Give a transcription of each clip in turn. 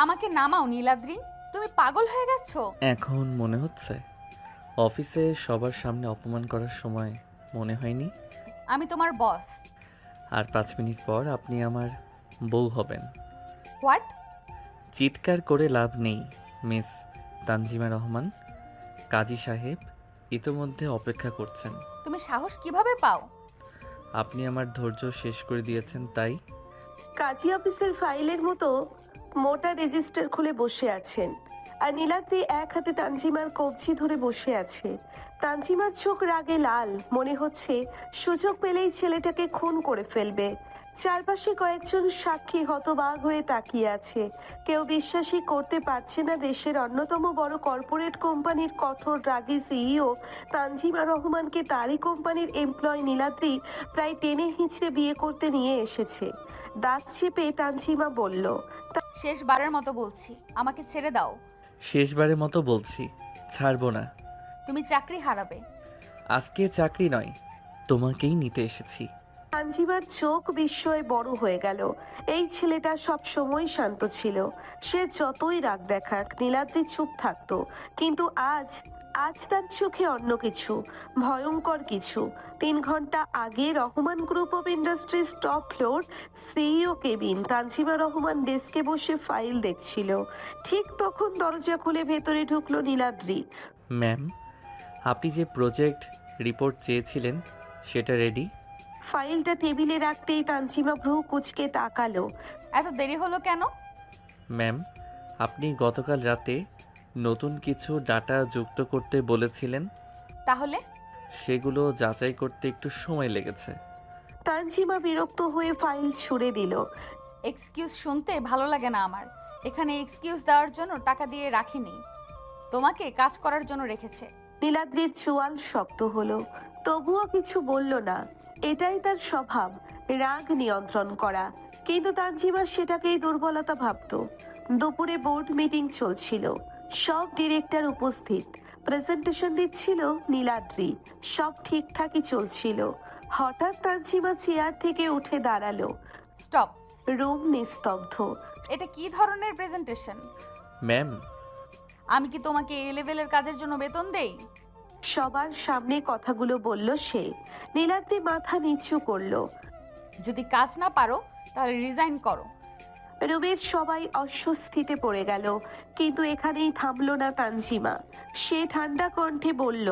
আমাকে নামাও নীলাদ্রি, তুমি পাগল হয়ে গেছো। এখন মনে হচ্ছে অফিসে সবার সামনে অপমান করার সময় মনে হয়নি? আমি তোমার বস। আর 5 মিনিট পর আপনি আমার বউ হবেন। হোয়াট? চিৎকার করে লাভ নেই মিস তানজিমা রহমান। কাজী সাহেব ইতোমধ্যে অপেক্ষা করছেন। তুমি সাহস কিভাবে পাও? আপনি আমার ধৈর্য শেষ করে দিয়েছেন তাই। কাজী অফিসের ফাইলের মতো মোটা রেজিস্টার খুলে বসে আছেন, আর নীলাদ্রি এক হাতে তানজিমার কবজি ধরে বসে আছে। তানজিমার চোখ রাগে লাল, মনে হচ্ছে সুযোগ পেলেই ছেলেটাকে খুন করে ফেলবে। চারপাশে কয়েকজন সাক্ষী হতবাক হয়ে তাকিয়ে আছে। কেউ বিশ্বাসই করতে পারছে না দেশের অন্যতম বড় কর্পোরেট কোম্পানির কঠোর রাগী সিইও তানজিমা রহমানকে তারই কোম্পানির এমপ্লয় নীলাদ্রি প্রায় টেনে হিঁচড়ে বিয়ে করতে নিয়ে এসেছে। দাঁত চেপে তানজিমা বলল, শেষবারের মতো বলছি, আমাকে ছেড়ে দাও। শেষবারের মতো বলছি, ছাড়বো না। তুমি চাকরি হারাবে। আজকে চাকরি নয়, তোমাকেই নিতে এসেছি। তানজিমার চোখ বিস্ময়ে বড় হয়ে গেল। এই ছেলেটা সব সময় শান্ত ছিল। সে যতই রাগ দেখাক নীলাদ্রি চুপ থাকতো, কিন্তু আজ আজ তার চোখে অন্য কিছু, ভয়ঙ্কর কিছু। 3 ঘন্টা আগে Rahman group of industries top floor CEO cabin. Tanjima Rahman ডেস্কে বসে ফাইল দেখছিল। ঠিক তখন দরজা খুলে ভেতরে ঢুকলো নীলাদ্রি। ম্যাম, আপনি যে প্রজেক্ট রিপোর্ট চেয়েছিলেন সেটা রেডি। ফাইলটা টেবিলে রাখতেই তানজিমা ভ্রু কুঁচকে তাকালো। এত দেরি হলো কেন? ম্যাম, আপনি গতকাল রাতে নতুন কিছু ডাটা যুক্ত করতে বলেছিলেন, তাহলে? সেগুলো যাচাই করতে একটু সময় লেগেছে। তানজিমা বিরক্ত হয়ে ফাইল ছুঁড়ে দিল। এক্সকিউজ শুনতে ভালো লাগে না আমার। এখানে এক্সকিউজ দেওয়ার জন্য টাকা দিয়ে রাখিনি, তোমাকে কাজ করার জন্য রেখেছে। নীলাদ্রির চোয়াল শক্ত হলো, তবুও কিছু বলল না। এটাই তার স্বভাব, রাগ নিয়ন্ত্রণ করা। কিন্তু তানজিমা সেটাকেই দুর্বলতা ভাবত। দুপুরে বোর্ড মিটিং চলছিল, সব ডিরেক্টর উপস্থিত। প্রেজেন্টেশন দিচ্ছিল নীলাদ্রি। সব ঠিকঠাকই চলছিল। হঠাৎ তানজিমা চেয়ার থেকে উঠে দাঁড়ালো। স্টপ। রুম নিস্তব্ধ। এটা কি ধরনের প্রেজেন্টেশন? ম্যাম, আমি কি তোমাকে এই লেভেলের কাজের জন্য বেতন দেই? সবার সামনে কথাগুলো বলল সে। নীলাদ্রি মাথা নিচু করলো। যদি কাজ না পারো তাহলে রিজাইন করো। রুমের সবাই অস্বস্তিতে পড়ে গেল, কিন্তু এখানেই থামলো না তানজিমা। সে ঠান্ডা কণ্ঠে বলল,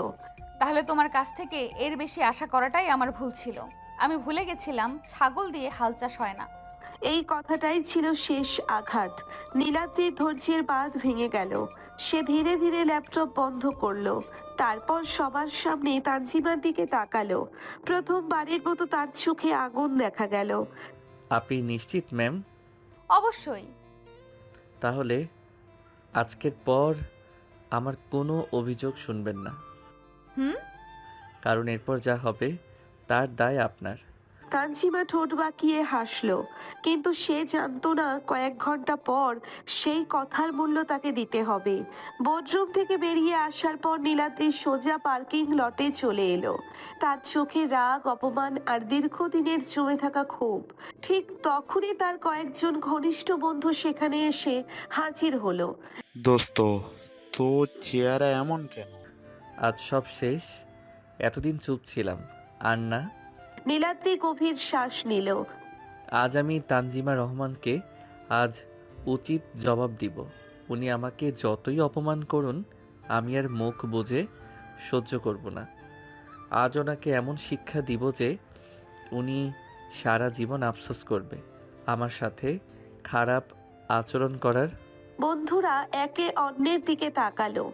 তাহলে তোমার কাছ থেকে এর বেশি আশা করাটাই আমার ভুল ছিল। আমি ভুলে গেছিলাম ছাগল দিয়ে হাল চাষ হয় না। এই কথাটাই ছিল শেষ আঘাত। নীলাদ্রির ধৈর্যের বাঁধ ভেঙে গেল। সে ধীরে ধীরে ল্যাপটপ বন্ধ করলো। তারপর সবার সামনে তানজিমার দিকে তাকালো। প্রথমবারের মতো তার চোখে আগুন দেখা গেল। আপনি নিশ্চিত ম্যাম? অবশ্যই। তাহলে আজকের পর আমার কোনো অভিযোগ শুনবেন না, হুম? কারণ এরপর যা হবে তার দায় আপনার। তানজিমা ঠোঁট বাঁকিয়ে হাসলো, কিন্তু সে জানতো না কয়েক ঘন্টা পর সেই কথার মূল্য তাকে দিতে হবে। বোর্ডরুম থেকে বেরিয়ে আসার পর নীলাদ্রি সোজা পার্কিং লটে চলে এলো। তার চোখে রাগ, অপমান আর দীর্ঘদিনের জমে থাকা ক্ষোভ। ঠিক তখনই তার কয়েকজন ঘনিষ্ঠ বন্ধু সেখানে এসে হাজির হলো। দোস্ত, তোর চেহারা এমন কেন? আজ সব শেষ। এতদিন চুপ ছিলাম, আর না। নীলাদ্রি গভীর শ্বাস নিল। আজ আমি তানজিমা রহমানকে আজ উচিত জবাব দিব। উনি আমাকে যতই অপমান করুন, আমি আর মুখ বুজে সহ্য করব না। আজ ওনাকে এমন শিক্ষা দিব যে উনি সারা জীবন আফসোস করবে আমার সাথে খারাপ আচরণ করার। বন্ধুরা একে অন্যের দিকে তাকালো।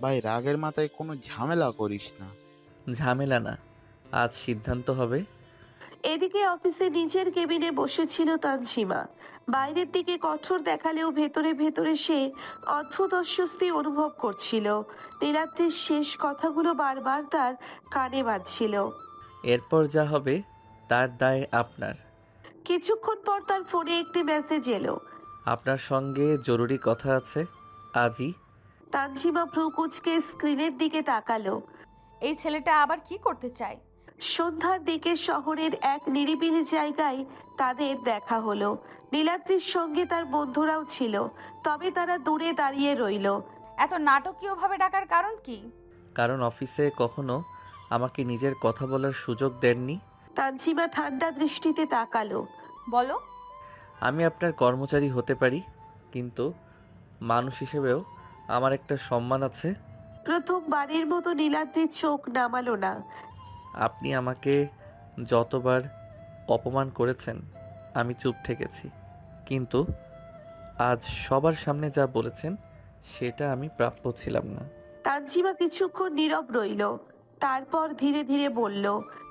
ভাই, রাগের মাথায় কোনো ঝামেলা করিস না। ঝামেলা না, আজ সিদ্ধান্ত হবে। এদিকে অফিসে নিজের কেবিনে বসেছিল তানজিমা। বাইরের দিকে কঠোর দেখালেও ভেতরে ভেতরে সে অদ্ভুত অস্বস্তি অনুভব করছিল। নীলাদ্রির শেষ কথাগুলো বারবার তার কানে বাজছিল। এরপর যা হবে তার দায় আপনার। কিছুক্ষণ পর তার ফোনে একটি মেসেজ এলো। আপনার সঙ্গে জরুরি কথা আছে আজই। তানজিমা ভ্রু কুঁচকে স্ক্রিনের দিকে তাকালো। এই ছেলেটা আবার কি করতে চায়? সন্ধ্যার দিকে শহরের এক নিরিবিলি জায়গায় তাদের দেখা হলো। নীলাদ্রির সঙ্গে তার বন্ধুরাও ছিল, তবে তারা দূরে দাঁড়িয়ে রইল। এত নাটকীয়ভাবে ডাকার কারণ কি? কারণ অফিসে কখনো আমাকে নিজের কথা বলার সুযোগ দেননি। তানজিমা ঠান্ডা দৃষ্টিতে তাকালো। বলো। আমি আপনার কর্মচারী হতে পারি, কিন্তু মানুষ হিসেবেও আমার একটা সম্মান আছে। প্রথমবারের মতো নীলাদ্রির চোখ নামালো না। আপনি আমাকে যতবার অপমান করেছেন আমি চুপ থেকেছি, কিন্তু আজ সবার সামনে যা বলেছেন সেটা আমি প্রাপ্য ছিলাম না। তানজিমা কিছুক্ষণ নীরব রইল, তারপর ধীরে ধীরে বলল,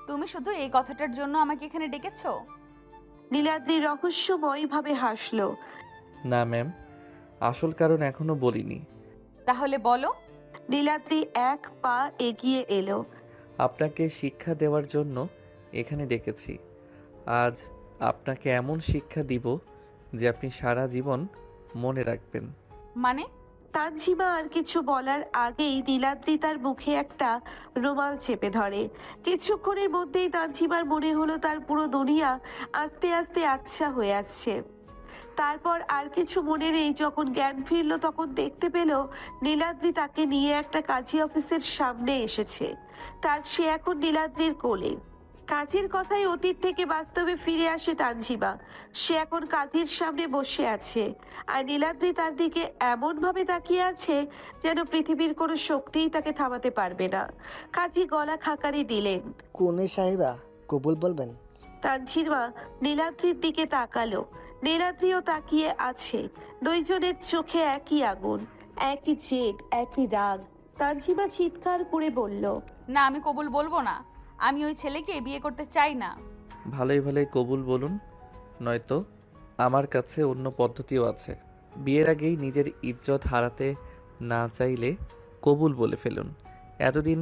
তুমি শুধু এই কথাটার জন্য আমাকে এখানে ডেকেছো? নীলাদ্রি রহস্যময়ভাবে হাসল। না ম্যাম, আসল কারণ এখনো বলিনি। তাহলে বলো। নীলাদ্রি এক পা এগিয়ে এলো। আপনাকে শিক্ষা দেওয়ার জন্য এখানে ডেকেছি। আজ আপনাকে এমন শিক্ষা দিব যে আপনি সারা জীবন মনে রাখবেন। মানে? তানজিমা আর কিছু বলার আগেই নীলাদ্রি তার মুখে একটা রুমাল চেপে ধরে। কিছুক্ষণের মধ্যেই তানজিমার মনে হলো তার পুরো দুনিয়া আস্তে আস্তে আচ্ছা হয়ে আসছে। তারপর আর কিছু মনে নেই। যখন জ্ঞান ফিরল তখন দেখতে পেল নীলাদ্রি তাকে নিয়ে একটা কাজী অফিসের সামনে এসেছে। সে এখন নীলাদ্রির কোলে। কাজীর কথাই অতীত থেকে বাস্তবে ফিরে আসে তানজিমা। সে এখন কাজীর সামনে বসে আছে, আর নীলাদ্রি তার দিকে এমন ভাবে তাকিয়ে আছে যেন পৃথিবীর কোনো শক্তিই তাকে থামাতে পারবে না। কাজী গলা খাকারি দিলেন। কোনে সাহেবা, কবুল বলবেন? তানজিমা নীলাদ্রির দিকে তাকালো। নীলাদ্রিও তাকিয়ে আছে। দুইজনের চোখে একই আগুন, একই জেদ, একই রাগ। তানজিমা চিৎকার করে বলল, না, আমি কবুল বলবো না। আমি ওই ছেলেকে বিয়ে করতে চাই না। ভালোই ভালোই কবুল বলুন, নয়তো আমার কাছে অন্য পদ্ধতিও আছে। বিয়ের আগেই নিজের ইজ্জত হারাতে না চাইলে কবুল বলে ফেলুন। এতদিন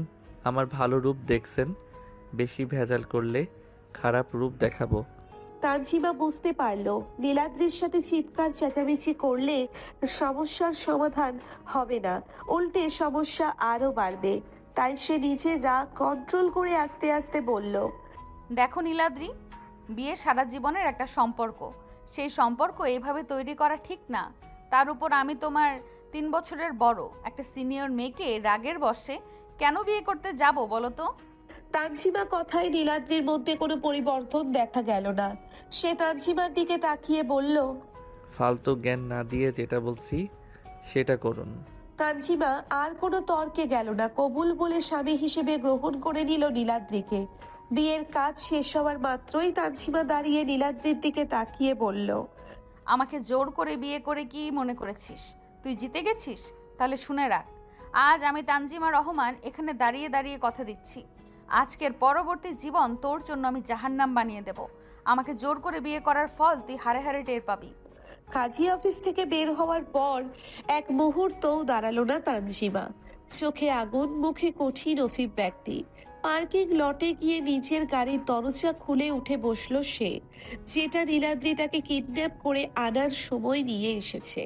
আমার ভালো রূপ দেখছেন, বেশি ভেজাল করলে খারাপ রূপ দেখাবো। তানজিমা বুঝতে পারল নীলাদ্রির সাথে চিৎকার চেঁচামেচি করলে সমস্যার সমাধান হবে না, উল্টে সমস্যা আরো বাড়বে। তাই সে নিজের রাগ কন্ট্রোল করে আস্তে আস্তে বলল, দেখো নীলাদ্রি, বিয়ে সারা জীবনের একটা সম্পর্ক। সেই সম্পর্ক এইভাবে তৈরি করা ঠিক না। তার উপর আমি তোমার 3 বছরের বড় একটা সিনিয়র মেয়েকে রাগের বশে কেন বিয়ে করতে যাব বলো তো? তানজিমা কথায় নীলাদ্রির মধ্যে কোনো পরিবর্তন দেখা গেল না। সে তানজিমার দিকে তাকিয়ে বলল, ফালতু জ্ঞান না দিয়ে যেটা বলছি সেটা করুন। তানজিমা আর কোনো তর্কে গেল না, কবুল বলে স্বামী হিসেবে গ্রহণ করে নিল নীলাদ্রিকে। বিয়ের কাজ শেষ হওয়ার মাত্রই তানজিমা দাঁড়িয়ে নীলাদ্রির দিকে তাকিয়ে বলল, আমাকে জোর করে বিয়ে করে কি মনে করেছিস তুই জিতে গেছিস? তাহলে শুনে রাখ, আজ আমি তানজিমা রহমান এখানে দাঁড়িয়ে দাঁড়িয়ে কথা দিচ্ছি, আজকের পরবর্তী জীবন তোর জন্য আমি জাহান্নাম বানিয়ে দেব। আমাকে জোর করে বিয়ে করার ফল তুই হারে হারে টের পাবি। কাজী অফিস থেকে বের হওয়ার পর এক মুহূর্তও দাঁড়ালো না তানজিমা। চোখে আগুন, মুখে কঠিন অভিব্যক্তি। পার্কিং লটে গিয়ে নিজের গাড়ির দরজা খুলে উঠে বসলো সে, যেটা নীলাদ্রি তাকে কিডন্যাপ করে আনার সময় নিয়ে এসেছে।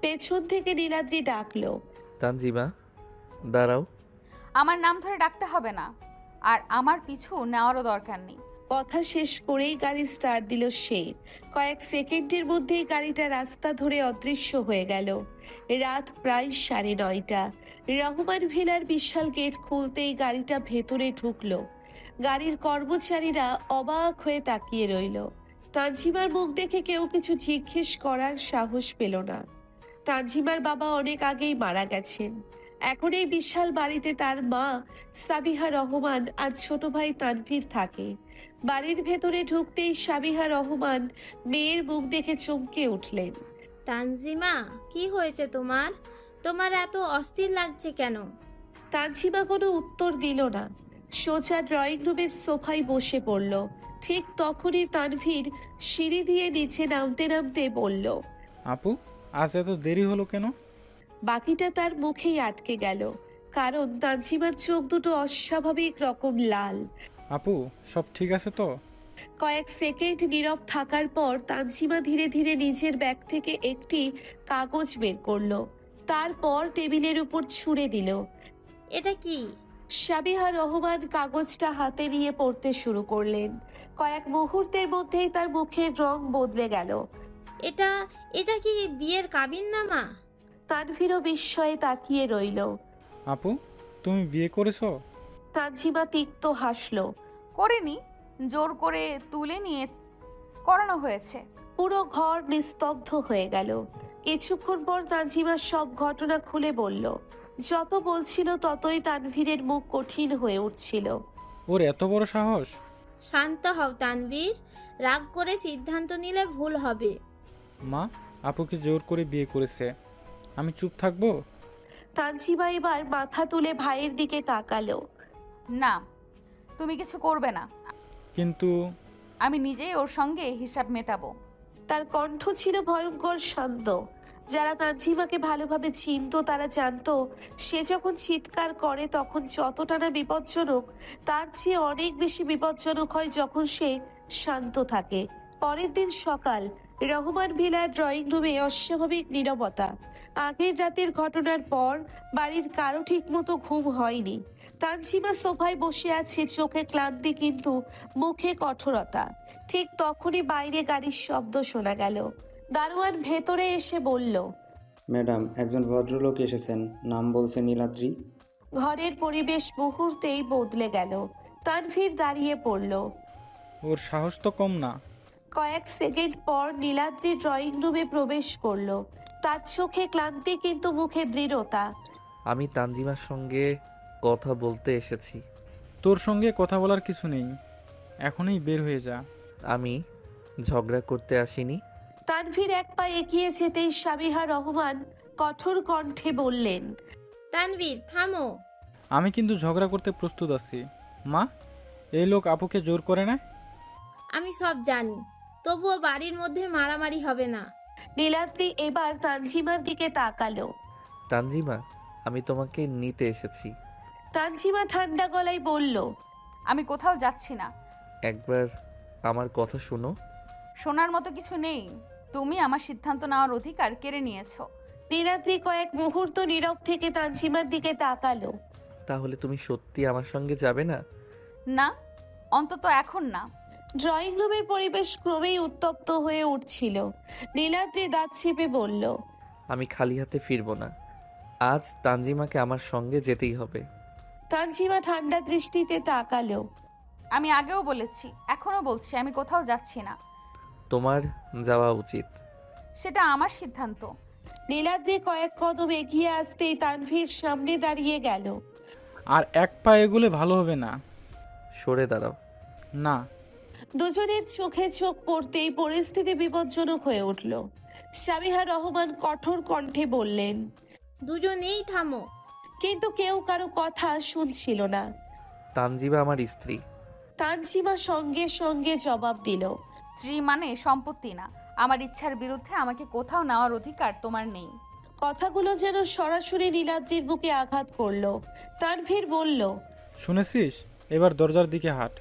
পেছন থেকে নীলাদ্রি ডাকলো, তানজিমা দাঁড়াও। আমার নাম ধরে ডাকতে হবে না, আর আমার পিছু নেওয়ারও দরকার নেই। কথা শেষ করেই গাড়ি স্টার্ট দিল সে। কয়েক সেকেন্ডের মধ্যেই গাড়িটা রাস্তা ধরে অদৃশ্য হয়ে গেল। রাত প্রায় 9:30। রহমান ভিলার বিশাল গেট খুলতেই গাড়িটা ভেতরে ঢুকলো। গাড়ির কর্মচারীরা অবাক হয়ে তাকিয়ে রইল। তানজিমার মুখ দেখে কেউ কিছু জিজ্ঞেস করার সাহস পেল না। তানজিমার বাবা অনেক আগেই মারা গেছেন। এখন এই বিশাল বাড়িতে তার মা সাবিহা রহমান আর ছোট ভাই তানভীর থাকে। বাড়ির ভেতরে ঢুকতেই সাবিহা রহমান মেয়ের মুখ দেখে চমকে উঠলেন। তানজিমা, কি হয়েছে তোমার? তোমার এত অস্থির লাগছে কেন? তানজিমা কোনো উত্তর দিল না, সোজা ড্রয়িং রুমের সোফায় বসে পড়ল। ঠিক তখনই তানভীর সিঁড়ি দিয়ে নিচে নামতে নামতে বলল, আপু, আজ এত দেরি হলো কেন? বাকিটা তার মুখেই আটকে গেল, কারণ তানজিমার চোখ দুটো অস্বাভাবিক রকম লাল। আপু, সব ঠিক আছে তো? কয়েক সেকেন্ড নীরব থাকার পর তানজিমা ধীরে ধীরে নিজের ব্যাগ থেকে একটি কাগজ বের করলো, তারপর টেবিলের উপর ছুঁড়ে দিল। এটা কি? সাবিহা রহমান কাগজটা হাতে নিয়ে পড়তে শুরু করলেন। কয়েক মুহূর্তের মধ্যেই তার মুখের রং বদলে গেল। এটা এটা কি বিয়ের কাবিননামা? তানভীরও বিস্ময়ে তাকিয়ে রইল। আপু, তুমি বিয়ে করেছো? তানজিমা তিক্ত হাসলো। করিনি, জোর করে তুলে নিয়ে করানো হয়েছে। পুরো ঘর নিস্তব্ধ হয়ে গেল। কিছুক্ষণ পর তানজিমা সব ঘটনা খুলে বলল। যত বলছিল ততই তানভীরের মুখ কঠিন হয়ে উঠছিল। ওর এত বড় সাহস! শান্ত হও তানভীর, রাগ করে সিদ্ধান্ত নিলে ভুল হবে। মা, আপুকে জোর করে বিয়ে করেছে, আমি চুপ থাকবো? তানজিমা এবার মাথা তুলে ভাইয়ের দিকে তাকালো। না, তুমি কিছু করবে না। কিন্তু আমি নিজেই ওর সঙ্গে হিসাব মেটাবো। তার কণ্ঠ ছিল ভয়ঙ্কর শান্ত। যারা তানজিমাকে ভালোভাবে চিনত তারা জানতো সে যখন চিৎকার করে তখন যতটা না বিপজ্জনক, তার চেয়ে অনেক বেশি বিপজ্জনক হয় যখন সে শান্ত থাকে। পরের দিন সকাল, রহমান ভিলার ড্রয়িং রুমে অস্বাভাবিক নীরবতা। আগের রাতের ঘটনার পর বাড়ির কারো ঠিক মতো ঘুম হয়নি। তানজিমা সোফায় বসে আছে, চোখে ক্লান্তি কিন্তু মুখে কঠোরতা। ঠিক তখনই বাইরে গাড়ির শব্দ শোনা গেল। দারোয়ান ভেতরে এসে বলল, ম্যাডাম, একজন ভদ্রলোক এসেছেন, নাম বলছে নীলাদ্রি। ঘরের পরিবেশ মুহূর্তেই বদলে গেল। তানভীর দাঁড়িয়ে পড়ল। ওর সাহস তো কম না। কয়েক সেকেন্ড পর নীলাদ্রি ড্রয়িং রুমে প্রবেশ করলো। তার চোখে ক্লান্তি কিন্তু মুখে দৃঢ়তা। আমি তানজিমার সঙ্গে কথা বলতে এসেছি। তোর সঙ্গে কথা বলার কিছু নেই, এখনই বের হয়ে যা। আমি ঝগড়া করতে আসিনি। তানভীর এক পা এগিয়ে যেতেই সাবিহা রহমান কঠোর কণ্ঠে বললেন, তানভীর থামো। আমি কিন্তু ঝগড়া করতে প্রস্তুত আছি। মা, এই লোক আপুকে জোর করে না? আমি সব জানি, তবুও বাড়ির মধ্যে মারামারি হবে না। নীলাদ্রি এবার তানজিমার দিকে তাকালো। তানজিমা, আমি তোমাকে নিতে এসেছি। তানজিমা ঠান্ডা গলায় বলল, আমি কোথাও যাচ্ছি না। একবার আমার কথা শোনো। শোনার মতো কিছু নেই। তুমি আমার সিদ্ধান্ত নেওয়ার অধিকার কেড়ে নিয়েছো। নীলাদ্রি কয়েক মুহূর্ত নীরব থেকে তানজিমার দিকে তাকালো। তাহলে তুমি সত্যি আমার সঙ্গে যাবে না? না, অন্তত এখন না। ড্রয়িং রুমের পরিবেশ ক্রমেই উত্তপ্ত হয়ে উঠছিল। নীলাদ্রি দাঁত চেপে বলল, আমি খালি হাতে ফিরবো না। আজ তানজিমাকে আমার সঙ্গে যেতেই হবে। তানজিমা ঠান্ডা দৃষ্টিতে তাকালো। আমি আগেও বলেছি, এখনো বলছি, আমি কোথাও যাচ্ছি না। তোমার যাওয়া উচিত। সেটা আমার সিদ্ধান্ত। নীলাদ্রি কয়েক কদম এগিয়ে আসতেই তানভীর সামনে দাঁড়িয়ে গেল। আর এক পা এগুলে ভালো হবে না। সরে দাঁড়াও। না। দুজনের চোখে চোখ পড়তেই পরিস্থিতি বিপজ্জনক হয়ে উঠল। সাবিহা রহমান কঠোর কণ্ঠে বললেন, দুজনেই থামো। কিন্তু কেউ কারো কথা শুনছিল না। তানজিমা আমার স্ত্রী। তানজিমা সঙ্গে সঙ্গে জবাব দিল, স্ত্রী মানে সম্পত্তি না। আমার ইচ্ছার বিরুদ্ধে আমাকে কোথাও নেওয়ার অধিকার তোমার নেই। কথাগুলো যেন সরাসরি নীলাদ্রির বুকে আঘাত করলো। তানভীর বলল, শুনেছিস? এবার দরজার দিকে হাঁট।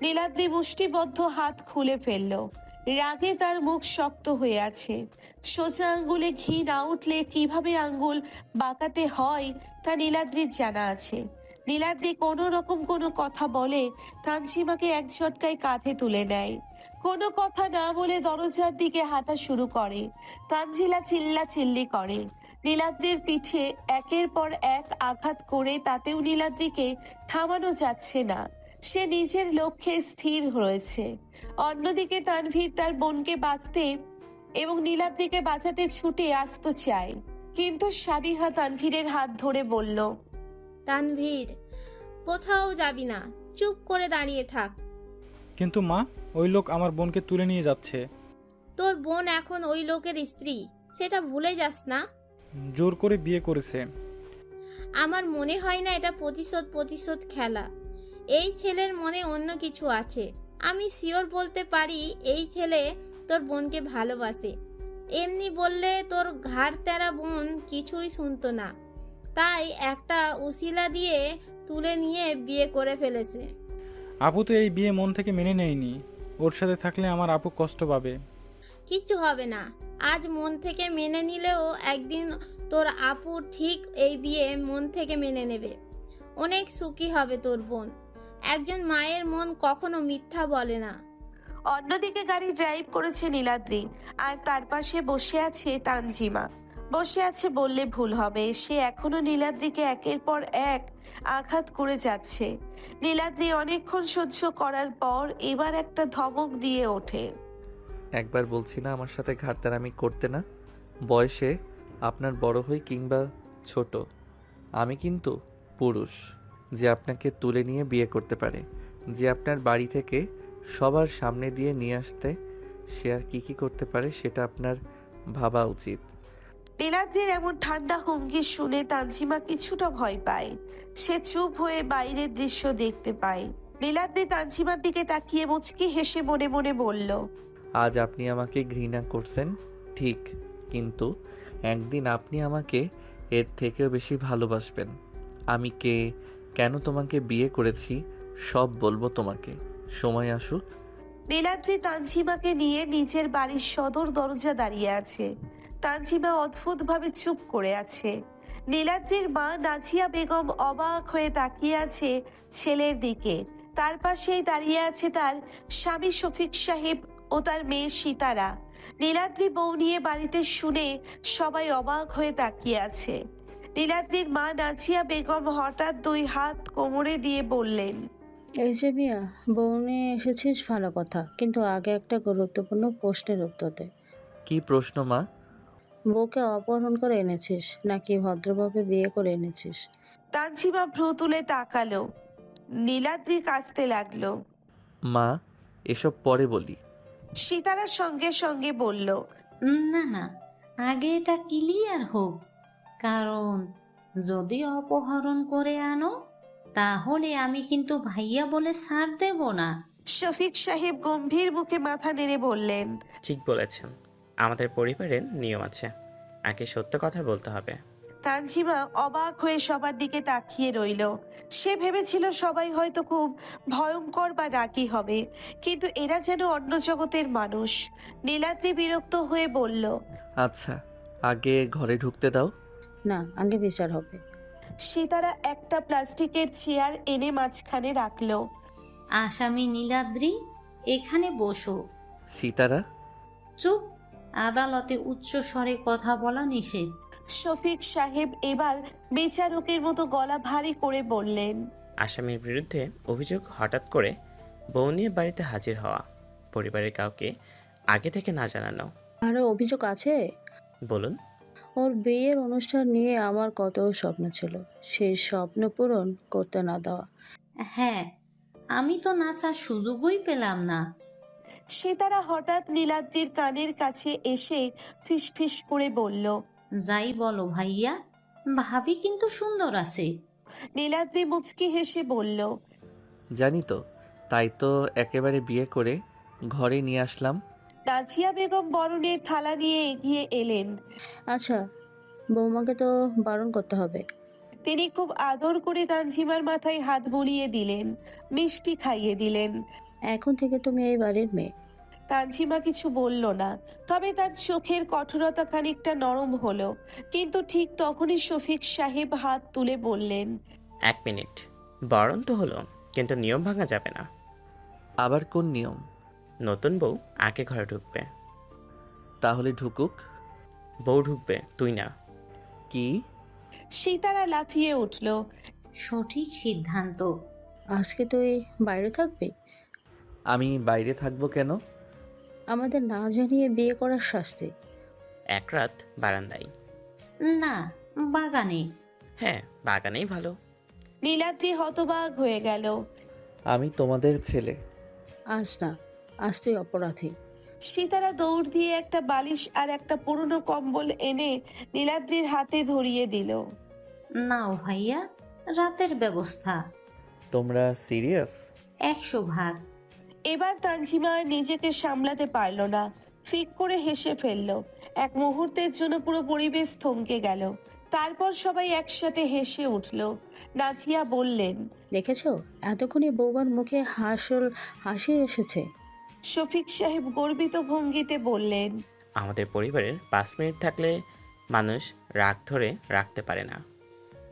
নীলাদ্রি মুষ্টিবদ্ধ হাত খুলে ফেলল। রাগে তার মুখ শক্ত হয়ে আছে। সোজা আঙ্গুলে ঘি না উঠলে কিভাবে আঙ্গুল বাঁকাতে হয় তা নীলাদ্রির জানা আছে। নীলাদ্রি কোনো রকম কোনো কথা বলে তানজিমাকে এক ঝটকায় কাঁধে তুলে নেয়। কোনো কথা না বলে দরজার দিকে হাঁটা শুরু করে। তানজিলা চিল্লা চিল্লি করে। নীলাদ্রির পিঠে একের পর এক আঘাত করে তাতেও নীলাদ্রিকে থামানো যাচ্ছে না। সে নিজের লক্ষ্যে স্থির রয়েছে। অন্যদিকে তানভীর তার বোনকে বাঁচতে এবং নীলাদ্রিকে বাঁচাতে ছুটে আসতে চায়, কিন্তু সাবিহা তানভীরের হাত ধরে বলল, তানভীর, কোথাও যাবি না, চুপ করে দাঁড়িয়ে থাক। কিন্তু মা, ওই লোক আমার বোনকে তুলে নিয়ে যাচ্ছে। তোর বোন এখন ওই লোকের স্ত্রী, সেটা ভুলে যাস না। জোর করে বিয়ে করেছে। আমার মনে হয় না এটা প্রতিশোধ খেলা। এই ছেলের মনে অন্য কিছু আছে। আমি শিওর বলতে পারি এই ছেলে তোর বোনকে ভালোবাসে। এমনি বললে তোর ঘাড় তেরা বোন কিছুই শুনতো না, তাই একটা উসিলা দিয়ে তুলে নিয়ে বিয়ে করে ফেলেছে। আপু তো এই বিয়ে মন থেকে মেনে নেয়নি। ওর সাথে থাকলে আমার আপু কষ্ট পাবে। কিচ্ছু হবে না। আজ মন থেকে মেনে নিলেও একদিন তোর আপু ঠিক এই বিয়ে মন থেকে মেনে নেবে। অনেক সুখী হবে তোর বোন। একজন মায়ের মন কখনো মিথ্যা বলে না। অন্যদিকে গাড়ি ড্রাইভ করেছে নীলাদ্রি, আর তার পাশে বসে আছে তানজিমা। বসে আছে বললে ভুল হবে, সে এখনো নীলাদ্রিকে একের পর এক আঘাত করে যাচ্ছে। নীলাদ্রি অনেকক্ষণ সহ্য করার পর এবার একটা ধমক দিয়ে ওঠে। একবার বলছি না আমার সাথে ঘাটতারামি করতে না। বয়সে আপনার বড় হই কিংবা ছোট, আমি কিন্তু পুরুষ যে আপনাকে তুলে নিয়ে বিয়ে করতে পারে, যে আপনার বাড়ি থেকে সবার সামনে দিয়ে নিয়ে আসতে সে আর কি করতে পারে সেটা আপনার ভাবা উচিত। নীলাদ্রির এমন ঠান্ডা হুমকি শুনে তানজিমা কিছুটা ভয় পায়। সে চুপ হয়ে বাইরের দৃশ্য দেখতে পায়। নীলাদ্রি তানজিমার দিকে তাকিয়ে মুচকি হেসে মনে মনে বলল, আজ আপনি আমাকে ঘৃণা করছেন ঠিক, কিন্তু একদিন আপনি আমাকে এর থেকেও বেশি ভালোবাসবেন। আমি কে, কেন তোমাকে বিয়ে করেছি সব বলবো তোমাকে, সময় আসুক। নীলাদ্রি তানজিমাকে নিয়ে নিজের বাড়ির সদর দরজা দাঁড়িয়ে আছে। তানজিমা অদ্ভুতভাবে চুপ করে আছে। নীলাদ্রির মা নাজিয়া বেগম অবাক হয়ে তাকিয়ে আছে ছেলের দিকে। তার পাশেই দাঁড়িয়ে আছে তার স্বামী শফিক সাহেব ও তার মেয়ে সিতারা। নীলাদ্রি বউ নিয়ে বাড়িতে শুনে সবাই অবাক হয়ে তাকিয়ে আছে। নীলাদ্রির মা নাজিয়া বেগম হঠাৎ দুই হাত কোমরে দিয়ে বললেন, এই যে মিয়া, বউ নিয়ে এসেছিস ভালো কথা, কিন্তু আগে একটা গুরুত্বপূর্ণ প্রশ্নের উত্তর দে। কি প্রশ্ন মা? বউকে অপহরণ করে এনেছিস নাকি ভদ্রভাবে বিয়ে করে এনেছিস? তানজিমা ভ্রু তুলে তাকালো। নীলাদ্রি কাঁদতে লাগলো। মা, এসব পরে বলি। সিতারা সঙ্গে সঙ্গে বলল, না না, আগে এটা ক্লিয়ার হোক, কারণ যদি অপহরণ করে আনো তাহলে আমি কিন্তু ভাইয়া বলে ছাড় দেব না। শফিক সাহেব গম্ভীর মুখে মাথা নেড়ে বললেন, ঠিক বলেছেন, আমাদের পরিবারের নিয়ম আছে, আগে সত্য কথা বলতে হবে। তানজিমা অবাক হয়ে সবার দিকে তাকিয়ে রইল। সে ভেবেছিল সবাই হয়তো খুব ভয়ঙ্কর বা রাগী হবে, কিন্তু এরা যেন অন্য জগতের মানুষ। নীলাদ্রি বিরক্ত হয়ে বলল, আচ্ছা, আগে ঘরে ঢুকতে দাও। না, আগে বিচার হবে। সিতারা একটা প্লাস্টিকের চেয়ার এনে মাঝখানে রাখলো। আসামি নীলাদ্রি, এখানে বসো। সিতারা, চুপ, আদালতে উচ্চ স্বরে কথা বলা নিষেধ। শফিক সাহেব এবার বিচারকের মতো গলা ভারী করে বললেন, আসামির বিরুদ্ধে অভিযোগ হঠাৎ করে বউ নিয়ে বাড়িতে হাজির হওয়া, পরিবারের কাউকে আগে থেকে না জানানো। আরো অভিযোগ আছে? বলুন। ওর বিয়ের অনুষ্ঠান নিয়ে আমার কত স্বপ্ন ছিল, সেই স্বপ্ন পূরণ করতে না দেওয়া। হ্যাঁ, আমি তো নাচার সুযোগই পেলাম না। সিতারা হঠাৎ নীলাদ্রির কানের কাছে এসে ফিসফিস করে বলল, যাই বলো ভাইয়া, ভাবি কিন্তু সুন্দর আছে। নীলাদ্রি মুচকি হেসে বলল, জানি তো, তাই তো একেবারে বিয়ে করে ঘরে নিয়ে আসলাম। নাজিয়া বেগম বরণের থালা নিয়ে এগিয়ে এলেন। আচ্ছা, বৌমাকে তো বারণ করতে হবে। তিনি খুব আদর করে তানজিমার মাথায় হাত বুলিয়ে দিলেন, মিষ্টি খাইয়ে দিলেন। এখন থেকে তুমি এই বাড়ির মেয়ে। তানজিমা কিছু বলল না, তবে তার চোখের কঠোরতা খানিকটা নরম হলো। কিন্তু ঠিক তখনই শফিক সাহেব হাত তুলে বললেন, 1 মিনিট, বরণ তো হলো, কিন্তু নিয়ম ভাঙা যাবে না। আবার কোন নিয়ম? নতুন বউ আগে ঘরে ঢুকবে। তাহলে ঢুকুক। বউ ঢুকবে, তুই না। কি? সিতারা লাফিয়ে উঠল। সঠিক সিদ্ধান্ত। আজকে তুই বাইরে থাকবি? আমি বাইরে থাকবো কেন? আমাদের না জানিয়ে বিয়ে করার শাস্তি। 1 রাত বারান্দায়। না, বাগানে। হ্যাঁ, বাগানেই ভালো। নীলাদ্রি হতবাক হয়ে গেল। আমি তোমাদের ছেলে। আজ না, আজ তুই অপরাধী। সিতারা দৌড় দিয়ে একটা বালিশ আর একটা পুরনো কম্বল এনে নীলাদ্রির হাতে ধরিয়ে দিল। নাও ভাইয়া, রাতের ব্যবস্থা। তোমরা সিরিয়াস? 100 ভাগ। এবার তানজিমা আর নিজেকে সামলাতে পারল না, ফিক করে হেসে ফেলল। এক মুহূর্তের জন্য পুরো পরিবেশ থমকে গেল। তারপর সবাই একসাথে হেসে উঠল। নাজিয়া বললেন, দেখেছো, এতক্ষণই বৌমার মুখে হাসি এসেছে। শফিক সাহেব গর্বিত ভঙ্গিতে বললেন, আমাদের পরিবারের 5 মিনিট থাকলে মানুষ রাগ ধরে রাখতে পারে না।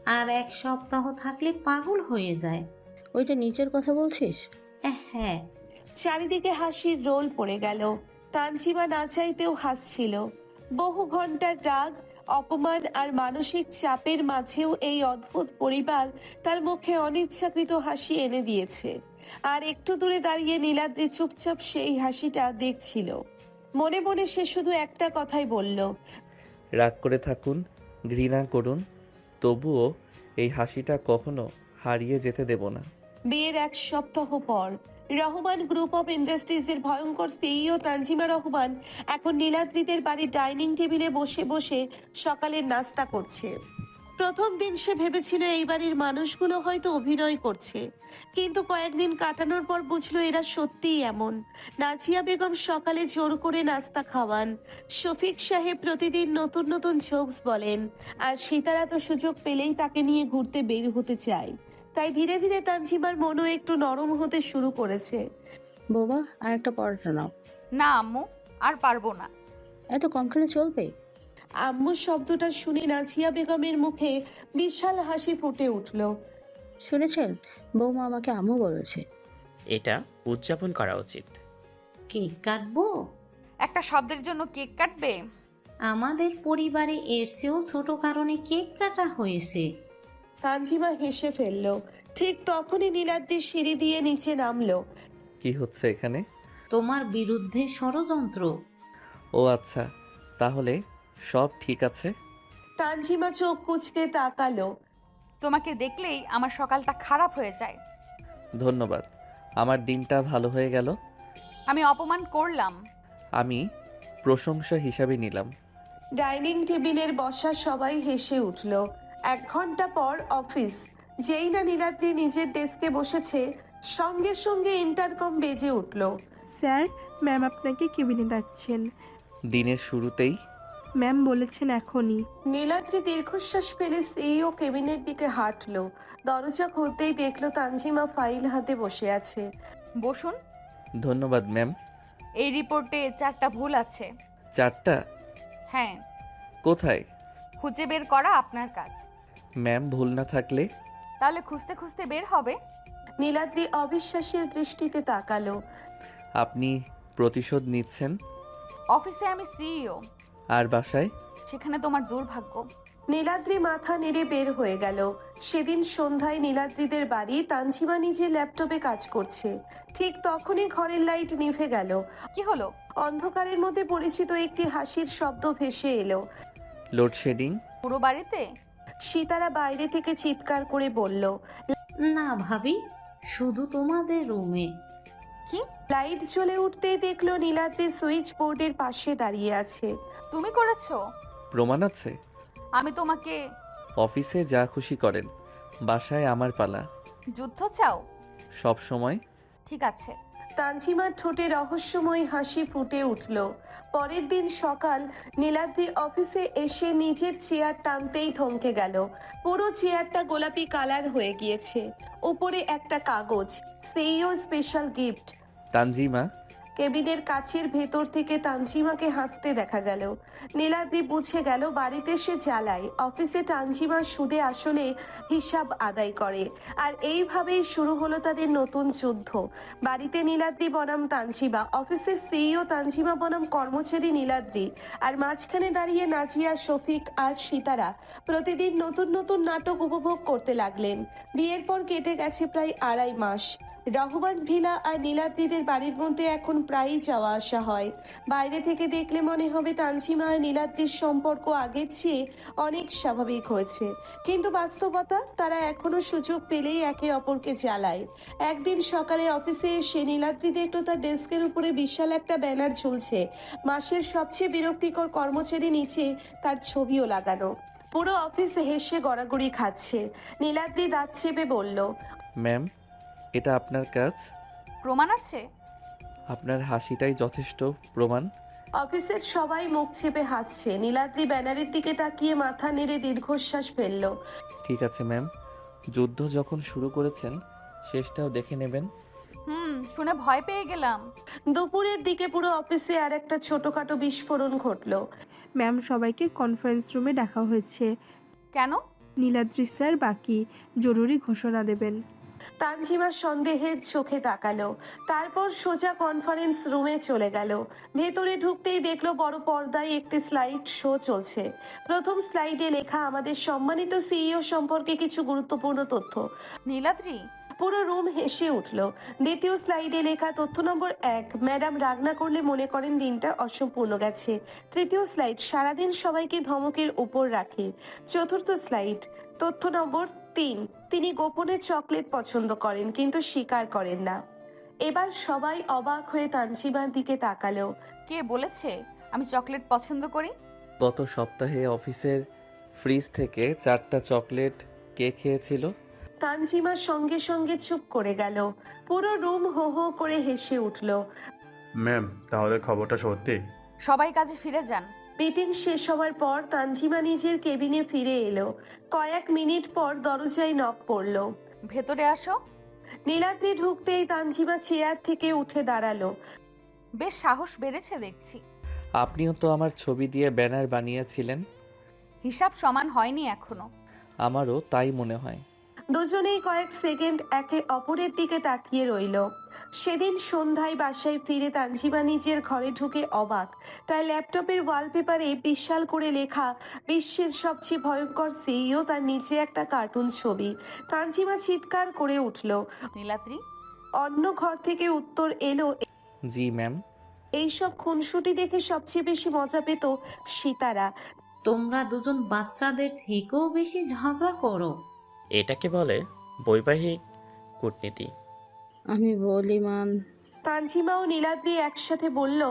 আর 1 সপ্তাহ থাকলে পাগল হয়ে যায়। ওইটা নিচের কথা বলছিস? হ্যাঁ। চারিদিকে হাসির রোল পড়ে গেল। তানজিমা না চাইতেও হাসছিল। বহু ঘন্টার রাগ, অপমান আর মানসিক চাপের মাঝেও এই অদ্ভুত পরিবার তার মুখে অনিচ্ছাকৃত হাসি এনে দিয়েছে। আর একটু দূরে দাঁড়িয়ে নীলাদ্রি চুপচাপ সেই হাসিটা দেখছিল। মনে মনে সে শুধু একটা কথাই বলল, রাগ করে থাকুন, ঘৃণা করুন, তবুও এই হাসিটা কখনো হারিয়ে যেতে দেব না। বিয়ের 1 সপ্তাহ পর রহমান গ্রুপ অফ ইন্ডাস্ট্রিজের ভয়ঙ্কর সিইও তানজিমা রহমান এখন নীলাদ্রিদের বাড়ির ডাইনিং টেবিলে বসে বসে সকালের নাস্তা করছে। প্রথম দিন সে ভেবেছিল এই বাড়ির মানুষগুলো হয়তো অভিনয় করছে, কিন্তু কয়েকদিন কাটানোর পর বুঝলো এরা সত্যিই এমন। নাজিয়া বেগম সকালে জোর করে নাস্তা খাওয়ান, শফিক সাহেব প্রতিদিন নতুন নতুন জোকস বলেন, আর সীতারা তো সুযোগ পেলেই তাকে নিয়ে ঘুরতে বের হতে চায়। তাই ধীরে ধীরে তানজিমার মনও একটু নরম হতে শুরু করেছে। বোবা, আর একটা পরোটা নাও। না আম্মু, আর পারবো না। এত কম খেলে চলবে? আম্মু শব্দটা শুনে নাজিয়া বেগমের মুখে বিশাল হাসি ফুটে উঠল। শুনেছেন, বৌমা আমাকে আম্মু বলেছে। এটা উদযাপন করা উচিত। কেক কাটবো? একটা শব্দের জন্য কেক কাটবে? আমাদের পরিবারে এর চেয়েও ছোট কারণে কেক কাটা হয়েছে। তানজিমা হেসে ফেলল। ঠিক তখনই নীলাদ্রি সিঁড়ি দিয়ে নিচে নামলো। কি হচ্ছে এখানে? তোমার বিরুদ্ধে ষড়যন্ত্র। ও আচ্ছা, তাহলে সব ঠিক আছে। তানজিমা চোখ কুঁচকে তাকালো। তোমাকে দেখলেই আমার সকালটা খারাপ হয়ে যায়। ধন্যবাদ, আমার দিনটা ভালো হয়ে গেল। আমি অপমান করলাম। আমি প্রশংসা হিসাবে নিলাম। ডাইনিং টেবিলের বসা সবাই হেসে উঠল। 1 ঘন্টা পর অফিস। যেই না নীলাদ্রি নিজের ডেস্কে বসেছে, সঙ্গে সঙ্গে ইন্টারকম বেজে উঠল। স্যার, ম্যাম আপনাকে কেবিনে ডাকছেন। দিনের শুরুতেই ম্যাম বলেছেন এখনই। নীলাদ্রি দীর্ঘশ্বাস ফেলে সিইও কেবিনের দিকে হাঁটলো। দরজা খুলতেই দেখলো তানজিমা ফাইল হাতে বসে আছে। বসুন। ধন্যবাদ ম্যাম। এই রিপোর্টে 4টা ভুল আছে। 4টা? হ্যাঁ। কোথায়? খুঁজে বের করা আপনার কাজ। ম্যাম, ভুল না থাকলে? তাহলে খুঁজতে খুঁজতে বের হবে। নীলাদ্রি অবিশ্বাসের দৃষ্টিতে তাকালো। আপনি প্রতিশোধ নিচ্ছেন? অফিসে আমি সিইও, আর বাসায়? সেখানে তোমার দুর্ভাগ্য। নীলাদ্রি মাথা নেড়ে বের হয়ে গেল। সেদিন সন্ধ্যায় নীলাদ্রিদের বাড়ি। তানজিমা নিজে ল্যাপটপে কাজ করছে। ঠিক তখনই ঘরের লাইট নিভে গেল। কি হলো? অন্ধকারের মধ্যে পরিচিত একটি হাসির শব্দ ভেসে এলো। লোডশেডিং? পুরো বাড়িতে? সীতারা বাইরে থেকে চিৎকার করে বলল। না ভাবি, শুধু তোমাদের রুমে। কি? লাইট জ্বলে উঠতেই দেখলো নীলাদ্রি সুইচ বোর্ডের পাশে দাঁড়িয়ে আছে। তুমি করেছো? প্রমাণ আছে? আমি তোমাকে। অফিসে যা খুশি করেন, বাসায় আমার পালা। যুদ্ধ চাও? সব সময়। ঠিক আছে। তানজিমার ঠোঁটে রহস্যময় হাসি ফুটে উঠল। পরের দিন সকাল, নীলাদ্রি অফিসে এসে নিজের চেয়ার টানতেই থমকে গেল। পুরো চেয়ারটা গোলাপি কালার হয়ে গিয়েছে। উপরে একটা কাগজ, সিইও স্পেশাল গিফট। তানজিমা? কেবিনের কাচের ভেতর থেকে তানজিমাকে হাসতে দেখা গেল। নীলাদ্রি বুঝে গেল বাড়িতে সে জ্বালায়, অফিসে তানজিমা সুদে আসলে হিসাব আদায় করে। আর এইভাবেই শুরু হলো তাদের নতুন যুদ্ধ। বাড়িতে নীলাদ্রি বনাম তানজিমা, অফিসের সিইও তানজিমা বনাম কর্মচারী নীলাদ্রি, আর মাঝখানে দাঁড়িয়ে নাজিয়া, শফিক আর সীতারা প্রতিদিন নতুন নতুন নাটক উপভোগ করতে লাগলেন। বিয়ের পর কেটে গেছে প্রায় 2.5 মাস। রহমান ভিলা আর নীলাদ্রিদের বাড়ির মধ্যে এখন প্রায়ই যাওয়া আসা হয়। বাইরে থেকে দেখলে মনে হবে তানজিমা আর নীলাদ্রির সম্পর্ক আগের চেয়ে অনেক স্বাভাবিক হয়েছে, কিন্তু বাস্তবতা, তারা এখনো সুযোগ পেলেই একে অপরকে জ্বালায়। একদিন সকালে অফিসে এসে নীলাদ্রি দেখলো তার ডেস্কের উপরে বিশাল একটা ব্যানার ঝুলছে। মাসের সবচেয়ে বিরক্তিকর কর্মচারী নিচে তার ছবিও লাগানো। পুরো অফিস হেসে গড়াগড়ি খাচ্ছে। নীলাদ্রি দাঁত চেপে বলল, ম্যাম, এটা আপনার কাজ। প্রমাণ আছে? আপনার হাসিটাই যথেষ্ট প্রমাণ। অফিসের সবাই মুখ চেপে হাসছে। নীলাদ্রি ব্যানারের দিকে তাকিয়ে মাথা নেড়ে দীর্ঘশ্বাস ফেলল। ঠিক আছে ম্যাম, যুদ্ধ যখন শুরু করেছেন শেষটাও দেখে নেবেন। শুনে ভয় পেয়ে গেলাম। দুপুরের দিকে পুরো অফিসে আর একটা ছোটখাটো বিস্ফোরণ ঘটলো। ম্যাম, সবাইকে কনফারেন্স রুমে ডাকা হয়েছে। কেন? নীলাদ্রি স্যার বাকি জরুরি ঘোষণা দেবেন। তানজিমা সন্দেহের চোখে তাকালো, তারপর সোজা কনফারেন্স রুমে চলে গেল। ভেতরে ঢুকতেই দেখলো বড় পর্দায় একটি স্লাইড শো চলছে। প্রথম স্লাইডে লেখা আমাদের সম্মানিত সিইও সম্পর্কে কিছু গুরুত্বপূর্ণ তথ্য। নীলাদ্রি, পুরো রুম হেসে উঠল। দ্বিতীয় স্লাইডে লেখা তথ্য নম্বর 1, ম্যাডাম রাগ না করলে মনে করেন দিনটা অসম্পূর্ণ গেছে। তৃতীয় স্লাইড, সারাদিন সবাইকে ধমকের উপর রাখে। চতুর্থ স্লাইড, তথ্য নম্বর 3, তিনি গোপনে চকলেট পছন্দ করেন কিন্তু স্বীকার করেন না। এবার সবাই অবাক হয়ে তানজিমার দিকে তাকালো। কে বলেছে আমি চকলেট পছন্দ করি? গত সপ্তাহে অফিসের ফ্রিজ থেকে 4টা চকলেট কে খেয়েছিল? তানজিমা সঙ্গে সঙ্গে চুপ করে গেল। পুরো রুম হো হো করে হেসে উঠল। ম্যাম, তাহলে খবরটা সত্যি? সবাই কাজে ফিরে যান। মিটিং শেষ হওয়ার পর তানজিমা নিজের কেবিনে ফিরে এলো। কয়েক মিনিট পর দরজায় নক পড়ল। ভেতরে আসো। নীলাদ্রি ঢুকতেই তানজিমা চেয়ার থেকে উঠে দাঁড়ালো। বেশ সাহস বেড়েছে দেখছি। আপনিও তো আমার ছবি দিয়ে ব্যানার বানিয়েছিলেন। হিসাব সমান হয়নি এখনো। আমারও তাই মনে হয়। দুজনেই কয়েক সেকেন্ড একে অপরের দিকে তাকিয়ে রইল। সেদিন সন্ধ্যায় বাসায় ফিরে তানজিমা নিজের ঘরে ঢুকে অবাক। তার ল্যাপটপের ওয়ালপেপারে বিশাল করে লেখা বিশ্বের সবচেয়ে ভয়ঙ্কর সিইও, তার নিচে একটা কার্টুন ছবি। তানজিমা চিৎকার করে উঠল। নীলাদ্রি, অন্য ঘর থেকে উত্তর এলো। জি ম্যাম। এইসব খুনসুটি দেখে সবচেয়ে বেশি মজা পেত সিতারা। তোমরা দুজন বাচ্চাদের থেকেও বেশি ঝগড়া করো। এটাকে বলে বৈবাহিক কূটনীতি। আমি বলি মান। তানজিমা ও নীলাদ্রি একসাথে বলল।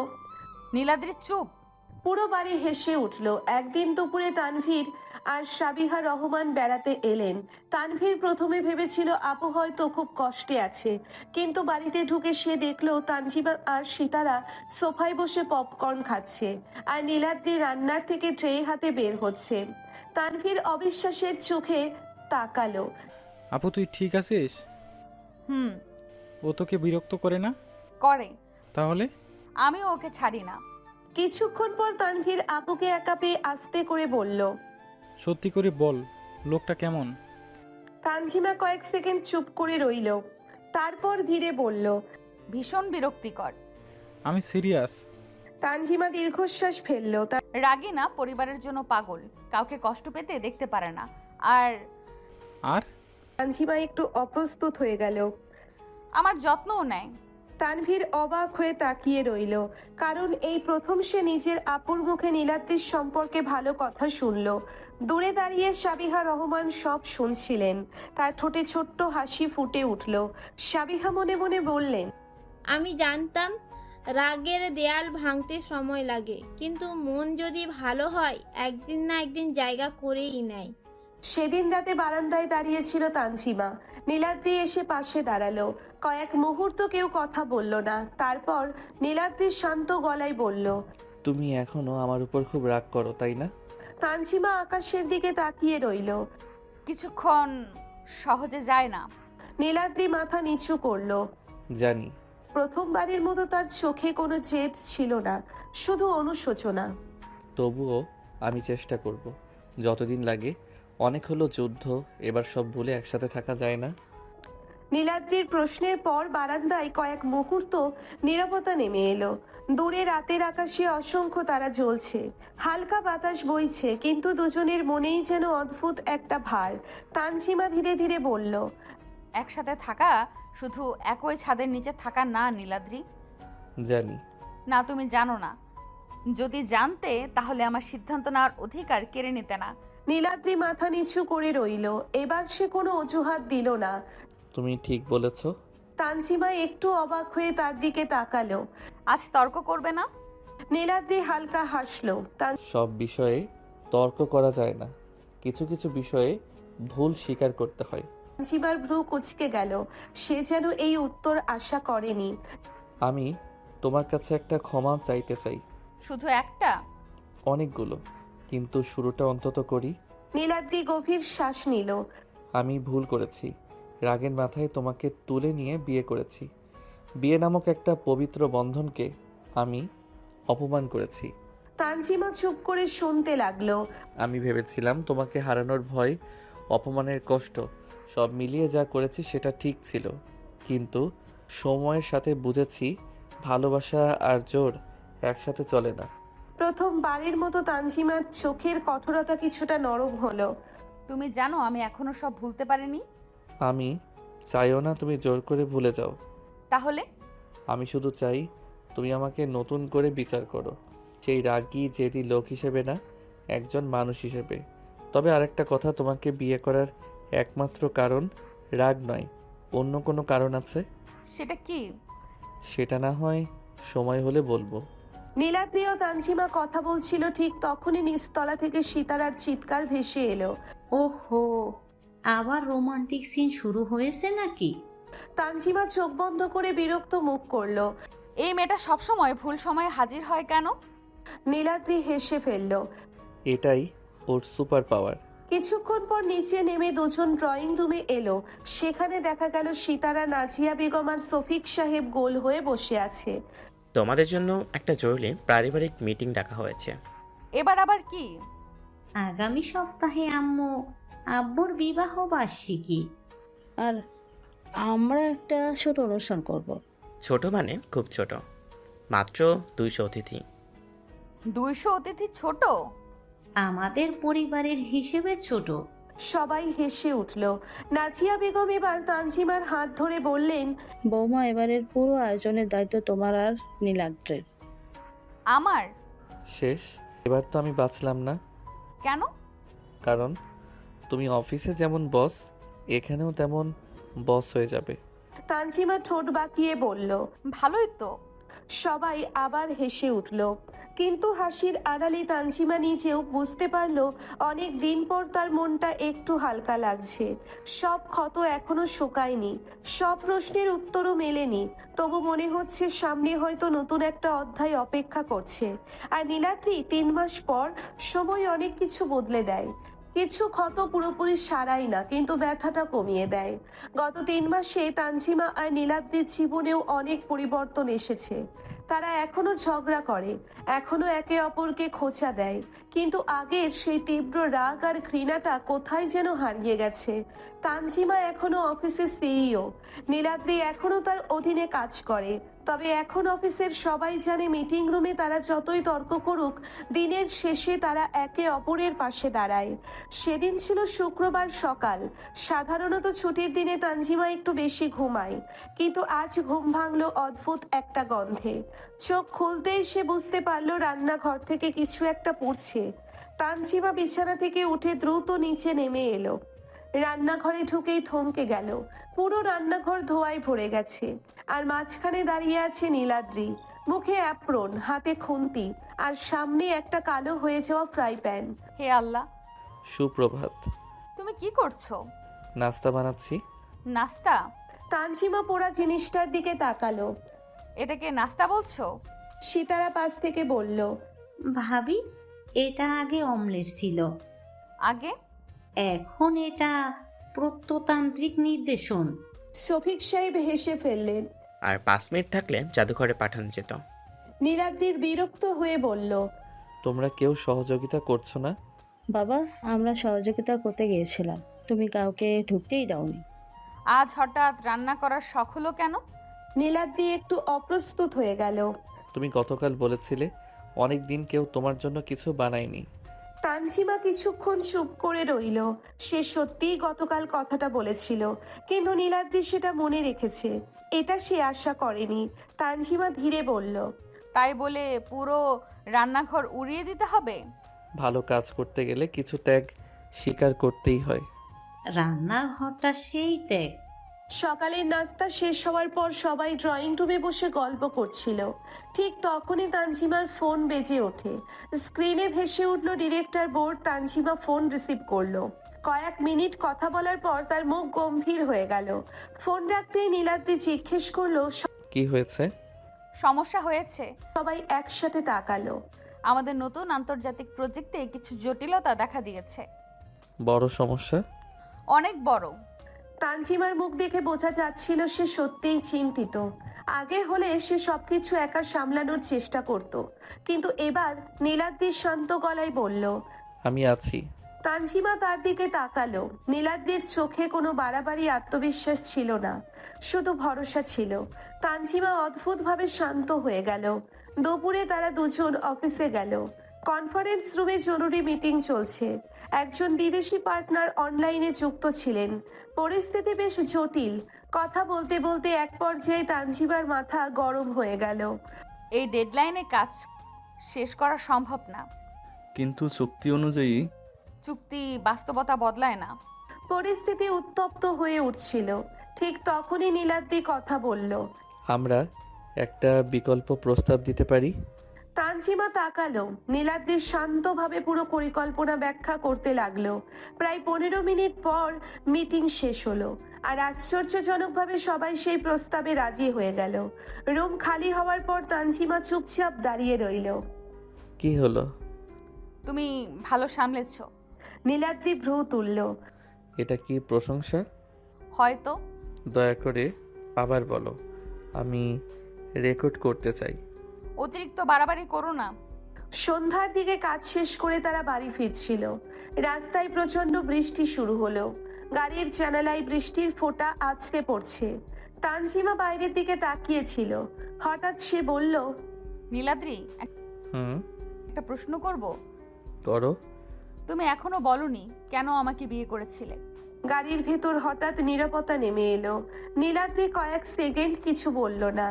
নীলাদ্রি চুপ। পুরো বাড়ি হেসে উঠল। একদিন দুপুরে তানভীর আর সাবিহা রহমান বেড়াতে এলেন। তানভীর প্রথমে ভেবেছিল আপু হয়তো খুব কষ্টে আছে, কিন্তু বাড়িতে ঢুকে সে দেখলো তানজিমা আর সিতারা সোফায় বসে পপকর্ন খাচ্ছে, আর নীলাদ্রি রান্নার থেকে ট্রে হাতে বের হচ্ছে। তানভীর অবিশ্বাসের চোখে তাকালো। আপু তুই ঠিক আছিস? হুম। ও তোকে বিরক্ত করে না? করে। তাহলে? আমিও ওকে ছাড়ি না। কিছুক্ষণ পর তানভীর আপুকে একা পেয়ে আস্তে করে বলল। সত্যি করে বল, লোকটা কেমন? তানজিমা কয়েক সেকেন্ড চুপ করে রইল, তারপর ধীরে বলল। ভীষণ বিরক্তিকর। আমি সিরিয়াস। তানজিমা দীর্ঘশ্বাস ফেলল। রাগী না, পরিবারের জন্য পাগল, কাউকে কষ্ট পেতে দেখতে পারে না। আর তানজিমা একটু অপ্রস্তুত হয়ে গেল। আমার যত্নও নেয়। তানভীর অবাক হয়ে তাকিয়ে রইল, কারণ এই প্রথম সে নিজের আপুর মুখে নীলাদ্রির সম্পর্কে ভালো কথা শুনল। দূরে দাঁড়িয়ে সাবিহা রহমান সব শুনছিলেন। তার ঠোঁটে ছোট্ট হাসি ফুটে উঠল। সাবিহা মনে মনে বললেন, আমি জানতাম রাগের দেয়াল ভাঙতে সময় লাগে, কিন্তু মন যদি ভালো হয় একদিন না একদিন জায়গা করেই নেয়। সেদিন রাতে বারান্দায় দাঁড়িয়েছিল তানজিমা। নীলাদ্রি এসে পাশে দাঁড়ালো। কয়েক মুহূর্ত কেউ কথা বলল না। তারপর নীলাদ্রি শান্ত গলায় বলল, তুমি এখনো আমার উপর খুব রাগ করো, তাই না? তানজিমা আকাশের দিকে তাকিয়ে রইল। কিছুক্ষণ সহজে যায় না। নীলাদ্রি মাথা নিচু করলো। জানি। প্রথমবারের মতো তার চোখে কোনো জেদ ছিল না, শুধু অনুশোচনা। তবুও আমি চেষ্টা করব, যতদিন লাগে। অনেক হলো যুদ্ধ, এবার সব ভুলে একসাথে থাকা যায় না? নীলাদ্রির প্রশ্নের পর বারান্দায় কয়েক মুহূর্ত নীরবতা নেমে এলো। দূরে রাতের আকাশে অসংখ্য তারা জ্বলছে, হালকা বাতাস বইছে, কিন্তু দুজনের মনেই যেন অদ্ভুত একটা ভার। তানজিমা ধীরে ধীরে বলল, একসাথে থাকা শুধু একই ছাদের নিচে থাকা না নীলাদ্রি। জানি। না, তুমি জানো না। যদি জানতে তাহলে আমার সিদ্ধান্ত নেওয়ার অধিকার কেড়ে নিতে না। নীলাদ্রি মাথা নিচু করে রইল। এবার সে কোনো অজুহাত দিল না। তুমি ঠিক বলেছ। তানজিমা একটু অবাক হয়ে তার দিকে তাকালো। আজ তর্ক করবে না? নীলাদ্রি হালকা হাসলো। সব বিষয়ে তর্ক করা যায় না, কিছু কিছু বিষয়ে ভুল স্বীকার করতে হয়। তানজিমার ভ্রু কুঁচকে গেল। সে যেন এই উত্তর আশা করেনি। আমি তোমার কাছে একটা ক্ষমা চাইতে চাই। শুধু একটা? অনেকগুলো, কিন্তু শুরুটা অন্তত করি। নীলাদ্রি গভীর শ্বাস নিল। আমি ভুল করেছি, রাগের মাথায় তোমাকে তুলে নিয়ে বিয়ে করেছি। বিয়ে নামক একটা পবিত্র বন্ধনকে আমি অপমান করেছি। তানজিমা চুপ করে শুনতে লাগলো। আমি ভেবেছিলাম তোমাকে হারানোর ভয় অপমানের কষ্ট সব মিলিয়ে যা করেছি সেটা ঠিক ছিল, কিন্তু সময়ের সাথে বুঝেছি ভালোবাসা আর জোর একসাথে চলে না। প্রথমবারের মতো তানজিমার চোখের কঠোরতা কিছুটা নরম হলো। তুমি জানো আমি এখনো সব ভুলতে পারিনি। আমি চাইও না তুমি জোর করে ভুলে যাও। তাহলে আমি শুধু চাই তুমি আমাকে নতুন করে বিচার করো, সেই রাগী জেদি লোক হিসেবে না, একজন মানুষ হিসেবে। তবে আরেকটা কথা, তোমাকে বিয়ে করার একমাত্র কারণ রাগ নয়, অন্য কোনো কারণ আছে। সেটা কি? সেটা না হয় সময় হলে বলবো। নীলাদ্রি ও তানজিমা কথা বলছিল, ঠিক তখনই নিচতলা থেকে সীতারার চিৎকার ভেসে এলো। ওহো, আবার রোমান্টিক সিন শুরু হয়েছে নাকি? তানজিমা চোখ বন্ধ করে বিরক্ত মুখ করলো। এই মেয়েটা সবসময় ভুল সময়ে হাজির হয় কেন? নীলাদ্রি হেসে ফেলল। এটাই ওর সুপার পাওয়ার। কিছুক্ষণ পর নিচে নেমে দুজন ড্রয়িং রুমে এলো। সেখানে দেখা গেল সীতারা, নাজিয়া বেগম আর শফিক সাহেব গোল হয়ে বসে আছে। তোমাদের জন্য একটা জরুরি পারিবারিক মিটিং ডাকা হয়েছে। এবার আবার কি? আগামী সপ্তাহে আব্বুর বিবাহ বার্ষিকী, আর আমরা একটা ছোট অনুষ্ঠান করব। ছোট মানে খুব ছোট, মাত্র 200 অতিথি। 200 অতিথি ছোট? আমাদের পরিবারের হিসেবে ছোট। সবাই হেসে উঠল। নাজিয়া বেগম এবার তানজিমার হাত ধরে বললেন, বৌমা, এবারের পুরো আয়োজনের দায়িত্ব তোমার আর নীলাদ্রের। আমার? শেষ, এবার তো আমি বাঁচলাম না। কেন? কারণ তুমি অফিসে যেমন বস, এখানেও তেমন বস হয়ে যাবে। তানজিমা ঠোঁট বাঁকিয়ে বলল। ভালোই তো। সবাই আবার হেসে উঠল, কিন্তু হাসির আড়ালে তানজিমা নিজেও বুঝতে পারল অনেক দিন পর তার মনটা একটু হালকা লাগছে। সব ক্ষত এখনো শুকায়নি, সব প্রশ্নের উত্তরও মেলেনি, তবু মনে হচ্ছে সামনে হয়তো নতুন একটা অধ্যায় অপেক্ষা করছে। আর নীলাদ্রি 3 মাস পর সময় অনেক কিছু বদলে দেয়। কিছু ক্ষত পুরোপুরি সারায় না, কিন্তু ব্যথাটা কমিয়ে দেয়। গত 3 মাসে তানজিমা আর নীলাদ্রির জীবনেও অনেক পরিবর্তন এসেছে। তারা এখনো ঝগড়া করে, এখনো একে অপরকে খোঁচা দেয়, কিন্তু আগের সেই তীব্র রাগ আর ঘৃণাটা কোথায় যেন হারিয়ে গেছে। তানজিমা এখনো অফিসে সিইও, নীলাদ্রি এখনো তার অধীনে কাজ করে। তবে এখন অফিসের সবাই জানে মিটিং রুমে তারা যতই তর্ক করুক, দিনের শেষে তারা একে অপরের পাশে দাঁড়ায়। সেদিন ছিল শুক্রবার সকাল। সাধারণত ছুটির দিনে তানজিমা একটু বেশি ঘুমায়, কিন্তু আজ ঘুম ভাঙলো অদ্ভুত একটা গন্ধে। চোখ খুলতেই সে বুঝতে পারলো রান্নাঘর থেকে কিছু একটা পুড়ছে। তানজিমা বিছানা থেকে উঠে দ্রুত নিচে নেমে এলো। রান্নাঘরে ঢুকেই থমকে গেল। পুরো রান্নাঘর ধোঁয়ায় ভরে গেছে, আর মাঝখানে দাঁড়িয়ে আছে নীলাদ্রি, মুখে অ্যাপ্রন, হাতে খুন্তি, আর সামনে একটা কালো হয়ে যাওয়া ফ্রাই প্যান। হে আল্লাহ! সুপ্রভাত। তুমি কি করছো? নাস্তা বানাচ্ছি। নাস্তা? তানজিমা পোড়া জিনিসটার দিকে তাকালো। এটাকে নাস্তা বলছো? সীতারা পাশ থেকে বলল, ভাবি, এটা আগে অমলেট ছিল, আগে? এখন এটা প্রত্নতান্ত্রিক নির্দেশন। শফিক সাহেব হেসে ফেললেন। আর 5 মিনিট থাকলে জাদুঘরে পাঠানো যেত। নীলাদ্রির বিরক্ত হয়ে বলল, তোমরা কেউ সহযোগিতা করছো না? বাবা, আমরা সহযোগিতা করতে গিয়েছিলাম, তুমি কাউকে ঢুকতেই দাওনি। আজ হঠাৎ রান্না করার শখ হলো কেন? নীলাদ্রি একটু অপ্রস্তুত হয়ে গেল। তুমি গতকাল বলেছিলে অনেক দিন কেউ তোমার জন্য কিছু বানায়নি। তানজিমা কিছুক্ষণ চুপ করে রইল। সে সত্যিই গতকাল কথাটা বলেছিল, কিন্তু নীলাদ্রি সেটা মনে রেখেছে, এটা সে আশা করেনি। তানজিমা ধীরে বলল, তাই বলে পুরো রান্নাঘর উড়িয়ে দিতে হবে? ভালো কাজ করতে গেলে কিছু ত্যাগ স্বীকার করতেই হয়। রান্নাঘরটা সেই ত্যাগ। সকালের নাস্তা শেষ হওয়ার পর সবাই ড্রয়িং রুমে বসে গল্প করছিল। ঠিক তখনই তানজিমার ফোন বেজে ওঠে। স্ক্রিনে ভেসে উঠল director board. Tanjima phone receive করলো। কয়েক মিনিট কথা বলার পর তার মুখ গম্ভীর হয়ে গেল। ফোন রাখতেই নীলাদ্রি জিজ্ঞেস করলো, কি হয়েছে? সমস্যা হয়েছে। সবাই একসাথে তাকালো। আমাদের নতুন আন্তর্জাতিক প্রজেক্টে কিছু জটিলতা দেখা দিয়েছে। বড় সমস্যা? অনেক বড়। তানজিমার মুখ দেখে বোঝা যাচ্ছিল সে সত্যিই চিন্তিত। আগে হলে সে সবকিছু একা সামলানোর চেষ্টা করত, কিন্তু এবার নীলাদ্রি শান্ত গলায় বলল, আমি আছি। তানজিমা তার দিকে তাকালো। নীলাদ্রির চোখে কোনো বাড়াবাড়ি আত্মবিশ্বাস ছিল না, শুধু ভরসা ছিল। তানজিমা অদ্ভুতভাবে শান্ত হয়ে গেল। দুপুরে তারা দুজন অফিসে গেল। কনফারেন্স রুমে জরুরি মিটিং চলছে। একজন বিদেশি পার্টনার অনলাইনে যুক্ত ছিলেন। পরিস্থিতি বেশ জটিল। কথা বলতে বলতে এক পর্যায়ে তানজিমার মাথা গরম হয়ে গেল। এই ডেডলাইনে কাজ শেষ করা সম্ভব না। কিন্তু চুক্তি অনুযায়ী চুক্তি বাস্তবতা বদলায় না। পরিস্থিতি উত্তপ্ত হয়ে উঠছিল। ঠিক তখনই নীলাদ্রি কথা বলল। আমরা একটা বিকল্প প্রস্তাব দিতে পারি। তানজিমা তাকালো। নীলাদ্রি শান্তভাবে পুরো পরিকল্পনা ব্যাখ্যা করতে লাগলো। প্রায় 15 মিনিট পর মিটিং শেষ হলো, আর আশ্চর্যজনকভাবে সবাই সেই প্রস্তাবে রাজি হয়ে গেল। রুম খালি হওয়ার পর তানজিমা চুপচাপ দাঁড়িয়ে রইল। কি হলো? তুমি ভালো সামলেছ। নীলাদ্রি ভ্রু তুলল। এটা কি প্রশংসা? হয়তো। দয়া করে আবার বলো, আমি রেকর্ড করতে চাই। অতিরিক্ত বাড়াবাড়ি করো না। সন্ধ্যার দিকে কাজ শেষ করে তারা বাড়ি ফিরছিল। রাস্তায় প্রচন্ড বৃষ্টি শুরু হলো। গাড়ির জানালায় বৃষ্টির ফোঁটা আছড়ে পড়ছে। তানজিমা বাইরের দিকে তাকিয়েছিল। হঠাৎ সে বলল, নীলাদ্রি, হুম, একটা প্রশ্ন করব। করো। তুমি এখনো বলনি কেন আমাকে বিয়ে করেছিলে। গাড়ির ভেতর হঠাৎ নীরবতা নেমে এলো। নীলাদ্রি কয়েক সেকেন্ড কিছু বলল না,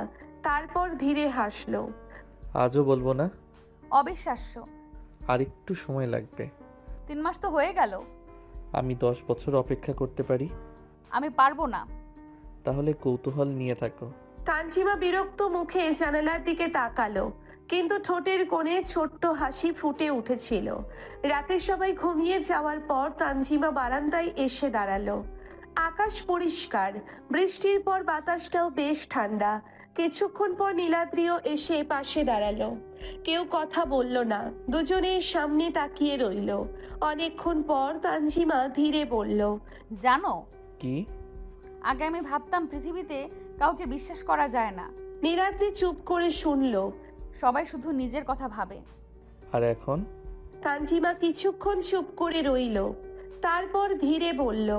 তারপর ধীরে হাসলো। আজও বলবো না। অবিশ্বাস্য। আর একটু সময় লাগবে। 3 মাস তো হয়ে গেল। আমি 10 বছর অপেক্ষা করতে পারি। আমি পারবো না। তাহলে কৌতূহল নিয়ে থাকো। তানজিমা বিরক্ত মুখে জানালার দিকে তাকালো, কিন্তু ঠোঁটের কোণে ছোট্ট হাসি ফুটে উঠেছিল। রাতে সবাই ঘুমিয়ে যাওয়ার পর তানজিমা বারান্দায় এসে দাঁড়ালো। আকাশ পরিষ্কার, বৃষ্টির পর বাতাসটাও বেশ ঠান্ডা। কিছুক্ষণ পর নীলাদ্রিও এসে পাশে দাঁড়ালো। কেউ কথা বলল না, দুজনে সামনে তাকিয়ে রইল। অনেকক্ষণ পর তানজিমা ধীরে বলল, জানো, কি? আগে আমি ভাবতাম পৃথিবীতে কাউকে বিশ্বাস করা যায় না। নীলাদ্রি চুপ করে শুনল। সবাই শুধু নিজের কথা ভাবে। আর এখন? তানজিমা কিছুক্ষণ চুপ করে রইল, তারপর ধীরে বলল,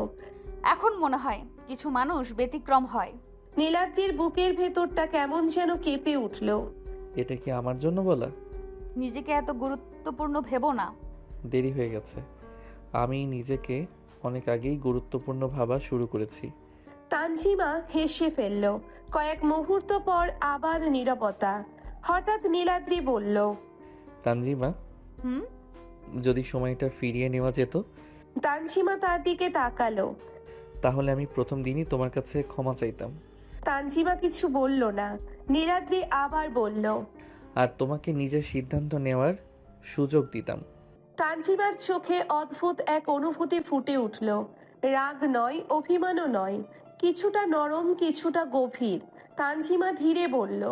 এখন মনে হয় কিছু মানুষ ব্যতিক্রম হয়। নীলাদ্রির বুকের ভেতরটা কেমন যেন কেঁপে উঠল। এটা কি আমার জন্য বলা? নিজেকে এত গুরুত্বপূর্ণ ভেবো না। দেরি হয়ে গেছে। আমি নিজেকে অনেক আগেই গুরুত্বপূর্ণ ভাবা শুরু করেছি। তানজিমা হেসে ফেলল। কয়েক মুহূর্ত পর আবার নীরবতা। হঠাৎ নীলাদ্রি বলল, তানজিমা, হুম? যদি সময়টা ফিরিয়ে নেওয়া যেত। তানজিমা তার দিকে তাকালো। তাহলে আমি প্রথম দিনই তোমার কাছে ক্ষমা চাইতাম। তানজিমা কিছু বলল না। নীলাদ্রি আবার বলল, আর তোমাকে নিজের সিদ্ধান্ত নেওয়ার সুযোগ দিতাম। তানজিমার চোখে অদ্ভুত এক অনুভূতি ফুটে উঠল। রাগ নয়, অভিমানও নয়, কিছুটা নরম, কিছুটা গভীর। তানজিমা ধীরে বলল,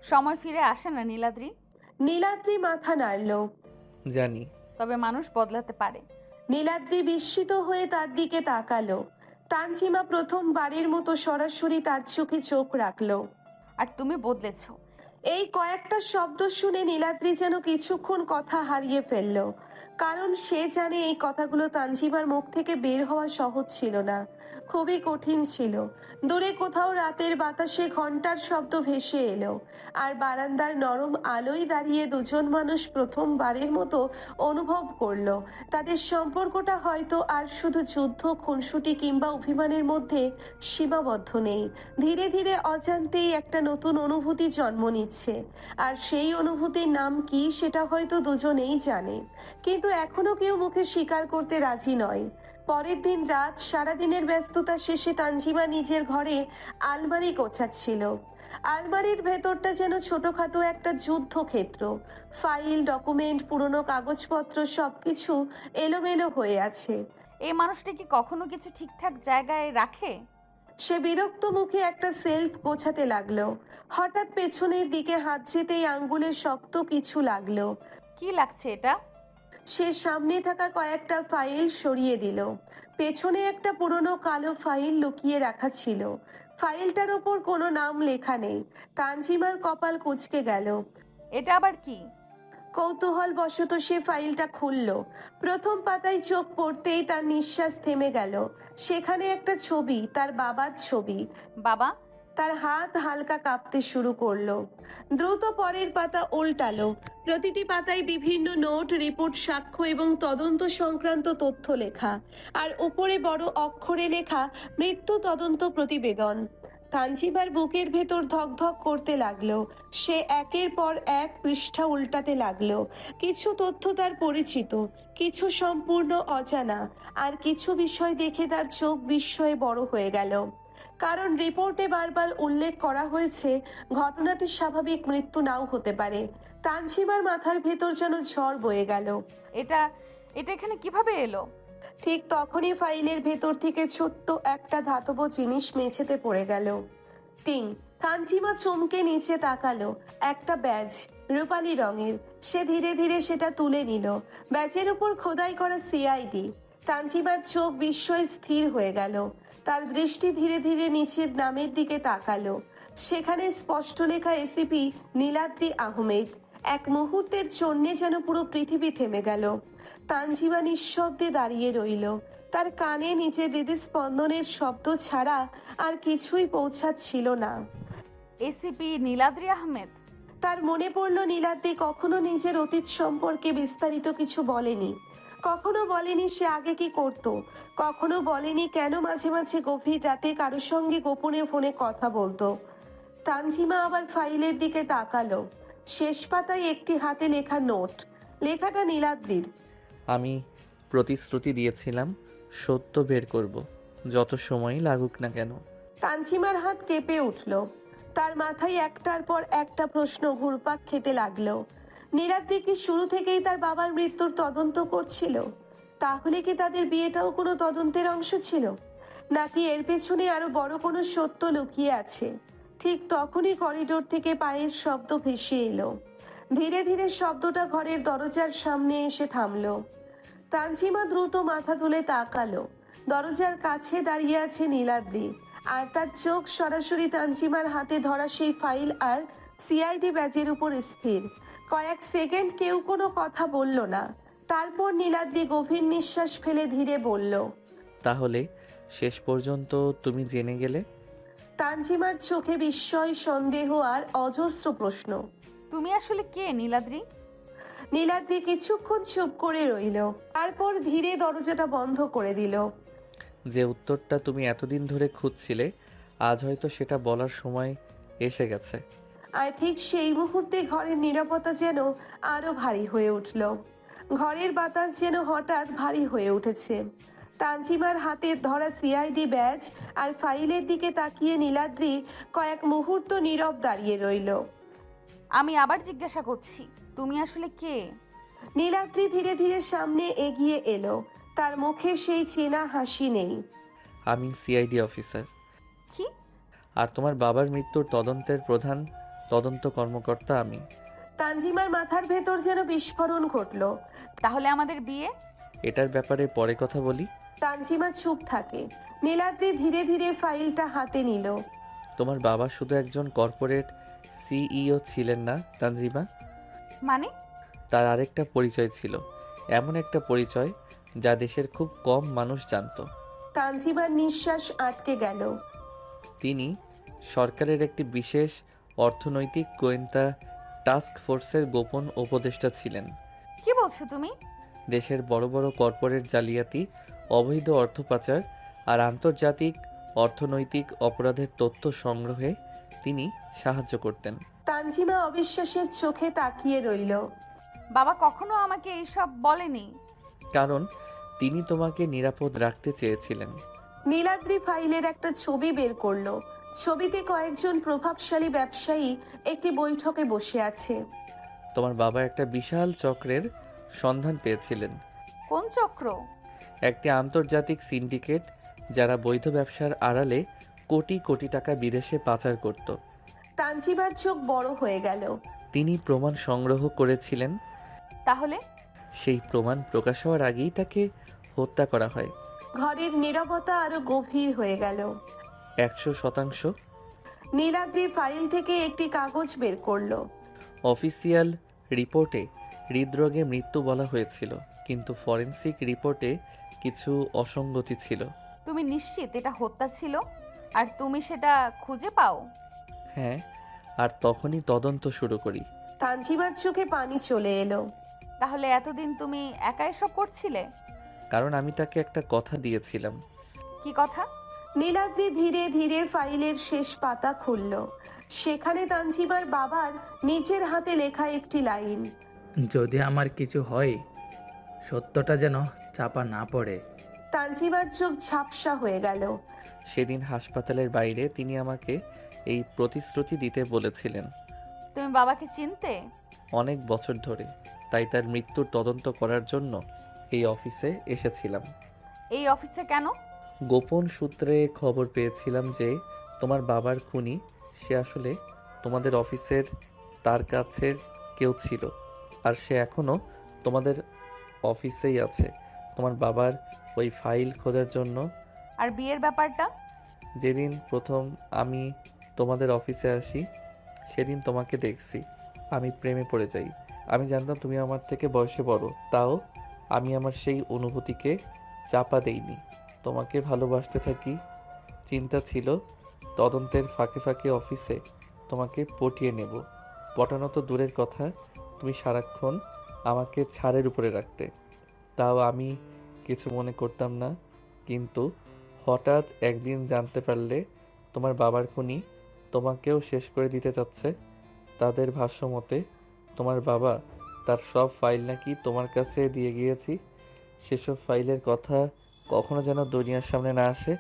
সময় ফিরে আসে না নীলাদ্রি। নীলাদ্রি মাথা নাড়ল। জানি। তবে মানুষ বদলাতে পারে। নীলাদ্রি বিস্মিত হয়ে তার দিকে তাকালো। তানজিমা প্রথমবারের মতো সরাসরি তার চোখে চোখ রাখলো। আর তুমি বদলেছো। এই কয়েকটা শব্দ শুনে নীলাদ্রি যেন কিছুক্ষণ কথা হারিয়ে ফেলল। কারণ সে জানে এই কথাগুলো তানজিমার মুখ থেকে বের হওয়া সহজ ছিল না, খুবই কঠিন ছিল। দূরে কোথাও রাতের বাতাসে ঘন্টার শব্দ ভেসে এলো, আর বারান্দার নরম আলোয় দাঁড়িয়ে দুজন মানুষ প্রথমবারের মতো অনুভব করলো তাদের সম্পর্কটা হয়তো আর শুধু যুদ্ধ, খুনসুটি কিংবা অভিমানের মধ্যে সীমাবদ্ধ নেই। ধীরে ধীরে অজান্তেই একটা নতুন অনুভূতি জন্ম নিচ্ছে, আর সেই অনুভূতির নাম কি সেটা হয়তো দুজনেই জানে, কিন্তু এখনো কেউ মুখে স্বীকার করতে রাজি নয়। পরের দিন রাত, সারাদিনের ব্যস্ততা শেষে তানজিমা নিজের ঘরে আলমারি গোছাচ্ছিল। আলমারির ভেতরটা যেন ছোটখাটো একটা যুদ্ধক্ষেত্র। ফাইল, ডকুমেন্ট, পুরনো কাগজপত্র সবকিছু এলোমেলো হয়ে আছে। এই মানুষটা কি কখনো কিছু ঠিকঠাক জায়গায় রাখে? সে বিরক্ত মুখে একটা সেলফ গোছাতে লাগলো। হঠাৎ পেছনের দিকে হাত যেতেই আঙ্গুলে শক্ত কিছু লাগলো। কি লাগছে এটা? সে সামনে থাকা কয়েকটা ফাইল সরিয়ে দিল। পেছনে একটা পুরনো কালো ফাইল লুকিয়ে রাখা ছিল। ফাইলটার ওপর কোনো নাম লেখা নেই। তানজিমার কপাল কুঁচকে গেল। এটা আবার কি? কৌতূহল বশত সে ফাইলটা খুলল। প্রথম পাতায় চোখ পড়তেই তার নিঃশ্বাস থেমে গেল। সেখানে একটা ছবি, তার বাবার ছবি। বাবা? তার হাত হালকা কাঁপতে শুরু করলো। দ্রুত পরের পাতা উল্টালো। প্রতিটি পাতায় বিভিন্ন নোট, রিপোর্ট, সাক্ষ্য এবং তদন্ত সংক্রান্ত তথ্য লেখা, আর উপরে বড় অক্ষরে লেখা মৃত্যু তদন্ত প্রতিবেদন। তানজিমার বুকের ভেতর ধকধক করতে লাগলো। সে একের পর এক পৃষ্ঠা উল্টাতে লাগলো। কিছু তথ্য তার পরিচিত, কিছু সম্পূর্ণ অজানা, আর কিছু বিষয় দেখে তার চোখ বিস্ময়ে বড় হয়ে গেল। কারণ রিপোর্টে বারবার উল্লেখ করা হয়েছে ঘটনাটি স্বাভাবিক মৃত্যু নাও হতে পারে। তানজিমার মাথার ভেতর যেন ঝড় বয়ে গেল। এটা এটা এখানে কিভাবে এলো? ঠিক তখনই ফাইলের ভেতর থেকে ছোট্ট একটা ধাতব জিনিস মেঝেতে পড়ে গেল। টিং! তানজিমা চমকে নিচে তাকালো। একটা ব্যাজ, রূপালী রঙের। সে ধীরে ধীরে সেটা তুলে নিল। ব্যাজের উপর খোদাই করা সিআইডি। তানজিমার চোখ বিস্ময়ে স্থির হয়ে গেল। তার দৃষ্টি ধীরে ধীরে নিচের নামের দিকে তাকালো। সেখানে স্পষ্ট লেখা এসিপি নীলাদ্রি আহমেদ। এক মুহূর্তের জন্যে যেন পুরো পৃথিবী থেমে গেল। তানজিমা নিঃশব্দে দাঁড়িয়ে রইল। তার কানে নিজের হৃদস্পন্দনের শব্দ ছাড়া আর কিছুই পৌঁছাচ্ছিল না। এসিপি নীলাদ্রি আহমেদ? তার মনে পড়ল নীলাদ্রি কখনো নিজের অতীত সম্পর্কে বিস্তারিত কিছু বলেনি। কখনো বলেনি সে আগে কি করত, কখনো বলেনি কেন মাঝে মাঝে গভীর রাতে কারোর সঙ্গে গোপনে ফোনে কথা বলতো। তানজিমা আবার ফাইলের দিকে তাকালো। শেষ পাতায় একটি হাতে লেখা নোট। লেখাটা নীলাদ্রির। আমি প্রতিশ্রুতি দিয়েছিলাম সত্য বের করব, যত সময়ই লাগুক না কেন। তানজিমার হাত কেঁপে উঠল। তার মাথায় একটার পর একটা প্রশ্ন ঘুরপাক খেতে লাগলো। নীলাদ্রি কি শুরু থেকেই তার বাবার মৃত্যুর তদন্ত করছিল? তাহলে কি তাদের বিয়েটাও কোনো তদন্তের অংশ ছিল, নাকি এর পেছনে আরো বড় কোনো সত্য লুকিয়ে আছে? ঠিক তখনই করিডোর থেকে পায়ের শব্দ ভেসে এলো। ধীরে ধীরে শব্দটা ঘরের দরজার সামনে এসে থামলো। তানজিমা দ্রুত মাথা তুলে তাকালো। দরজার কাছে দাঁড়িয়ে আছে নীলাদ্রি, আর তার চোখ সরাসরি তানজিমার হাতে ধরা সেই ফাইল আর সিআইডি ব্যাজের উপর স্থির। কয়েক সেকেন্ড কেউ কোনো কথা বলল না। তারপর নীলাদ্রি গভীর নিঃশ্বাস ফেলে ধীরে বলল, তাহলে শেষ পর্যন্ত তুমি জেনে গেলে? তানজিমার চোখে বিস্ময়, সন্দেহ আর অজস্র প্রশ্ন। তুমি আসলে কে নীলাদ্রি? নীলাদ্রি কিছুক্ষণ চুপ করে রইল, তারপর ধীরে দরজাটা বন্ধ করে দিল। যে উত্তরটা তুমি এতদিন ধরে খুঁজছিলে, আজ হয়তো সেটা বলার সময় এসে গেছে। আর ঠিক সেই মুহূর্তে ঘরের নীরবতা যেন আরো ভারী হয়ে উঠল। ঘরের বাতাস যেন হঠাৎ ভারী হয়ে উঠেছে। তানজিমার হাতে ধরা সিআইডি ব্যাজ আর ফাইলের দিকে তাকিয়ে নীলাদ্রি কয়েক মুহূর্ত নীরব দাঁড়িয়ে রইল। আমি আবার জিজ্ঞাসা করছি, তুমি আসলে কে? নীলাদ্রি ধীরে ধীরে সামনে এগিয়ে এলো। তার মুখে সেই চেনা হাসি নেই। আমি সিআইডি অফিসার। কি? আর তোমার বাবার মৃত্যুর তদন্তের প্রধান তদন্ত কর্মকর্তা আমি। তানজিমার মাথার ভেতর যেন বিস্ফোরণ ঘটল। তাহলে আমাদের বিয়ে? এটার ব্যাপারে পরে কথা বলি। তানজিমা চুপ থাকে। নীলাদ্রি ধীরে ধীরে ফাইলটা হাতে নিল। তোমার বাবা শুধু একজন কর্পোরেট সিইও ছিলেন না তানজিমা। মানে? তার আরেকটা পরিচয় ছিল, এমন একটা পরিচয় যা দেশের খুব কম মানুষ জানত। তানজিমার নিঃশ্বাস আটকে গেল। তিনি সরকারের একটি বিশেষ অর্থনৈতিক গোয়েন্দা টাস্ক ফোর্সের গোপন উপদেষ্টা ছিলেন। কি বলছো তুমি? দেশের বড় বড় কর্পোরেট জালিয়াতি, অবৈধ অর্থ পাচার আর আন্তর্জাতিক অর্থনৈতিক অপরাধের তথ্য সংগ্রহে তিনি সাহায্য করতেন। তানজিমা অবিশ্বাসের চোখে তাকিয়ে রইল। বাবা কখনো আমাকে এইসব বলেনি। কারণ তিনি তোমাকে নিরাপদ রাখতে চেয়েছিলেন। নীলাদ্রি ফাইলের একটা ছবি বের করলো। ছবিতে কয়েকজন প্রভাবশালী ব্যবসায়ী একটি বৈঠকে বসে আছে। তোমার বাবা একটা বিশাল চক্রের সন্ধান পেয়েছিলেন। কোন চক্র? একটি আন্তর্জাতিক সিন্ডিকেট যারা বৈধ ব্যবসার আড়ালে কোটি কোটি টাকা বিদেশে পাচার করত। তানজিমার চোখ বড় হয়ে গেল। তিনি প্রমাণ সংগ্রহ করেছিলেন। তাহলে? সেই প্রমাণ প্রকাশ হওয়ার আগেই তাকে হত্যা করা হয়। ঘরের নীরবতা আরো গভীর হয়ে গেল। 100%। নীলাদ্রি ফাইল থেকে একটি কাগজ বের করলো। অফিসিয়াল রিপোর্টে হৃদরোগে মৃত্যু বলা হয়েছিল, কিন্তু ফরেনসিক রিপোর্টে কিছু অসঙ্গতি ছিল। তুমি নিশ্চিত এটা হত্যা ছিল আর তুমি সেটা খুঁজে পাও? হ্যাঁ, আর তখনই তদন্ত শুরু করি। তানজিমার চোখে পানি চলে এলো। তাহলে এতদিন তুমি একা এসব করছিলে? কারণ আমি তাকে একটা কথা দিয়েছিলাম। কি কথা? নীলাদ্রি ধীরে ধীরে ফাইলের শেষ পাতা খুলল। সেখানে তানজিমার বাবার নিজের হাতে লেখা একটি লাইন। যদি আমার কিছু হয়, সত্যটা যেন চাপা না পড়ে। তানজিমার চোখ ঝাপসা হয়ে গেল। সেদিন হাসপাতালের বাইরে তিনি আমাকে এই প্রতিশ্রুতি দিতে বলেছিলেন। তুমি বাবাকে চিনতে? অনেক বছর ধরে, তাই তার মৃত্যুর তদন্ত করার জন্য এই অফিসে এসেছিলাম। এই অফিসে কেন? গোপন সূত্রে খবর পেয়েছিলাম যে তোমার বাবার খুনি সে আসলে তোমাদের অফিসের তার কাছের কেউ ছিল, আর সে এখনও তোমাদের অফিসেই আছে তোমার বাবার ওই ফাইল খোঁজার জন্য। আর বিয়ের ব্যাপারটা? যেদিন প্রথম আমি তোমাদের অফিসে আসি সেদিন তোমাকে দেখছি, আমি প্রেমে পড়ে যাই। আমি জানতাম তুমি আমার থেকে বয়সে বড়, তাও আমি আমার সেই অনুভূতিকে চাপা দেইনি, তোমাকে ভালোবাসতে থাকি। চিন্তা ছিল তদন্তের ফাঁকে ফাঁকে অফিসে তোমাকে পটিয়ে নেব। পটানো তো দূরের কথা, তুমি সারাক্ষণ আমাকে ছাড়ের উপরে রাখতে, তাও আমি কিছু মনে করতাম না। কিন্তু হঠাৎ একদিন জানতে পারলে তোমার বাবার খুনি তোমাকেও শেষ করে দিতে চাচ্ছে। তাদের ভাষ্য মতে তোমার বাবা তার সব ফাইল নাকি তোমার কাছে দিয়ে গিয়েছি। সেসব ফাইলের কথা কখনো যেন দুনিয়ার সামনে না আসে,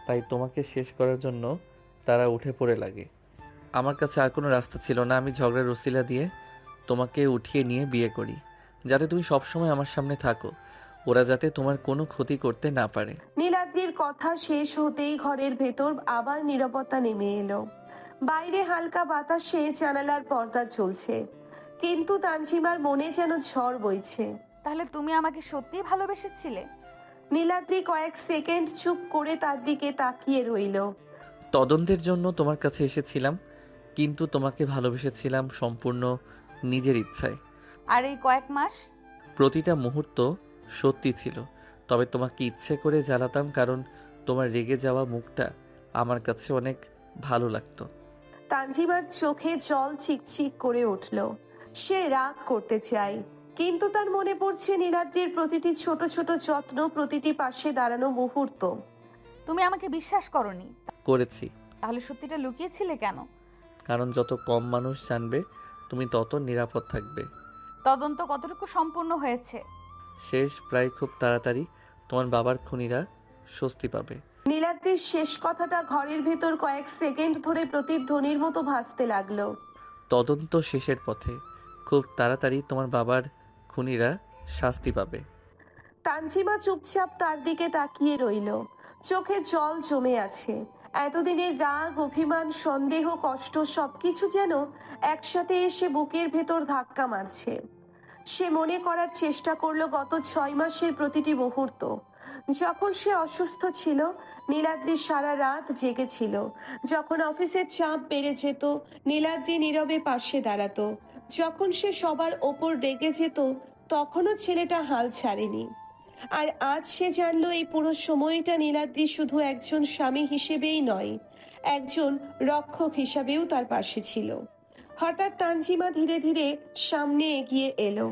তাই তোমাকে শেষ করার জন্য তারা উঠে পড়ে লাগে। আমার কাছে আর কোনো রাস্তা ছিল না, আমি ঝগড়ার রসিলা দিয়ে তোমাকে উঠিয়ে নিয়ে বিয়ে করি, যাতে তুমি সবসময় আমার সামনে থাকো, ওরা যাতে তোমার কোনো ক্ষতি করতে না পারে। নীলাদ্রির কথা শেষ হতেই ঘরের ভেতর আবার নীরবতা নেমে এলো। বাইরে হালকা বাতাসে জানালার পর্দা ঝুলছে, কিন্তু তানজিমার মনে যেন ঝড় বইছে। তাহলে তুমি আমাকে সত্যিই ভালোবেসেছিলে? নীলাদ্রি কয়েক সেকেন্ড চুপ করে তার দিকে তাকিয়ে রইল। তদন্তের জন্য তোমার কাছে এসেছিলাম, কিন্তু তোমাকে ভালোবেসেছিলাম সম্পূর্ণ নিজের ইচ্ছায়। আর এই কয়েক মাস? প্রতিটা মুহূর্ত সত্যি ছিল, তবে তোমাকে ইচ্ছে করে জ্বালাতাম, কারণ তোমার রেগে যাওয়া মুখটা আমার কাছে অনেক ভালো লাগতো। তানজিমার চোখে জল চিকচিক করে উঠল। সে রাগ করতে চায়, কিন্তু তার মনে পড়ছে নীলাদ্রির প্রতিটি ছোট ছোট যত্ন, প্রতিটি পাশে দাঁড়ানো মুহূর্ত। তুমি আমাকে বিশ্বাস করনি, করেছি। তাহলে সত্যিটা লুকিয়েছিলে কেন? কারণ যত কম মানুষ জানবে তুমি তত নিরাপদ থাকবে। তদন্ত কতটুকু সম্পূর্ণ হয়েছে? শেষ, প্রায় খুব তাড়াতাড়ি তোমার বাবার খুনিরা স্বস্তি পাবে। নীলাদ্রির শেষ কথাটা ঘরের ভেতর কয়েক সেকেন্ড ধরে প্রতিধ্বনির মতো ভাসতে লাগলো। তদন্ত শেষের পথে, খুব তাড়াতাড়ি তোমার বাবার খুনিরা শাস্তি পাবে। তানজিমা চুপচাপ তার দিকে তাকিয়ে রইল, চোখে জল জমে আছে। এতদিনের রাগ, অভিমান, সন্দেহ, কষ্ট সবকিছু যেন একসাথে এসে বুকের ভেতর ধাক্কা মারছে। সে মনে করার চেষ্টা করলো গত 6 মাসের প্রতিটি মুহূর্ত। যখন সে অসুস্থ ছিল, নীলাদ্রি সারা রাত জেগেছিল। যখন অফিসের চাপ বেড়ে যেত, নীলাদ্রি নীরবে পাশে দাঁড়াতো। যখন সে সবার ওপর রেগে যেত, তখনও ছেলেটা হাল ছাড়েনি। আর আজ সে জানলো এই পুরো সময়টা নীলাদ্রি শুধু একজন স্বামী হিসেবেই নয়, একজন রক্ষক হিসাবেও তার পাশে ছিল। হঠাৎ তানজিমা ধীরে ধীরে সামনে এগিয়ে এলো।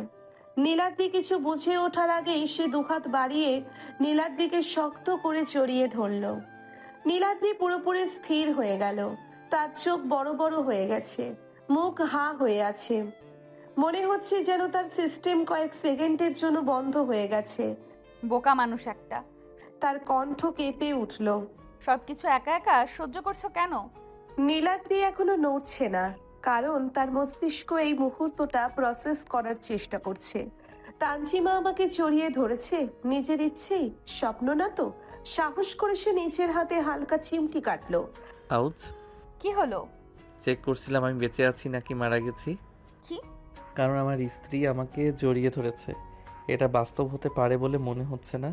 নীলাদ্রি কিছু বুঝে ওঠার আগেই সে দুহাত বাড়িয়ে নীলাদ্রিকে শক্ত করে জড়িয়ে ধরল। নীলাদ্রি পুরোপুরি স্থির হয়ে গেল। তার চোখ বড় বড় হয়ে গেছে, মুখ হা হয়ে আছে। মনে হচ্ছে যেন তার সিস্টেম কয়েক সেকেন্ডের জন্য বন্ধ হয়ে গেছে। বোকা মানুষ একটা। তার কণ্ঠ কেঁপে উঠল। সবকিছু একা একা সহ্য করছো কেন? নীলাদ্রি এখনো নড়ছে না, কারণ তার মস্তিষ্ক এই মুহূর্তটা প্রসেস করার চেষ্টা করছে। তানজিমা আমাকে জড়িয়ে ধরেছে নিজের ইচ্ছেই, স্বপ্ন না তো। সাহস করে সে নিজের হাতে হালকা চিমটি কাটলো। আউচ। কি হলো? চেক করছিলাম আমি বেঁচে আছি নাকি মারা গেছি। কি? কারণ আমার স্ত্রী আমাকে জড়িয়ে ধরেছে, এটা বাস্তব হতে পারে বলে মনে হচ্ছে না।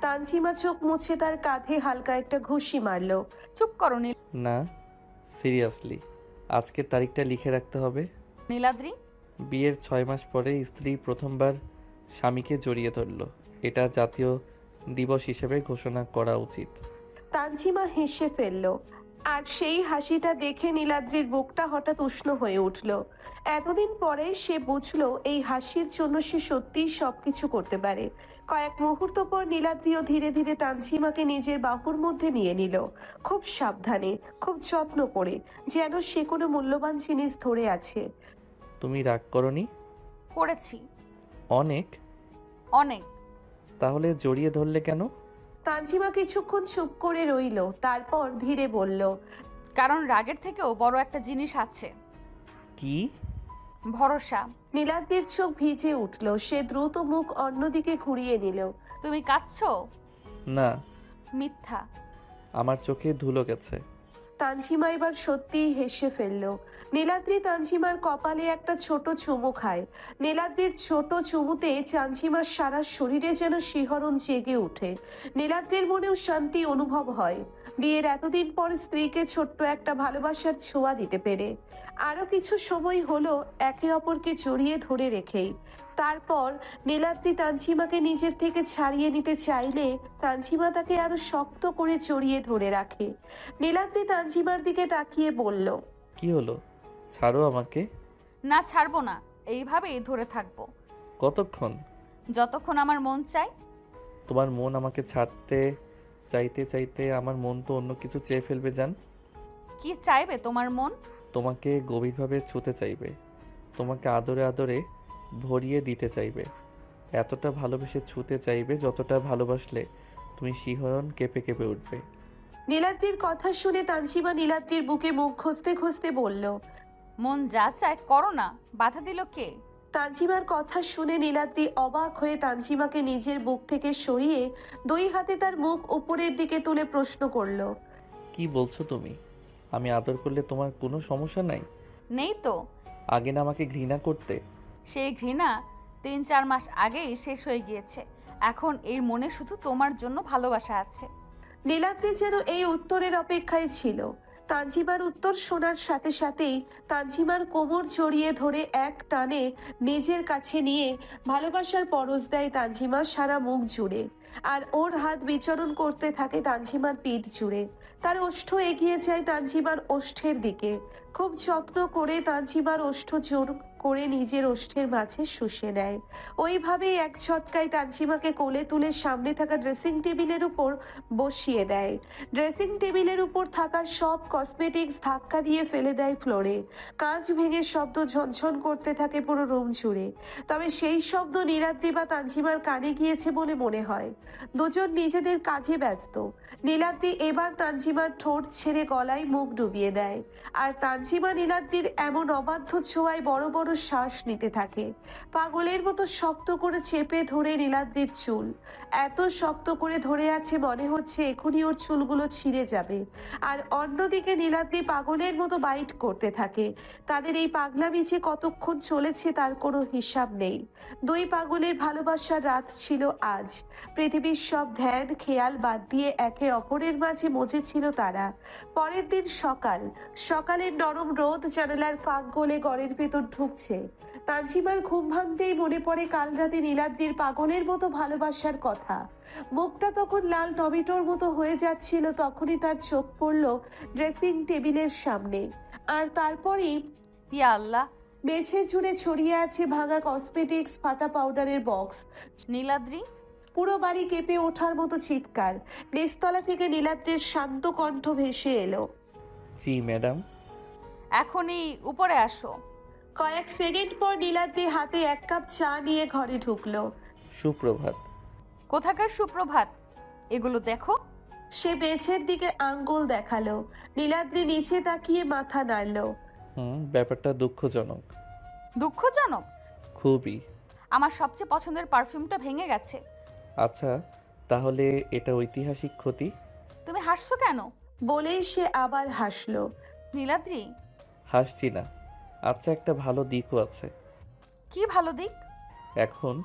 তানজিমা চোখ মুছে তার কাঁধে হালকা একটা ঘুষি মারলো। চুপ করো নীল। না, সিরিয়াসলি আজকের তারিখটা লিখে রাখতে হবে। নীলাদ্রি, বিয়ের 6 মাস পরে স্ত্রী প্রথমবার স্বামীকে জড়িয়ে ধরল। এটা জাতীয় দিবস হিসেবে ঘোষণা করা উচিত। তানজিমা হেসে ফেলল, আর সেই হাসিটা দেখে নীলাদ্রির বুকটা হঠাৎ উষ্ণ হয়ে উঠল। এতদিন পরে সে বুঝলো এই হাসির জন্য সে সত্যিই সবকিছু করতে পারে। কয়েক মুহূর্ত পর নীলাদ্রিও ধীরে ধীরে তানজিমাকে নিজের বাহুর মধ্যে নিয়ে নিল, খুব সাবধানে, খুব যত্ন করে, যেন সে কোনো মূল্যবান জিনিস ধরে আছে। তুমি রাগ করনি? করেছি, অনেক। অনেক। তাহলে জড়িয়ে ধরলে কেন? তানজিমা কিছুক্ষণ চুপ করে রইল, তারপর ধীরে বলল, কারণ রাগের থেকেও বড় একটা জিনিস আছে, কি? ভরসা। নীলাদ্রির চোখ ভিজে উঠল, সে দ্রুত মুখ অন্যদিকে ঘুরিয়ে নিল। তুমি কাঁদছো? না, মিথ্যা। আমার চোখে ধুলো গেছে। তানজিমা এবার সত্যিই হেসে ফেলল। নীলাদ্রি তানজিমার কপালে একটা ছোট চুমু খায়। নীলাদ্রির ছোট চুমুতে তানজিমার সারা শরীরে যেন শিহরণ জেগে ওঠে। নীলাদ্রির মনেও শান্তি অনুভব হয়, বিয়ের এতদিন পর স্ত্রীকে ছোট্ট একটা ভালোবাসার ছোঁয়া দিতে পেরে। আরো কিছু সময় হলো একে অপরকে জড়িয়ে ধরে রেখেই। তারপর নীলাদ্রি তানজিমাকে নিজের থেকে ছাড়িয়ে নিতে চাইলে তানজিমা তাকে আরো শক্ত করে জড়িয়ে ধরে রাখে। নীলাদ্রি তানজিমার দিকে তাকিয়ে বলল, কি হলো? ছাড়ো আমাকে। না, ছাড়বো না, এইভাবেই ধরে থাকবো। কতক্ষণ? যতক্ষণ আমার মন চাই। তোমার মন আমাকে ছাড়তে চাইতে চাইতে আমার মন তো অন্য কিছু চেয়ে ফেলবে জান। কি চাইবে তোমার মন? তোমাকে গভীরভাবে ছুঁতে চাইবে, তোমাকে আদরে আদরে ভরিয়ে দিতে চাইবে, এতটা ভালোবেসে ছুঁতে চাইবে যতটা ভালোবাসলে তুমি শিহরণ কেঁপে কেঁপে উঠবে। নীলাদ্রির কথা শুনে তানজিমা নীলাদ্রির বুকে মুখ ঘষতে ঘষতে বলল, মন যা চায় করো না, বাধা দিল কে? তানজিমার কথা শুনে নীলাদ্রি অবাক হয়ে তানজিমাকে নিজের বুক থেকে সরিয়ে দুই হাতে তার মুখ উপরের দিকে তুলে প্রশ্ন করল, কি বলছো তুমি? আমি আদর করলে তোমার কোনো সমস্যা নাই? নেই তো। আগে না আমাকে ঘৃণা করতে? সেই ঘৃণা 3-4 মাস আগেই শেষ হয়ে গিয়েছে। এখন এই মনে শুধু তোমার জন্য ভালোবাসা আছে। নীলাদ্রি যেন এই উত্তরের অপেক্ষায় ছিল। তানজিমার উত্তর শোনার সাথে সাথেই তানজিমার কোমর জড়িয়ে ধরে এক টানে নিজের কাছে নিয়ে ভালোবাসার পরশ দেয় তানজিমা সারা মুখ জুড়ে। আর ওর হাত বিচরণ করতে থাকে তানজিমার পিঠ জুড়ে। তার ওষ্ঠ এগিয়ে যায় তানজিমার ওষ্ঠের দিকে। খুব যত্ন করে তানজিমার ওষ্ঠ জোর করে নিজের ওষ্ঠের মাঝে শুষে নেয়। ওইভাবেই এক ঝটকায় তানজিমাকে কোলে তুলে সামনে থাকা ড্রেসিং টেবিলের উপর বসিয়ে দেয়। ড্রেসিং টেবিলের উপর থাকা সব কসমেটিক্স ধাক্কা দিয়ে ফেলে দেয় ফ্লোরে। কাঁচ ভেঙে শব্দ ঝনঝন করতে থাকে পুরো রুম জুড়ে। তবে সেই শব্দ নীলাদ্রি বা তানজিমার কানে গিয়েছে বলে মনে হয়। দুজন নিজেদের কাজে ব্যস্ত। নীলাদ্রি এবার তানজিমার ঠোঁট ছেড়ে গলায় মুখ ডুবিয়ে দেয়, আর তানজিমা নীলাদ্রির এমন অবাধ্য ছোঁয়ায় বড় বড় শ্বাস নিতে থাকে। পাগলের মতো শক্ত করে চেপে ধরে নীলাদ্রির চুল, এত শক্ত করে ধরে আছে মনে হচ্ছে এখনই ওর চুলগুলো ছিঁড়ে যাবে। আর অন্যদিকে নীলাদ্রি পাগলের মতো বাইট করতে থাকে। তাদের এই পাগলামি যে কতক্ষণ চলেছে তার কোনো হিসাব নেই। দুই পাগলের ভালোবাসার রাত ছিল আজ। পৃথিবীর সব ধ্যান খেয়াল বাদ দিয়ে একে অপরের মাঝে মজেছিল তারা। পরের দিন সকাল, সকালের নরম রোদ জানালার ফাঁক গলে ঘরের ভেতর ঢুকছে। তানজিমার ঘুম ভাঙতেই মনে পড়ে কাল রাতে নীলাদ্রির পাগলের মতো ভালোবাসার কথা। মুখটা তখন লাল টমেটোর মতো হয়ে যাচ্ছিল, তখনই তার চোখ পড়ল ড্রেসিং টেবিলের সামনে। আর তারপরেই ইয়া আল্লাহ, মেঝে জুড়ে ছড়িয়ে আছে ভাঙা কসমেটিক্স, ফাটা পাউডারের বক্স। নীলাদ্রি! পুরো বাড়ি কেঁপে ওঠার মতো চিৎকার। নিচতলা থেকে নীলাদ্রির শান্ত কণ্ঠ ভেসে এলো, জি ম্যাডাম। এখনই উপরে আসো। কয়েক সেকেন্ড পর নীলাদ্রি হাতে এক কাপ চা নিয়ে ঘরে ঢুকলো। সুপ্রভাত। কোথাকার সুপ্রভাত? এগুলো দেখো। সে মেঝের দিকে আঙ্গুল দেখালো। নীলাদ্রি নিচে তাকিয়ে মাথা নাড়ল। ব্যাপারটা দুঃখজনক। দুঃখজনক? খুবই। আমার সবচেয়ে পছন্দের পারফিউমটা ভেঙে গেছে। আচ্ছা, তাহলে এটা ঐতিহাসিক ক্ষতি। তুমি হাসছো কেন? বলেই সে আবার হাসলো। নীলাদ্রি! হাসছি না। আচ্ছা, একটা ভালো দিকও আছে। কি ভালো দিক? এখন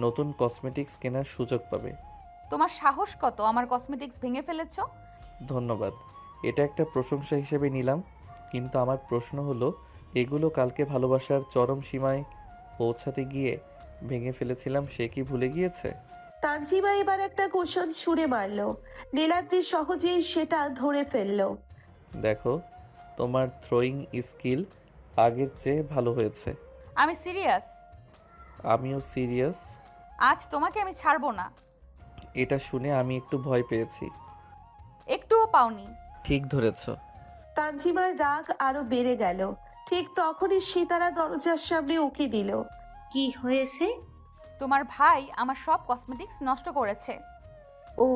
নতুন কসমেটিক্স কেনার সুযোগ পাবে। তোমার সাহস কত আমার কসমেটিক্স ভেঙে ফেলেছো? ধন্যবাদ, এটা একটা প্রশংসা হিসেবে নিলাম। কিন্তু আমার প্রশ্ন হলো, এগুলো কালকে ভালোবাসার চরম সীমায় পৌঁছাতে গিয়ে ভেঙে ফেলেছিলাম, সে কি ভুলে গিয়েছে? তানজিমা এবার একটা কুশন ছুঁড়ে মারল। নীলাদ্রি সহজেই সেটা ধরে ফেলল। দেখো, তোমার থ্রোয়িং স্কিল আগের চেয়ে ভালো হয়েছে। আমি সিরিয়াস। আমিও সিরিয়াস। আজ তোমাকে আমি ছাড়বো না। এটা শুনে আমি একটু ভয় পেয়েছি। একটুও পাওনি। ঠিক ধরেছ। তানজিমার রাগ আরো বেড়ে গেল। ঠিক তখনই সিতারা দরজার সামনে উকি দিল। কি হয়েছে? তোমার ভাই আমার সব কসমেটিক্স নষ্ট করেছে। ও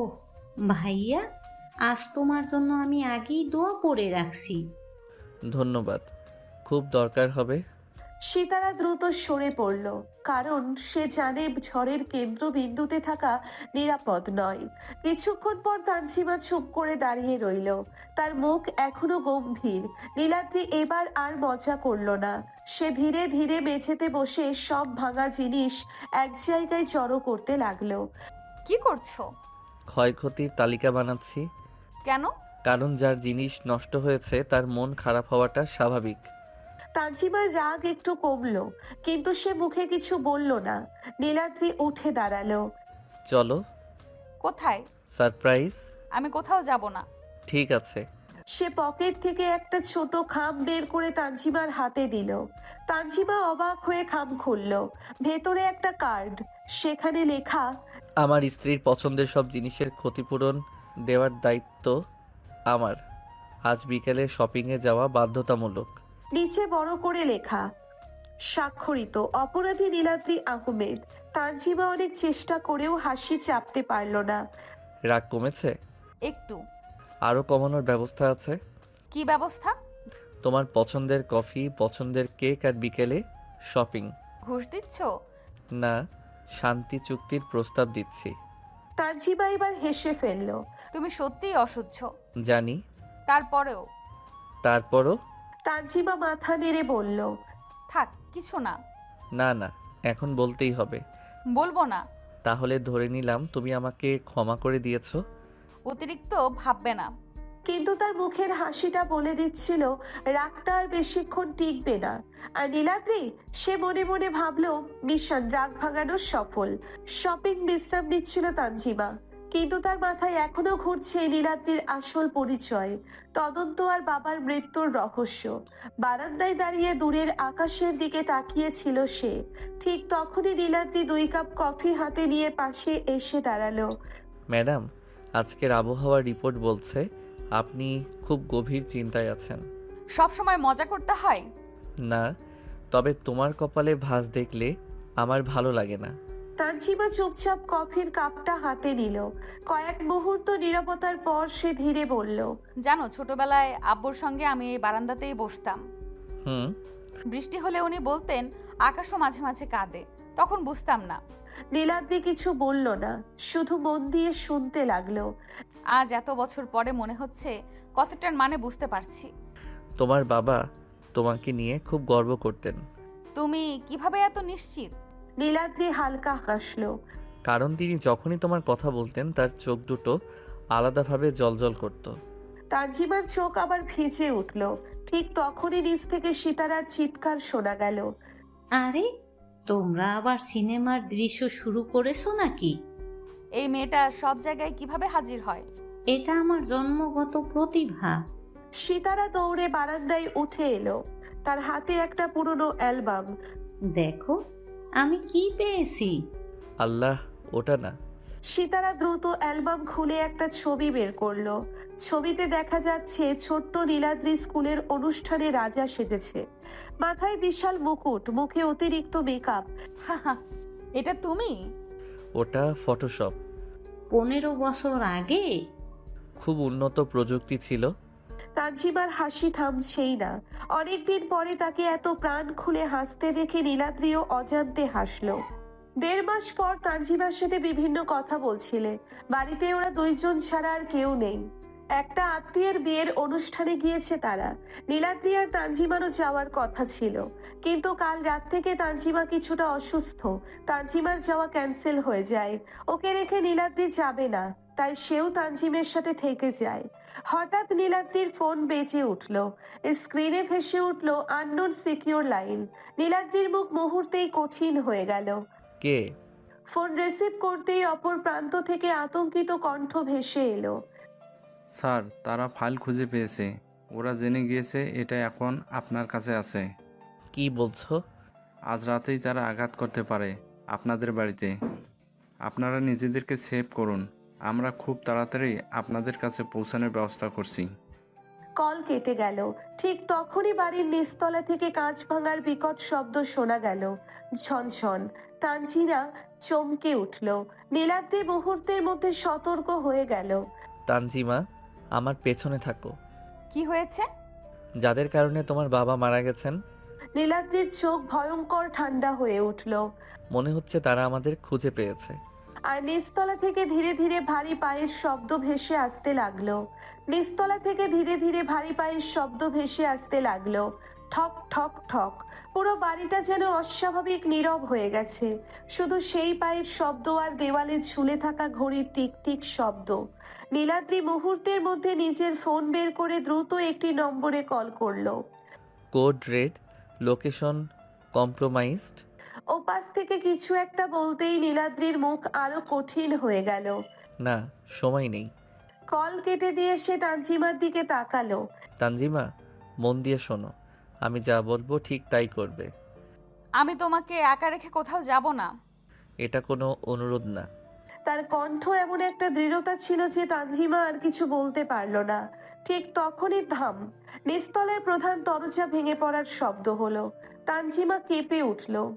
ভাইয়া, আজ তোমার জন্য আমি আগেই দোয়া পড়ে রাখছি। ধন্যবাদ, খুব দরকার হবে। সিতারা দ্রুত সরে পড়ল, কারণ সে জানে ঝড়ের কেন্দ্রবিন্দুতে থাকা নিরাপদ নয়। কিছুক্ষণ পর তানজিমা চুপ করে দাঁড়িয়ে রইল, তার মুখ এখনো গম্ভীর। নীলাদ্রি এবার আর মজা করল না। সে ধীরে ধীরে মেঝেতে বসে সব ভাঙা জিনিস এক জায়গায় জড়ো করতে লাগলো। কি করছো? ক্ষয়ক্ষতির তালিকা বানাচ্ছি। কেন? কারণ যার জিনিস নষ্ট হয়েছে তার মন খারাপ হওয়াটা স্বাভাবিক। তানজিমার রাগ একটু কমলো, কিন্তু সে মুখে কিছু বলল না। নীলাদ্রি উঠে দাঁড়ালো। চলো। কোথায়? সারপ্রাইজ। আমি কোথাও যাব না। ঠিক আছে। সে পকেট থেকে একটা ছোট খাম বের করে তানজিমার হাতে দিল। তানজিমা অবাক হয়ে খাম খুলল। ভেতরে একটা কার্ড, সেখানে লেখা, আমার স্ত্রীর পছন্দের সব জিনিসের ক্ষতিপূরণ দেওয়ার দায়িত্ব আমার। আজ বিকেলে শপিংয়ে যাওয়া বাধ্যতামূলক। নিচে বড় করে লেখা, স্বাক্ষরিত অপরাধী নীলাদ্রি আহমেদ। তানজিমা অনেক চেষ্টা করেও হাসি চাপতে পারল না। রাগ কমেছে? একটু। আরও কমানোর ব্যবস্থা আছে। কি ব্যবস্থা? তোমার পছন্দের কফি, পছন্দের কেক আর বিকেলে শপিং। ঘুষ দিচ্ছ? না, শান্তি চুক্তির প্রস্তাব দিচ্ছি। তানজিমা এবার হেসে ফেলল। তুমি সত্যিই অসহ্য। জানি। তারপরও? তানজিমা মাথা নেড়ে বলল, থাক, কিছু না। না না, এখন বলতেই হবে। বলবো না। তাহলে ধরে নিলাম তুমি আমাকে ক্ষমা করে দিয়েছো। অতিরিক্ত ভাববে না। কিন্তু তার মুখের হাসিটা বলে দিচ্ছিল রাগটা আর বেশিক্ষণ টিকবে না। আর নীলাদ্রি, সে মনে মনে ভাবল মিশন রাগ ভাঙানো সফল। শপিং বিশ্রাম নিচ্ছিল তানজিমা, কিন্তু তার মাথায় এখনো ঘুরছে নীলাদ্রির আসল পরিচয়, তদন্ত আর বাবার মৃত্যুর রহস্য। বারান্দায় দাঁড়িয়ে দূরের আকাশের দিকে তাকিয়েছিল সে। ঠিক তখনই নীলাদ্রি 2 কাপ কফি হাতে নিয়ে পাশে এসে দাঁড়ালো। ম্যাডাম, আজকের আবহাওয়ার রিপোর্ট বলছে আপনি খুব গভীর চিন্তায় আছেন। সব সময় মজা করতে হয়? না, তবে তোমার কপালে ভাঁজ দেখলে আমার ভালো লাগে না। তানজিমা চুপচাপ কফির কাপটা হাতে নিল। কয়েক মুহূর্ত নীরবতার পর সে ধীরে বলল, জানো, ছোটবেলায় আব্বুর সঙ্গে আমি এই বারান্দাতেই বসতাম। বৃষ্টি হলে উনি বলতেন আকাশও মাঝে মাঝে কাঁদে, তখন বুঝতাম না। নীলাদ্রি কিছু বলল না, শুধু মন দিয়ে শুনতে লাগলো। আজ এত বছর পরে মনে হচ্ছে কথাটার মানে বুঝতে পারছি। তোমার বাবা তোমাকে নিয়ে খুব গর্ব করতেন। তুমি কিভাবে এত নিশ্চিত? নীলাদ্রি হালকা হাসলো। কারণ তিনি যখনই তোমার কথা বলতেন তার চোখ দুটো আলাদাভাবে জ্বলজ্বল করত। তানজিমার চোখ আবার ভিজে উঠল। ঠিক তখনই নিচ থেকে সিতারার চিৎকার শোনা গেল, আরে, তোমরা আবার সিনেমার দৃশ্য শুরু করেছো নাকি? এই মেয়েটা সব জায়গায় কিভাবে হাজির হয়? এটা আমার জন্মগত প্রতিভা। সিতারা দৌড়ে বারান্দায় উঠে এলো, তার হাতে একটা পুরনো অ্যালবাম। দেখো আমি কি পেয়েছি। আল্লাহ, ওটা না। সিতারা দ্রুত অ্যালবাম খুলে একটা ছবি বের করলো। ছবিতে দেখা যাচ্ছে ছোট্ট নীলাদ্রি স্কুলের অনুষ্ঠানে রাজা সেজেছে। মাথায় বিশাল মুকুট, মুখে অতিরিক্ত মেকআপ। এটা তুমি? ওটা ফটোশপ। 15 বছর আগে? খুব উন্নত প্রযুক্তি ছিল। তানজিমার হাসি থামছেই না। অনেকদিন পরে তাকে এত প্রাণ খুলে হাসতে দেখে নীলাদ্রিও অজান্তে হাসলো। 1.5 মাস পর তানজিমার সাথে বিভিন্ন কথা বলছিলে। বাড়িতে ওরা 2 জন ছাড়া আর কেউ নেই। একটা আত্মীয়ের বিয়ের অনুষ্ঠানে গিয়েছে তারা। নীলাদ্রি আর তানজিমারও যাওয়ার কথা ছিল, কিন্তু কাল রাত থেকে তানজিমা কিছুটা অসুস্থ। তানজিমার যাওয়া ক্যান্সেল হয়ে যায়। ওকে রেখে নীলাদ্রি যাবে না, তাই সেও তানজিমের সাথে থেকে যায়। হঠাৎ নীলাদ্রির ফোন বেজে উঠল। স্ক্রিনে ভেসে উঠল আননোন সিকিউর লাইন। নীলাদ্রির মুখ মুহূর্তেই কঠিন হয়ে গেল। কে? ফোন রিসিভ করতেই অপর প্রান্ত থেকে আতঙ্কিত কণ্ঠ ভেসে এলো। স্যার, তারা ফাইল খুঁজে পেয়েছে। ওরা জেনে গিয়েছে এটা এখন আপনার কাছে আছে। কি বলছো? আজ রাতেই তারা আঘাত করতে পারে আপনাদের বাড়িতে। আপনারা নিজেদেরকে সেভ করুন। আমরা খুব তাড়াতাড়ি আপনাদের কাছে পৌঁছানোর ব্যবস্থা করছি। কল কেটে গেল। ঠিক তখনই বাড়ির নিচতলা থেকে কাঁচ ভাঙার বিকট শব্দ শোনা গেল। ঝনঝন। তানজিনা চমকে উঠল। নীলাদ্রি মুহূর্তের মধ্যে সতর্ক হয়ে গেল। তানজিমা, আমার পেছনে থাকো। কি হয়েছে? যাদের কারণে তোমার বাবা মারা গেছেন, নীলাদ্রির চোখ ভয়ঙ্কর ঠান্ডা হয়ে উঠল। মনে হচ্ছে তারা আমাদের খুঁজে পেয়েছে। আর নিচতলা থেকে ধীরে ধীরে ভারী পায়ের শব্দ ভেসে আসতে লাগলো। নিচতলা থেকে ধীরে ধীরে ভারী পায়ের শব্দ ভেসে আসতে লাগলো। ঠক ঠক ঠক। পুরো বাড়িটা যেন অস্বাভাবিক নীরব হয়ে গেছে। শুধু সেই পায়ের শব্দ আর দেওয়ালে ঝুলে থাকা ঘড়ির টিক টিক শব্দ। নীলাদ্রি মুহূর্তের মধ্যে নিজের ফোন বের করে দ্রুত একটি নম্বরে কল করলো। Code red, location compromised. ওপাশ থেকে কিছু একটা বলতেই নীলাদ্রির মুখ আরো কঠিন হয়ে গেল। না, সময় নেই। কল কেটে দিয়ে সে তানজিমার দিকে তাকালো। তানজিমা, মন দিয়ে শোনো। আমি যা বলবো ঠিক তাই করবে। আমি তোমাকে একা রেখে কোথাও যাব না। এটা কোনো অনুরোধ না। তার কণ্ঠ এমন একটা দৃঢ়তা ছিল যে তানজিমা আর কিছু বলতে পারল না। ঠিক তখনই ধাম। নিচতলের প্রধান দরজা ভেঙে পড়ার শব্দ হলো। তানজিমা কেঁপে উঠল।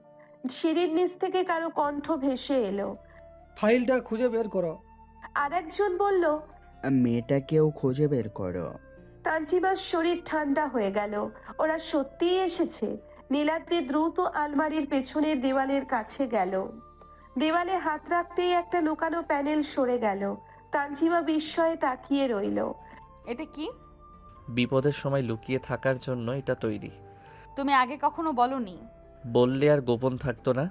সিঁড়ির নিচ থেকে কারো কণ্ঠ ভেসে এলো। ফাইলটা খুঁজে বের করো। আরেকজন বলল, মেয়েটাকেও খুঁজে বের করো। তানজিমার শরীর ঠান্ডা হয়ে গেল। ওরা সত্যিই এসেছে। নীলাদ্রি দ্রুত আলমারির পেছনের দেওয়ালের কাছে গেল। দেওয়ালে হাত রাখতেই একটা লুকানো প্যানেল সরে গেল। তানজিমা বিস্ময়ে তাকিয়ে রইল। এটা কি? বিপদের সময় লুকিয়ে থাকার জন্য এটা তৈরি। তুমি আগে কখনো বলনি। বললে আর গোপন থাকতো না।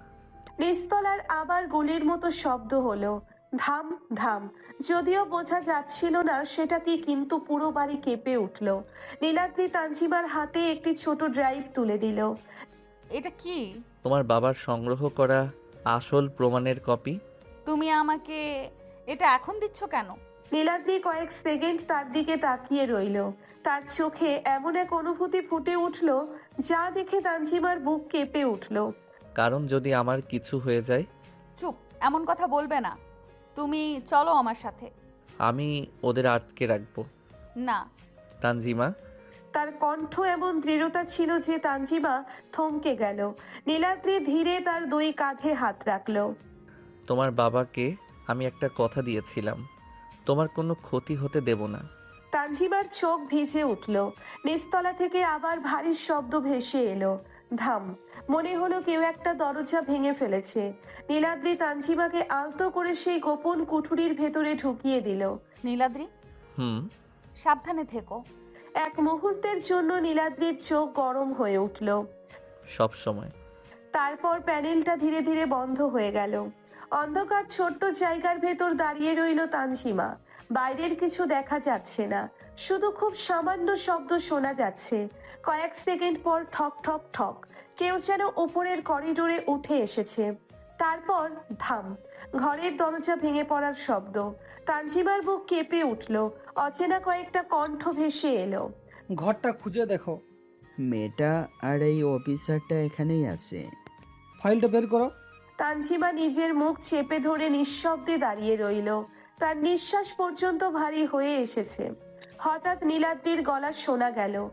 নিস্তলার আবার গুলির মতো শব্দ হলো। ধাম ধাম। যদিও বোঝা যাচ্ছিল না সেটা কি, কিন্তু পুরো বাড়ি কেঁপে উঠল। নীলাদ্রি তানজিমার হাতে একটি ছোট ড্রাইভ তুলে দিল। এটা কি? তোমার বাবার সংগ্রহ করা আসল প্রমাণের কপি। তুমি আমাকে এটা এখন দিচ্ছ কেন? নীলাদ্রি কয়েক সেকেন্ড তার দিকে তাকিয়ে রইল। তার চোখে এমন এক অনুভূতি ফুটে উঠল যা দেখে তানজিমার বুক কেঁপে উঠল। কারণ যদি আমার কিছু হয়ে যায়। চুপ, এমন কথা বলবে না। তুমি চলো আমার সাথে। আমি ওদের আটকে রাখবো না। তানজিমা। তার কণ্ঠ এমন দৃঢ়তা ছিল যে তানজিমা থমকে গেল। নীলাদ্রি ধীরে তার দুই কাঁধে হাত রাখল। তোমার বাবাকে আমি একটা কথা দিয়েছিলাম, তোমার কোনো ক্ষতি হতে দেব না। তানজিমার চোখ ভিজে উঠল। নিচতলা থেকে আবার ভারী শব্দ ভেসে এলো। ধাম। মনে হলো কেউ একটা দরজা ভেঙে ফেলেছে। নীলাদ্রি তানজিমাকে আলতো করে সেই গোপন কুঠুরির ভেতরে ঢুকিয়ে দিল। নীলাদ্রি, সাবধানে থেকো। এক মুহূর্তের জন্য নীলাদ্রির চোখ গরম হয়ে উঠল। সব সময়। তারপর প্যানেলটা ধীরে ধীরে বন্ধ হয়ে গেল। অন্ধকার ছোট্ট জায়গার ভেতর দাঁড়িয়ে রইল তানজিমা। বাইরের কিছু দেখা যাচ্ছে না, শুধু খুব সামান্য শব্দ শোনা যাচ্ছে। কয়েক সেকেন্ড পর ঠক ঠক ঠক কেউ যেন উপরের করিডোরে উঠে এসেছে। তারপর ধাম। ঘরের দরজা ভেঙে পড়ার শব্দ। তানজিমার বুক কেঁপে উঠল। অচেনা কয়েকটা কণ্ঠ ভেসে এলো। ঘরটা খুঁজে দেখো। মেয়েটা আর এই অফিসারটা এখানেই আছে। ফাইলটা বের করো। তানজিমা নিজের মুখ চেপে ধরে নিঃশব্দে দাঁড়িয়ে রইল। তার নিঃশ্বাস পর্যন্ত ভারী হয়ে এসেছে। হঠাৎ নীলাদ্রির গলা শোনা গেল।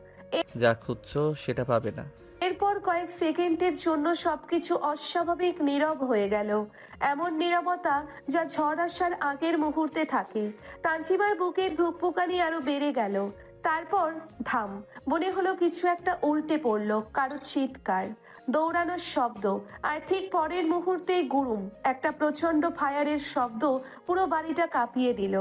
যা খুঁজছো সেটা পাবে না। এরপর কয়েক সেকেন্ডের জন্য সবকিছু অস্বাভাবিক নীরব হয়ে গেল। এমন নীরবতা যা ঝড় আসার আগের মুহূর্তে থাকে। তানজিমার বুকের ধুকপুকানি আরো বেড়ে গেল। তারপর ধাম। মনে হলো কিছু একটা উল্টে পড়লো। কারো চিৎকার, দৌড়ানোর শব্দ, আর ঠিক পরের মুহূর্তেই গুরুম একটা প্রচন্ড ফায়ারের শব্দ পুরো বাড়িটা কাঁপিয়ে দিল।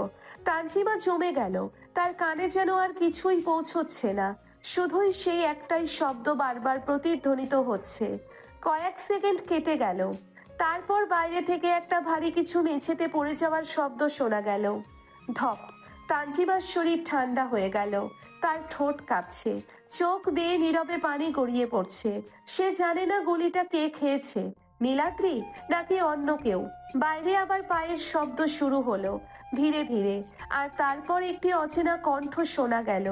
তানজিমা জমে গেল। তার কানে যেন আর কিছুই পৌঁছচ্ছে না, শুধুই সেই একটাই শব্দ বারবার প্রতিধ্বনিত হচ্ছে। কয়েক সেকেন্ড কেটে গেল। তারপর বাইরে থেকে একটা ভারী কিছু মেঝেতে পড়ে যাওয়ার শব্দ শোনা গেল। ধপ, তানজিমার শরীর ঠান্ডা হয়ে গেল। তার ঠোঁট কাঁপছে, চোখ বেয়ে নীরবে পানি গড়িয়ে পড়ছে। সে জানে না গুলিটা কে খেয়েছে, নীলাদ্রি নাকি অন্য কেউ। বাইরে আবার পায়ের শব্দ শুরু হলো ধীরে ধীরে, আর তারপর একটি অচেনা কণ্ঠ শোনা গেল।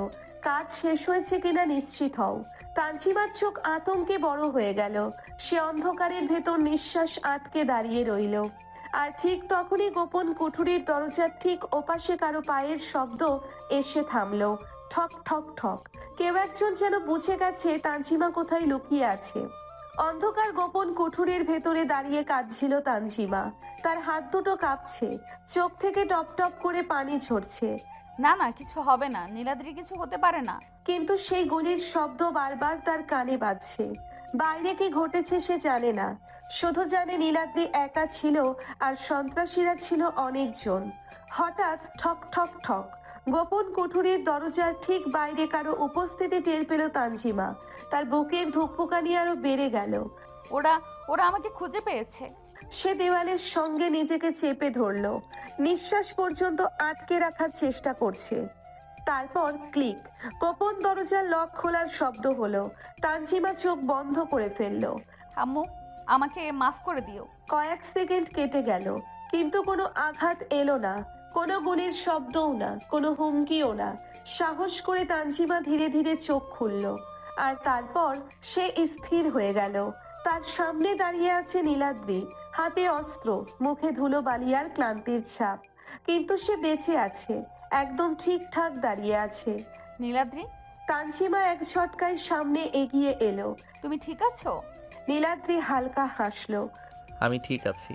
কাজ শেষ হয়েছে কিনা নিশ্চিত হও। তানজিমার চোখ আতঙ্কে বড় হয়ে গেল। সে অন্ধকারের ভেতর নিঃশ্বাস আটকে দাঁড়িয়ে রইল। আর ঠিক তখনই গোপন কুঠুরির দরজার ঠিক ওপাশে কারো পায়ের শব্দ এসে থামলো। ঠক ঠক ঠক। কেউ একজন যেন বুঝে গেছে তানজিমা কোথায় লুকিয়ে আছে। অন্ধকার গোপন কুঠুরির ভেতরে দাঁড়িয়ে কাঁদছিল তানজিমা। তার হাত দুটো কাঁপছে, চোখ থেকে টপ টপ করে পানি ঝরছে। না না, কিছু হবে না, নীলাদ্রি কিছু হতে পারে না। কিন্তু সেই গুলির শব্দ বারবার তার কানে বাজছে। বাইরে কি ঘটেছে সে জানে না, শুধু জানে নীলাদ্রি একা ছিল আর সন্ত্রাসীরা ছিল অনেকজন। হঠাৎ ঠক ঠক ঠক। গোপন কুঠুরির দরজার ঠিক বাইরে কারো উপস্থিতি টের পেল তানজিমা। তার বুকের ধুকপুকানি আরো বেড়ে গেল। ওরা ওরা আমাকে খুঁজে পেয়েছে। সে দেওয়ালের সঙ্গে নিজেকে চেপে ধরল, নিঃশ্বাস পর্যন্ত আটকে রাখার চেষ্টা করছে। তারপর ক্লিক, গোপন দরজার লক খোলার শব্দ হলো। তানজিমা চোখ বন্ধ করে ফেলল। আম্মু, আমাকে মাফ করে দিও। কয়েক সেকেন্ড কেটে গেল, কিন্তু কোনো আঘাত এলো না, কোনো গুলির শব্দও না, কোনো হুমকিও না। সাহস করে তানজিমা ধীরে ধীরে চোখ খুলল, আর তারপর সে স্থির হয়ে গেল। তার সামনে দাঁড়িয়ে আছে নীলাদ্রি, হাতে অস্ত্র, মুখে ধুলো বালিয়ার ক্লান্তির ছাপ। কিন্তু সে বেঁচে আছে, একদম ঠিকঠাক দাঁড়িয়ে আছে। নীলাদ্রি, তানজিমা এক ঝটকায় সামনে এগিয়ে এলো। তুমি ঠিক আছো? নীলাদ্রি হালকা হাসলো। আমি ঠিক আছি।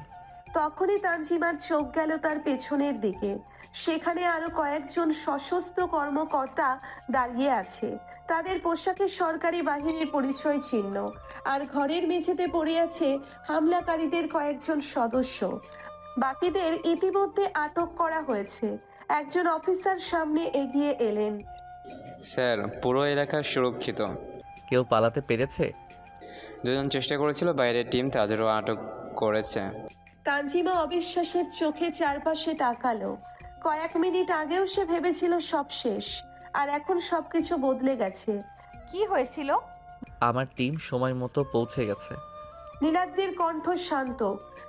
তখনই তানজিমার চোখ গেল তার পেছনের দিকে। সেখানে আরো কয়েকজন সশস্ত্র কর্মকর্তা দাঁড়িয়ে আছে। তাদের পোশাকে সরকারি বাহিনীর পরিচয় চিহ্ন, আর ঘরের মেঝেতে পড়ে আছে হামলাকারীদের কয়েকজন সদস্য। বাকিদের ইতিমধ্যে আটক করা হয়েছে। একজন অফিসার সামনে এগিয়ে এলেন। স্যার, পুরো এলাকা সুরক্ষিত। কেউ পালাতে পেরেছে? দুজন চেষ্টা করেছিল, বাইরের টিম তাদেরও আটক করেছে। তানজিমা অবিশ্বাসের চোখে চারপাশে তাকালো। কয়েক মিনিট আগেও সে ভেবেছিল সব শেষ, আর এখন সবকিছু বদলে গেছে। কি হয়েছিল? আমার টিম সময় মতো পৌঁছে গেছে। নীলাদ্রির কণ্ঠ শান্ত,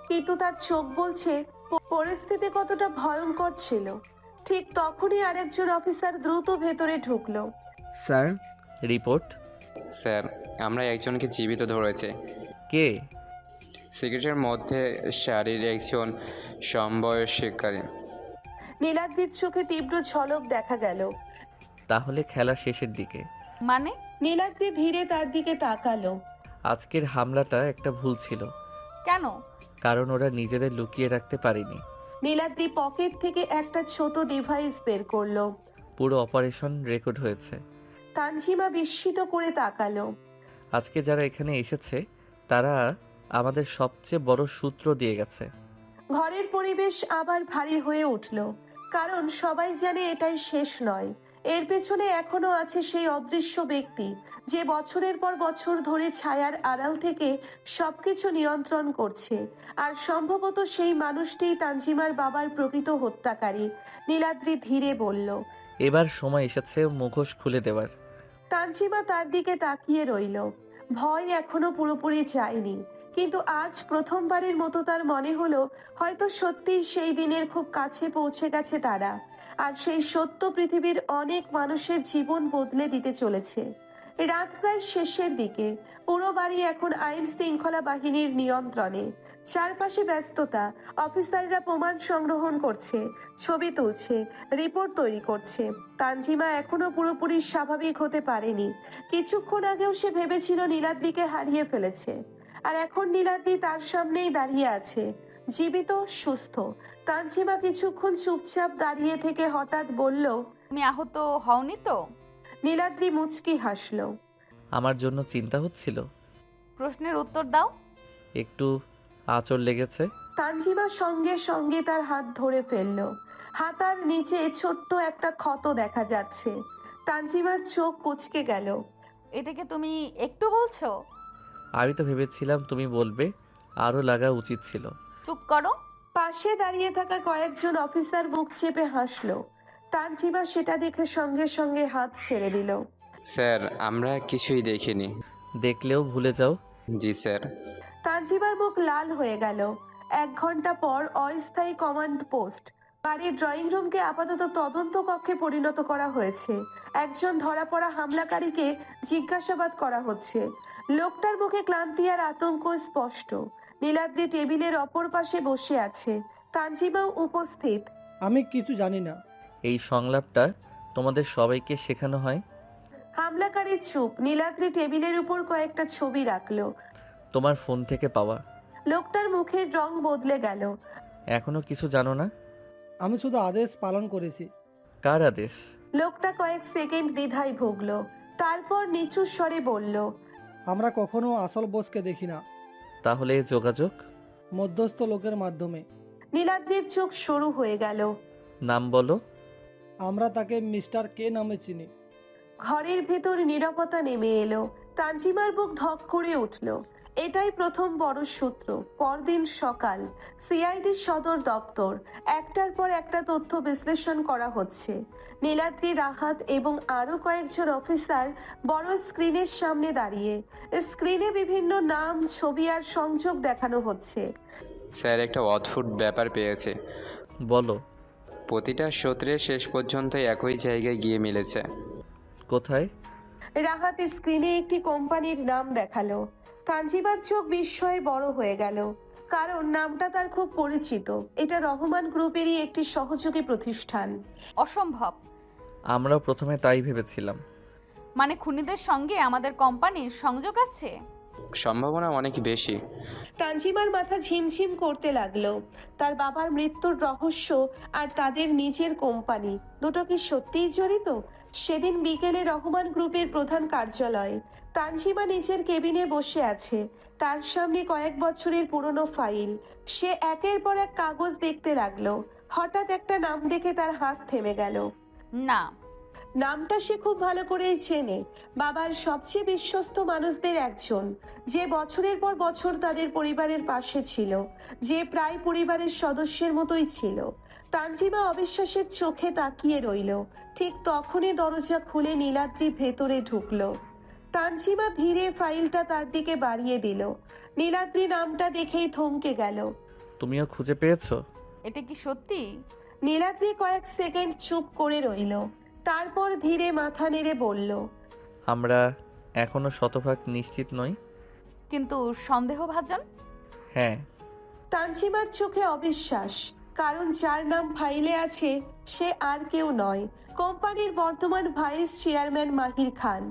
কিন্তু তার চোখ বলছে পরিস্থিতি কতটা ভয়ঙ্কর ছিল। ঠিক তখনই আরেকজন অফিসার দ্রুত ভেতরে ঢুকলো। Sir, report. স্যার, আমরা একজনকে জীবিত ধরেছি। কে? সিগারেটের মধ্যে শাড়ির একজন সমবয়সিকারী। নীলাদ্রির চোখে তীব্র ঝলক দেখা গেল। তাহলে খেলা শেষের দিকে। মানে? নীলাদ্রি ধীরে তার দিকে তাকালো। আজকের হামলাটা একটা ভুল ছিল। কেন? কারণ ওরা নিজেদের লুকিয়ে রাখতে পারেনি। নীলাদ্রি পকেট থেকে একটা ছোট ডিভাইস বের করলো। পুরো অপারেশন রেকর্ড হয়েছে। তানজিমা বিস্মিত করে তাকালো। আজকে যারা এখানে এসেছে তারা আমাদের সবচেয়ে বড় সূত্র দিয়ে গেছে। ঘরের পরিবেশ আবার ভারী হয়ে উঠল, কারণ সবাই জানে এটাই শেষ নয়। এর পেছনে এখনো আছে সেই অদৃশ্য ব্যক্তি, যে বছরের পর বছর ধরে ছায়ার আড়াল থেকে সবকিছু নিয়ন্ত্রণ করছে। আর সম্ভবত সেই মানুষটিই তানজিমার বাবার প্রকৃত হত্যাকারী। নীলাদ্রি ধীরে বলল, এবার সময় এসেছে মুখোশ খুলে দেওয়ার। তানজিমা তার দিকে তাকিয়ে রইল। ভয় এখনো পুরোপুরি যায়নি, কিন্তু আজ প্রথমবারের মতো তার মনে হলো হয়তো সত্যিই সেই দিনের খুব কাছে পৌঁছে গেছে তারা। আর সেই সত্য পৃথিবীর অনেক মানুষের জীবন বদলে দিতে চলেছে। রাত প্রায় শেষের দিকে। পুরো বাড়ি এখন আইন শৃঙ্খলা বাহিনীর নিয়ন্ত্রণে। চারপাশে ব্যস্ততা, অফিসাররা প্রমাণ সংগ্রহণ করছে, ছবি তুলছে, রিপোর্ট তৈরি করছে। তানজিমা এখনো পুরোপুরি স্বাভাবিক হতে পারেনি। কিছুক্ষণ আগেও সে ভেবেছিল নীলাদ্রিকে হারিয়ে ফেলেছে, আর এখন নীলাদ্রি তার সামনেই দাঁড়িয়ে আছে, জীবিত, সুস্থ। তানজিমা কিছুক্ষণ চুপচাপ দাঁড়িয়ে থেকে হঠাৎ বলল, তুমি আহত হওনি তো? নীলাদ্রি মুচকি হাসলো। আমার জন্য চিন্তা হচ্ছিল? প্রশ্নের উত্তর দাও। একটু আঁচড় লেগেছে। তানজিমা সঙ্গে সঙ্গে তার হাত ধরে ফেলল। হাতার নিচে ছোট্ট একটা ক্ষত দেখা যাচ্ছে। তানজিমার চোখ কুঁচকে গেল। এটাকে তুমি একটু বলছো? আমি তো ভেবেছিলাম তুমি বলবে আরও লাগা উচিত ছিল। চুপ করো। পাশে দাঁড়িয়ে থাকা কয়েকজন অফিসার বুক চেপে হাসলো। তানজিমা সেটা দেখে সঙ্গে সঙ্গে হাত ছেড়ে দিল। স্যার আমরা কিছুই দেখিনি। দেখলেও ভুলে যাও। জি স্যার। তানজিমার মুখ লাল হয়ে গেল। 1 ঘন্টা পর অস্থায়ী কমান্ড পোস্ট। বাড়ির ড্রয়িং রুমকে আপাতত তদন্ত কক্ষে পরিণত করা হয়েছে। একজন ধরা পড়া হামলাকারীকে জিজ্ঞাসাবাদ করা হচ্ছে। লোকটার মুখে ক্লান্তি আর আতঙ্ক স্পষ্ট। নীলাদ্রি টেবিলের অপর পাশে বসে আছে, তানজিমাও উপস্থিত। আমি কিছু জানি না। এই সংলাপটা তোমাদের সবাইকে শেখানো হয়? হামলাকারী চুপ। নীলাদ্রি টেবিলের উপর কয়েকটা ছবি রাখলো। তোমার ফোন থেকে পাওয়া। লোকটার মুখের রং বদলে গেল। এখনো কিছু জানো না? আমি শুধু আদেশ পালন করেছি। কার আদেশ? লোকটা কয়েক সেকেন্ড দ্বিধায় ভুগলো, তারপর নিচু স্বরে বলল, আমরা কখনো আসল বসকে দেখি না। তাহলে যোগাযোগ? মধ্যস্থ লোকের মাধ্যমে। নীলাদ্রির চোখ শুরু হয়ে গেল। নাম বলো। আমরা তাকে মিস্টার কে নামে চিনি। ঘরের ভেতর নীরবতা নেমে এলো। তানজিমার বুক ধক করে উঠল। এটাই প্রথম বড় সূত্র। পরদিন সকাল, সিআইডি সদর দপ্তর। একটার পর একটা তথ্য বিশ্লেষণ করা হচ্ছে। নীলাদ্রি, রাহাত এবং আরো কয়েকজন অফিসার বড় স্ক্রিনের সামনে দাঁড়িয়ে। স্ক্রিনে বিভিন্ন নাম, ছবি আর সংযোগ দেখানো হচ্ছে। স্যার একটা অদ্ভুত ব্যাপার পেয়েছে। বলো। প্রতিটা সূত্রের শেষ পর্যন্ত একই জায়গায় গিয়ে মিলেছে। কোথায়? রাহাত স্ক্রিনে একটি কোম্পানির নাম দেখালো। তানজিমার চোখ বিস্ময়ে বড় হয়ে গেল, কারণ নামটা তার খুব পরিচিত। এটা রহমান গ্রুপেরই একটি সহযোগী প্রতিষ্ঠান। অসম্ভব। আমরাও প্রথমে তাই ভেবেছিলাম। মানে খুনিদের সঙ্গে আমাদের কোম্পানির সংযোগ আছে? সম্ভাবনা অনেক বেশি। তানজিমার মাথা ঝিমঝিম করতে লাগলো। তার বাবার মৃত্যুর রহস্য আর তাদের নিজের কোম্পানি, দুটো কি সত্যিই জড়িত? সেদিন বিকেলে রহমান গ্রুপের প্রধান কার্যালয়। তানজিমা নিজের কেবিনে বসে আছে। তার সামনে কয়েক বছরের পুরনো ফাইল। সে একের পর এক কাগজ দেখতে লাগলো। হঠাৎ একটা নাম দেখে তার হাত থেমে গেল। না। নামটা সে খুব ভালো করেই চেনে। বাবার সবচেয়ে বিশ্বস্ত মানুষদের একজন, যে বছরের পর বছর তাদের পরিবারের পাশে ছিল, যে প্রায় পরিবারের সদস্যের মতোই ছিল। তানজিমা অবিশ্বাসের চোখে তাকিয়ে রইল। ঠিক তখনই দরজা খুলে নীলাদ্রি ভেতরে ঢুকলো। তানজিমা ধীরে ফাইলটা তার দিকে বাড়িয়ে দিল। নীলাদ্রি নামটা দেখেই থমকে গেল। তুমিও খুঁজে পেয়েছো? এটা কি সত্যি? নীলাদ্রি কয়েক সেকেন্ড চুপ করে রইল, তারপর ধীরে মাথা নেড়ে বলল, আমরা এখনো শতভাগ নিশ্চিত নই, কিন্তু সন্দেহভাজন। হ্যাঁ। তানজিমার চোখে অবিশ্বাস, কারণ যার নাম ফাইলে আছে সে আর কেউ নয়, কোম্পানির বর্তমান ভাইস চেয়ারম্যান মাহির খান।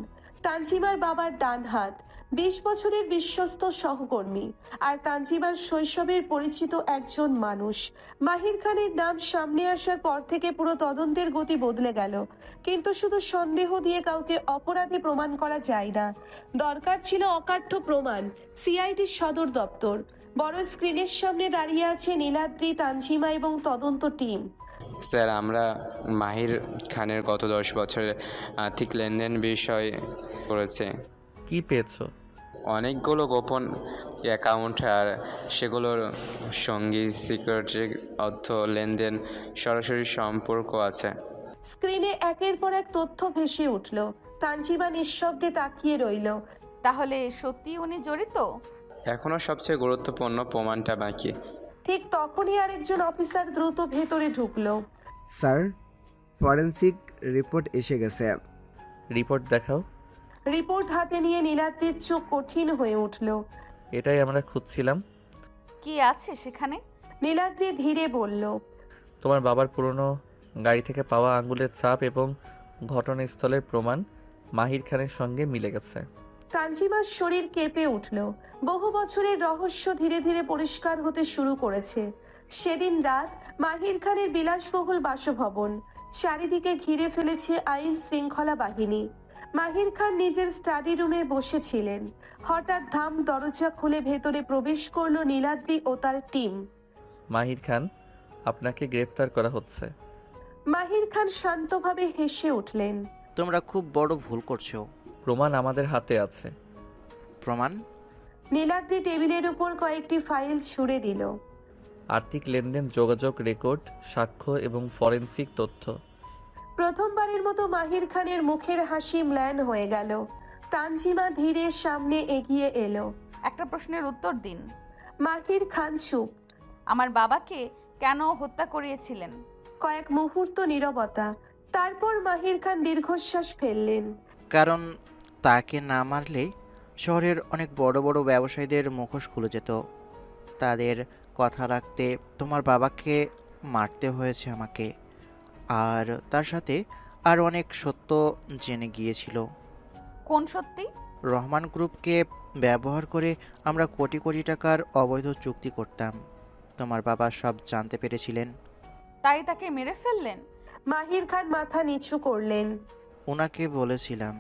তানজিমার বাবার ডান হাত, 20 বছরের বিশ্বস্ত সহকর্মী, আর তানজিমার শৈশবের পরিচিত একজন মানুষ। মাহির খানের নাম সামনে আসার পর থেকে পুরো তদন্তের গতি বদলে গেল। কিন্তু শুধু সন্দেহ দিয়ে কাউকে অপরাধী প্রমাণ করা যায় না, দরকার ছিল অকাঠ্য প্রমাণ। সিআইডির সদর দপ্তর। বড় স্ক্রিনের সামনে দাঁড়িয়ে আছে নীলাদ্রি, তানজিমা এবং তদন্ত টিম। স্যার আমরা মাহির খানের গত 10 বছরের আর্থিক লেনদেন বিষয় করেছে। কি পেয়েছো? অনেকগুলো গোপন অ্যাকাউন্ট, আর সেগুলোর সঙ্গে সিকিউরিটি অর্থ লেনদেন সরাসরি সম্পর্ক আছে। স্ক্রিনে একের পর এক তথ্য ভেসে উঠল। তানজিমা নিঃশব্দে তাকিয়ে রইল। তাহলে সত্যি উনি জড়িত? এখনো সবচেয়ে গুরুত্বপূর্ণ প্রমাণটা বাকি। ঠিক তখনই আরেকজন অফিসার দ্রুত ভেতরে ঢুকলো। স্যার, ফরেনসিক রিপোর্ট এসে গেছে। রিপোর্ট দেখাও। রিপোর্ট হাতে নিয়ে নীলাদ্রির চোখ কঠিন হয়ে উঠল। এটাই আমরা খুঁজছিলাম। কি আছে সেখানে? নীলাদ্রি ধীরে বলল, তোমার বাবার পুরনো গাড়ি থেকে পাওয়া আঙ্গুলের ছাপ এবং ঘটনাস্থলের প্রমাণ মাহির খানের সঙ্গে মিলে গেছে। তানজিমার শরীর কেঁপে উঠল। বহু বছরের রহস্য ধীরে ধীরে পরিষ্কার হতে শুরু করেছে। সেদিন রাত, মাহির খানের বিলাসবহুল বাসভবন, চারিদিকে ঘিরে ফেলেছে আইন শৃঙ্খলা বাহিনী। মাহির খান নিজের স্টাডি রুমে বসেছিলেন। হঠাৎ ধাম দরজা খুলে ভেতরে প্রবেশ করলো নীলাদ্রি ও তার টিম। মাহির খান, আপনাকে গ্রেফতার করা হচ্ছে। মাহির খান শান্তভাবে হেসে উঠলেন, তোমরা খুব বড় ভুল করছো। প্রমাণ আমাদের হাতে আছে। প্রমাণ? নীলাদ্রি টেবিলের উপর কয়েকটি ফাইল ছুঁড়ে দিল। আর্থিক লেনদেন, যোগাযোগ রেকর্ড, সাক্ষ্য এবং ফরেনসিক তথ্য। প্রথমবারের মতো মাহির খানের মুখের হাসি ম্লান হয়ে গেল। তানজিমা ধীরে সামনে এগিয়ে এলো। একটা প্রশ্নের উত্তর দিন। মাহির খান চুপ। আমার বাবাকে কেন হত্যা করিয়েছিলেন? কয়েক মুহূর্ত নীরবতা, তারপর মাহির খান দীর্ঘশ্বাস ফেললেন। কারণ তাকে না মারলে শহরের অনেক বড় বড় ব্যবসায়ীদের মুখোশ খুলে যেত। তাদের কথা রাখতে তোমার বাবাকে মারতে হয়েছে আমাকে। আর তার সাথে আর অনেক সত্য জেনে গিয়েছিল। কোন সত্যি? রহমান গ্রুপকে ব্যবহার করে আমরা কোটি কোটি টাকার অবৈধ চুক্তি করতাম। তোমার বাবা সব জানতে পেরেছিলেন। তাই তাকে মেরে ফেললেন? মাহির খান মাথা নিচু করলেন। ওনাকে বলেছিলাম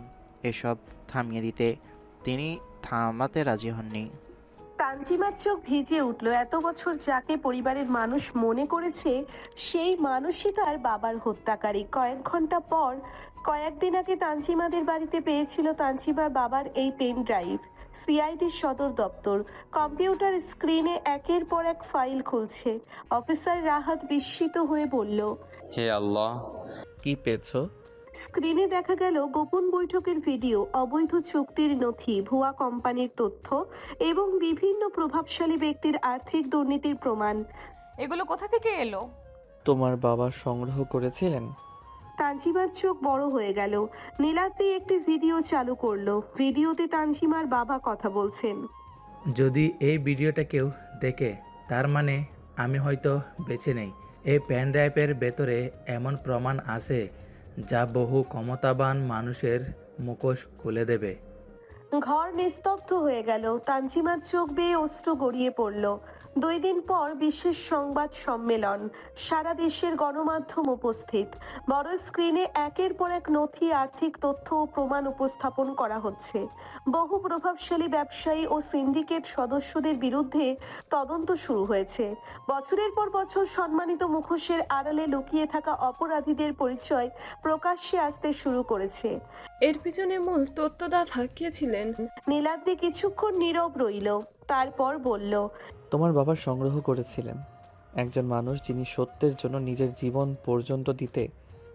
এসব থামিয়ে দিতে, তিনি থামাতে রাজি হননি। তানজিমার চোখ ভিজে উঠল। এত বছর যাকে পরিবারের মানুষ মনে করেছে, সেই মানুষই তার বাবার হত্যাকারী। কয়েক ঘন্টা পর, কয়েকদিন আগে তানজিমাদের বাড়িতে পেয়েছিল তানজিমার বাবার এই পেন ড্রাইভ। সিআইডির সদর দপ্তর। কম্পিউটার স্ক্রিনে একের পর এক ফাইল খুলছে। অফিসার রাহাত বিস্মিত হয়ে বলল, হে আল্লাহ! কি পেয়েছো? স্ক্রিনে দেখা গেল গোপন বৈঠকের ভিডিও, অবৈধ চুক্তির নথি, ভুয়া কোম্পানির তথ্য এবং বিভিন্ন প্রভাবশালী ব্যক্তির আর্থিক দুর্নীতির প্রমাণ। এগুলো কোথা থেকে এলো? তোমার বাবা সংগ্রহ করেছিলেন? তানজিমার চোখ বড় হয়ে গেল। নীলাদ্রি একটি ভিডিও চালু করলো। ভিডিওতে তানজিমার বাবা কথা বলছেন। যদি এই ভিডিওটা কেউ দেখে, তার মানে আমি হয়তো বেঁচে নেই। এই পেন ড্রাইভের ভেতরে এমন প্রমাণ আছে যা বহু ক্ষমতাবান মানুষের মুখোশ খুলে দেবে। ঘর নিস্তব্ধ হয়ে গেল। তানজিমার চোখ বেয়ে অশ্রু গড়িয়ে পড়ল। 2 দিন পর বিশেষ সংবাদ সম্মেলন। সারা দেশের গণমাধ্যম উপস্থিত। বড় স্ক্রিনে একের পর এক নথি, আর্থিক তথ্য ও প্রমাণ উপস্থাপন করা হচ্ছে। বহু প্রভাবশালী ব্যবসায়ী ও সিন্ডিকেট সদস্যদের বিরুদ্ধে তদন্ত শুরু হয়েছে। বছরের পর বছর সম্মানিত মুখোশের আড়ালে লুকিয়ে থাকা অপরাধীদের পরিচয় প্রকাশ্যে আসতে শুরু করেছে। এর পিছনে মূল তথ্যদাতা কে ছিলেন? নীলাদ্রি কিছুক্ষণ নীরব রইল, তারপর বলল, তোমার বাবা সংগ্রহ করেছিলেন একজন মানুষ যিনি সত্যের জন্য নিজের জীবন পর্যন্ত দিতে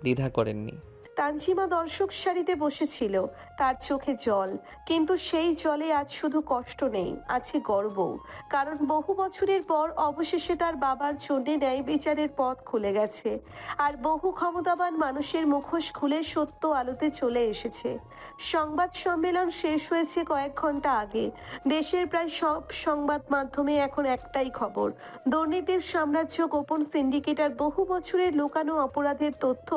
দ্বিধা করেননি। তানজিমা দর্শক সারিতে বসেছিল, তার চোখে জল। কিন্তু সেই জলে আজ শুধু কষ্ট নেই, আছে গর্ব। কারণ বহু বছরের পর অবশেষে তার বাবার জন্য ন্যায় বিচারের পথ খুলে গেছে। আর বহু ক্ষমতাবান মানুষের মুখোশ খুলে সত্য আলোতে চলে এসেছে। সংবাদ সম্মেলন শেষ হয়েছে কয়েক ঘন্টা আগে। দেশের প্রায় সব সংবাদ মাধ্যমে এখন একটাই খবর, দুর্নীতির সাম্রাজ্য, গোপন সিন্ডিকেট আর বহু বছরের লুকানো অপরাধের তথ্য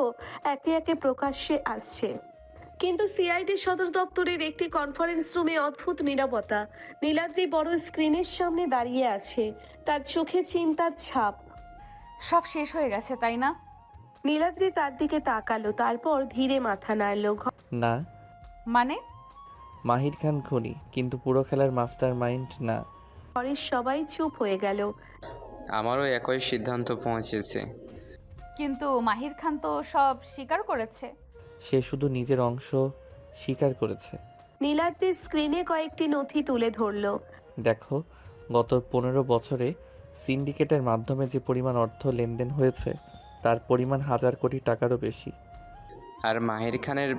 একে একে প্রকাশ্যে আসছে। কিন্তু সিআইডি সদর দপ্তরের একটি কনফারেন্স রুমে অদ্ভুত নীরবতা। নীলাদ্রি বড় স্ক্রিনের সামনে দাঁড়িয়ে আছে, তার চোখে চিন্তার ছাপ। সব শেষ হয়ে গেছে, তাই না? নীলাদ্রি তার দিকে তাকালো, তারপর ধীরে মাথা নাড়ল। না। মানে? মাহির খান খুনি, কিন্তু পুরো খেলার মাস্টার মাইন্ড না। ঘরের সবাই চুপ হয়ে গেল। আমারও একই সিদ্ধান্ত পৌঁছেছে। কিন্তু মাহির খান তো সব স্বীকার করেছে। সে শুধু নিজের অংশ স্বীকার করেছে। নীলাদ্রি স্ক্রিনে কয়েকটি নথি তুলে ধরল। দেখো, গত 15 বছরে সিন্ডিকেটের মাধ্যমে যে পরিমাণ অর্থ লেনদেন হয়েছে তার পরিমাণ 1000 কোটি টাকারও বেশি। আর মাহির খানের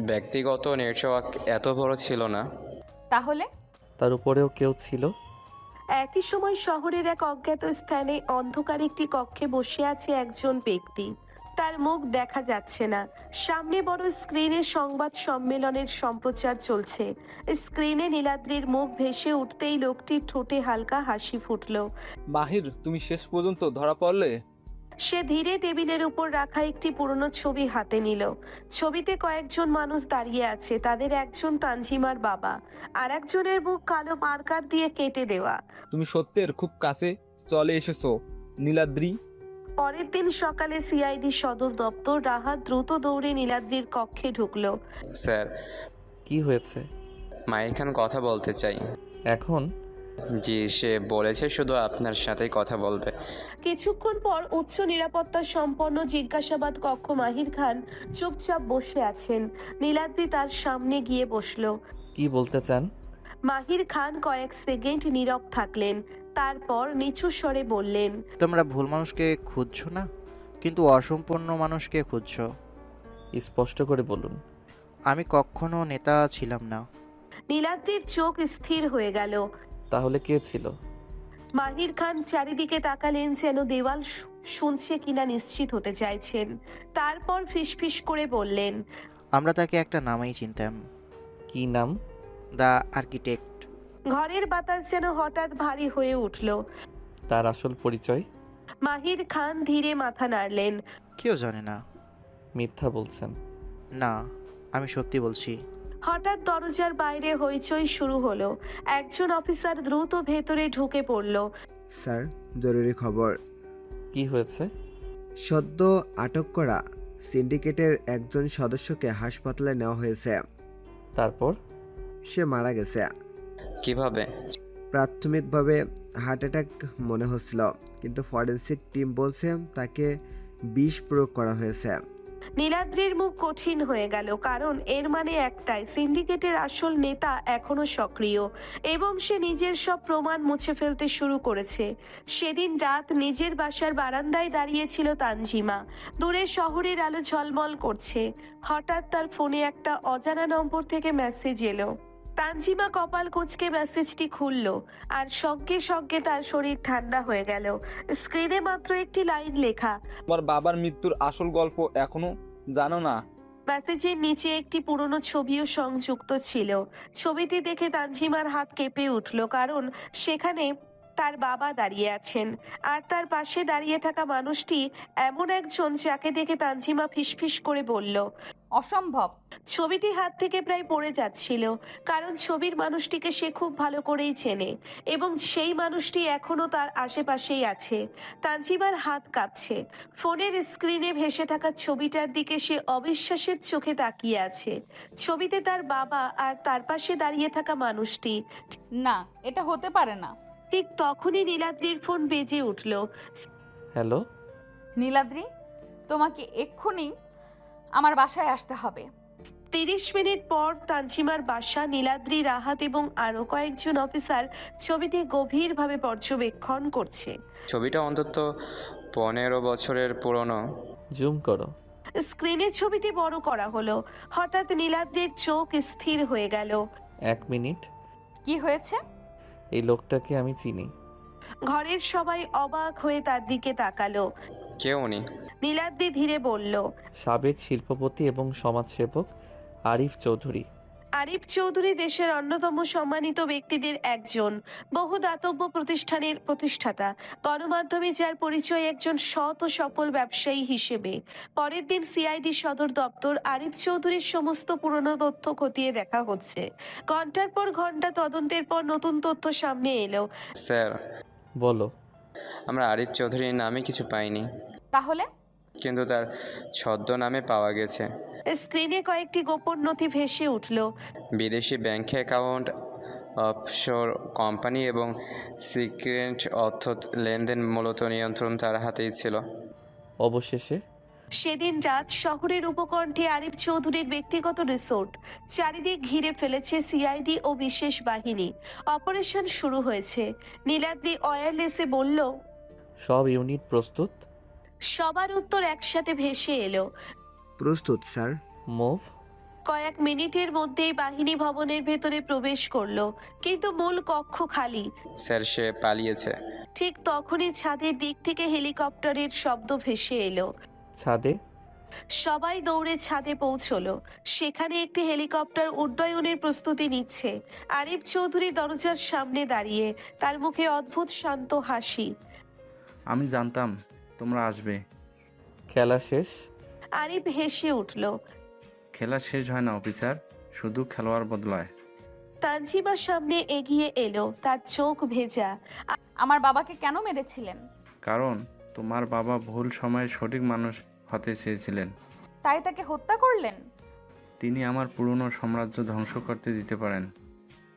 ব্যক্তিগত নেটওয়ার্ক এত বড় ছিল না। তাহলে? তার উপরেও কেউ ছিল। একই সময় শহরের এক অজ্ঞাত স্থানে অন্ধকার একটি কক্ষে বসে আছে একজন ব্যক্তি। তার মুখ দেখা যাচ্ছে না। সামনে বড় স্ক্রিনে সংবাদ সম্মেলনের সম্প্রচার চলছে। স্ক্রিনে নীলাদ্রির মুখ ভেসে উঠতেই লোকটির ঠোঁটে হালকা হাসি ফুটল। মাহির, তুমি শেষ পর্যন্ত ধরা পড়লে। সে ধীরে টেবিলের উপর রাখা একটি পুরনো ছবি হাতে নিল। ছবিতে কয়েকজন মানুষ দাঁড়িয়ে আছে। তাদের একজন তানজিমার বাবা, আর একজনের মুখ কালো মার্কার দিয়ে কেটে দেওয়া। তুমি সত্যের খুব কাছে চলে এসেছো, নীলাদ্রি। পরের দিন সকালে সিআইডি সদর দপ্তর। রাহাত দ্রুত দৌড়ে নীলাদ্রির কক্ষে ঢুকলো। স্যার। কি হয়েছে? মাহির খান কথা বলতে চাই। এখন? জি, সে বলেছে শুধু আপনার সাথেই কথা বলবে। কিছুক্ষণ পর উচ্চ নিরাপত্তা সম্পন্ন জিজ্ঞাসাবাদ কক্ষ। মাহির খান চুপচাপ বসে আছেন। নীলাদ্রি তার সামনে গিয়ে বসলো। কি বলতে চান? মাহির খান কয়েক সেকেন্ড নীরব থাকলেন, তারপর নিচু স্বরে বললেন, তোমরা ভুল মানুষকে খুঁজছো না, কিন্তু অসম্পূর্ণ মানুষকে খুঁজছো। স্পষ্ট করে বলুন। আমি কখনো নেতা ছিলাম না। নীলাদ্রির চোখ স্থির হয়ে গেল। তাহলে কে ছিল? মাহির খান চারিদিকে তাকালেন, যেন দেওয়াল শুনছে কিনা নিশ্চিত হতে চাইছেন। তারপর ফিসফিস করে বললেন, আমরা তাকে একটা নামেই চিনতাম, কি নাম? The architect. ঘরের বাতাস যেন হঠাৎ ভারী হয়ে উঠল। তার আসল পরিচয়? মাহির খান ধীরে মাথা নাড়লেন। কেউ জানে না। মিথ্যা বলছেন। না, আমি সত্যি বলছি। হঠাৎ দরজার বাইরে হইচই শুরু হলো। একজন অফিসার দ্রুত ভেতরে ঢুকে পড়ল। স্যার, জরুরি খবর। কি হয়েছে? সদ্য আটক করা সিন্ডিকেটের একজন সদস্যকে হাসপাতালে নেওয়া হয়েছে। তারপর? সে মারা গেছে। কিভাবে? প্রাথমিকভাবে হার্ট অ্যাটাক মনে হচ্ছিল, কিন্তু ফরেনসিক টিম বলছে তাকে বিষ প্রয়োগ করা হয়েছে। নীলাদ্রির মুখ কঠিন হয়ে গেল, কারণ এর মানে একটাই, সিন্ডিকেটের আসল নেতা এখনো সক্রিয় এবং সে নিজের সব প্রমাণ মুছে ফেলতে শুরু করেছে। সেদিন রাত নিজের বাসার বারান্দায় দাঁড়িয়েছিল তানজিমা। দূরে শহরের আলো ঝলমল করছে। হঠাৎ তার ফোনে একটা অজানা নম্বর থেকে মেসেজ এলো। তানজিমা কপাল কুঁচকে মেসেজটি খুলল, আর সঙ্গে সঙ্গে তার শরীর ঠান্ডা হয়ে গেল। স্ক্রিনে মাত্র একটি লাইন লেখা, তোমার বাবার মৃত্যুর আসল গল্প এখনো জানো না? মেসেজের নিচে একটি পুরনো ছবিও সংযুক্ত ছিল। ছবিটি দেখে তানজিমার হাত কেঁপে উঠল, কারণ সেখানে তার বাবা দাঁড়িয়ে আছেন, আর তার পাশে দাঁড়িয়ে থাকা মানুষটি এমন একজন যাকে দেখে তানজিমা ফিসফিস করে বলল, অসম্ভব। ছবিটি হাত থেকে প্রায় পড়ে যাচ্ছিল, কারণ ছবির মানুষটিকে সে খুব ভালো করেই চেনে এবং সেই মানুষটি এখনো তার আশেপাশেই আছে। তানজিমার হাত কাঁপছে। ফোনের স্ক্রিনে ভেসে থাকা ছবিটার দিকে সে অবিশ্বাসের চোখে তাকিয়ে আছে। ছবিতে তার বাবা আর তার পাশে দাঁড়িয়ে থাকা মানুষটি। না, এটা হতে পারে না। ঠিক তখনই নীলাদ্রির ফোন বেজে উঠল। হ্যালো? নীলাদ্রি, তোমাকে এক্ষুনি আমার বাসায় আসতে হবে। 30 মিনিট পর তানজিমার বাসা। নীলাদ্রি, রাহাত এবং আরো কয়েকজন অফিসার ছবিটি গভীরভাবে পর্যবেক্ষণ করছে। ছবিটা অন্তত 15 বছরের পুরনো। জুম করো। স্ক্রিনে ছবিটি বড় করা হলো। হঠাৎ নীলাদ্রির চোখ স্থির হয়ে গেল। 1 মিনিট। কি হয়েছে? এই লোকটাকে আমি চিনি। ঘরের সবাই অবাক হয়ে তার দিকে তাকালো। কে উনি? নীলাদ্রি ধীরে বলল, সাবেক শিল্পপতি এবং সমাজসেবক আরিফ চৌধুরী। আরিফ চৌধুরী দেশের অন্যতম সম্মানিত ব্যক্তিদের একজন, বহু দাতব্য প্রতিষ্ঠানের প্রতিষ্ঠাতা, গণমাধ্যমে যার পরিচয় একজন সৎ ও সফল ব্যবসায়ী হিসেবে। পরের দিন সিআইডি সদর দপ্তর। আরিফ চৌধুরীর সমস্ত পুরনো তথ্য খতিয়ে দেখা হচ্ছে। ঘন্টার পর ঘন্টা তদন্তের পর নতুন তথ্য সামনে এলো। স্যার, বলো। আমরা আরিফ চৌধুরীর নামে কিছু পাইনি, তাহলে? কিন্তু তার ছদ্মনামে পাওয়া গেছে। স্ক্রিনে কয়েকটি গোপন নথি ভেসে উঠল। বিদেশি ব্যাংক অ্যাকাউন্ট, অফশোর কোম্পানি এবং সিক্রেট অর্থ লেনদেন মূলত নিয়ন্ত্রণ তার হাতেই ছিল। অবশেষে সেদিন রাত শহরের উপকণ্ঠে আরিফ চৌধুরীর ব্যক্তিগত রিসোর্ট। চারিদিক ঘিরে ফেলেছে সিআইডি ও বিশেষ বাহিনী। অপারেশন শুরু হয়েছে। নীলাদ্রি ওয়্যারলেসে বলল, সব ইউনিট প্রস্তুত? সবার উত্তর একসাথে ভেসে এলো, প্রস্তুত স্যার। মুভ। কয়েক মিনিটের মধ্যেই বাহিনী ভবনের ভেতরে প্রবেশ করলো, কিন্তু মূল কক্ষ খালি। স্যার, সে পালিয়েছে। ঠিক তখনই ছাদের দিক থেকে হেলিকপ্টারের শব্দ ভেসে এলো। ছাদে? সবাই দৌড়ে ছাদে পৌঁছলো। সেখানে একটি হেলিকপ্টার উড্ডয়নের প্রস্তুতি নিচ্ছে। আরিফ চৌধুরী দরজার সামনে দাঁড়িয়ে, তার মুখে অদ্ভুত শান্ত হাসি। আমি জানতাম তোমরা আসবে। খেলা শেষ? আরিফ হেসে উঠল। খেলা শেষ হয় না অফিসার, শুধু খেলোয়াড় বদলায়। তানজিমা সামনে এগিয়ে এলো, তার চোখ ভেজা। আমার বাবাকে কেন মেরেছিলেন? কারণ তোমার বাবা ভুল সময়ে সঠিক মানুষ হতে চেয়েছিলেন। তাই তাকে হত্যা করলেন? তিনি আমার পুরনো সাম্রাজ্য ধ্বংস করতে দিতে পারেন।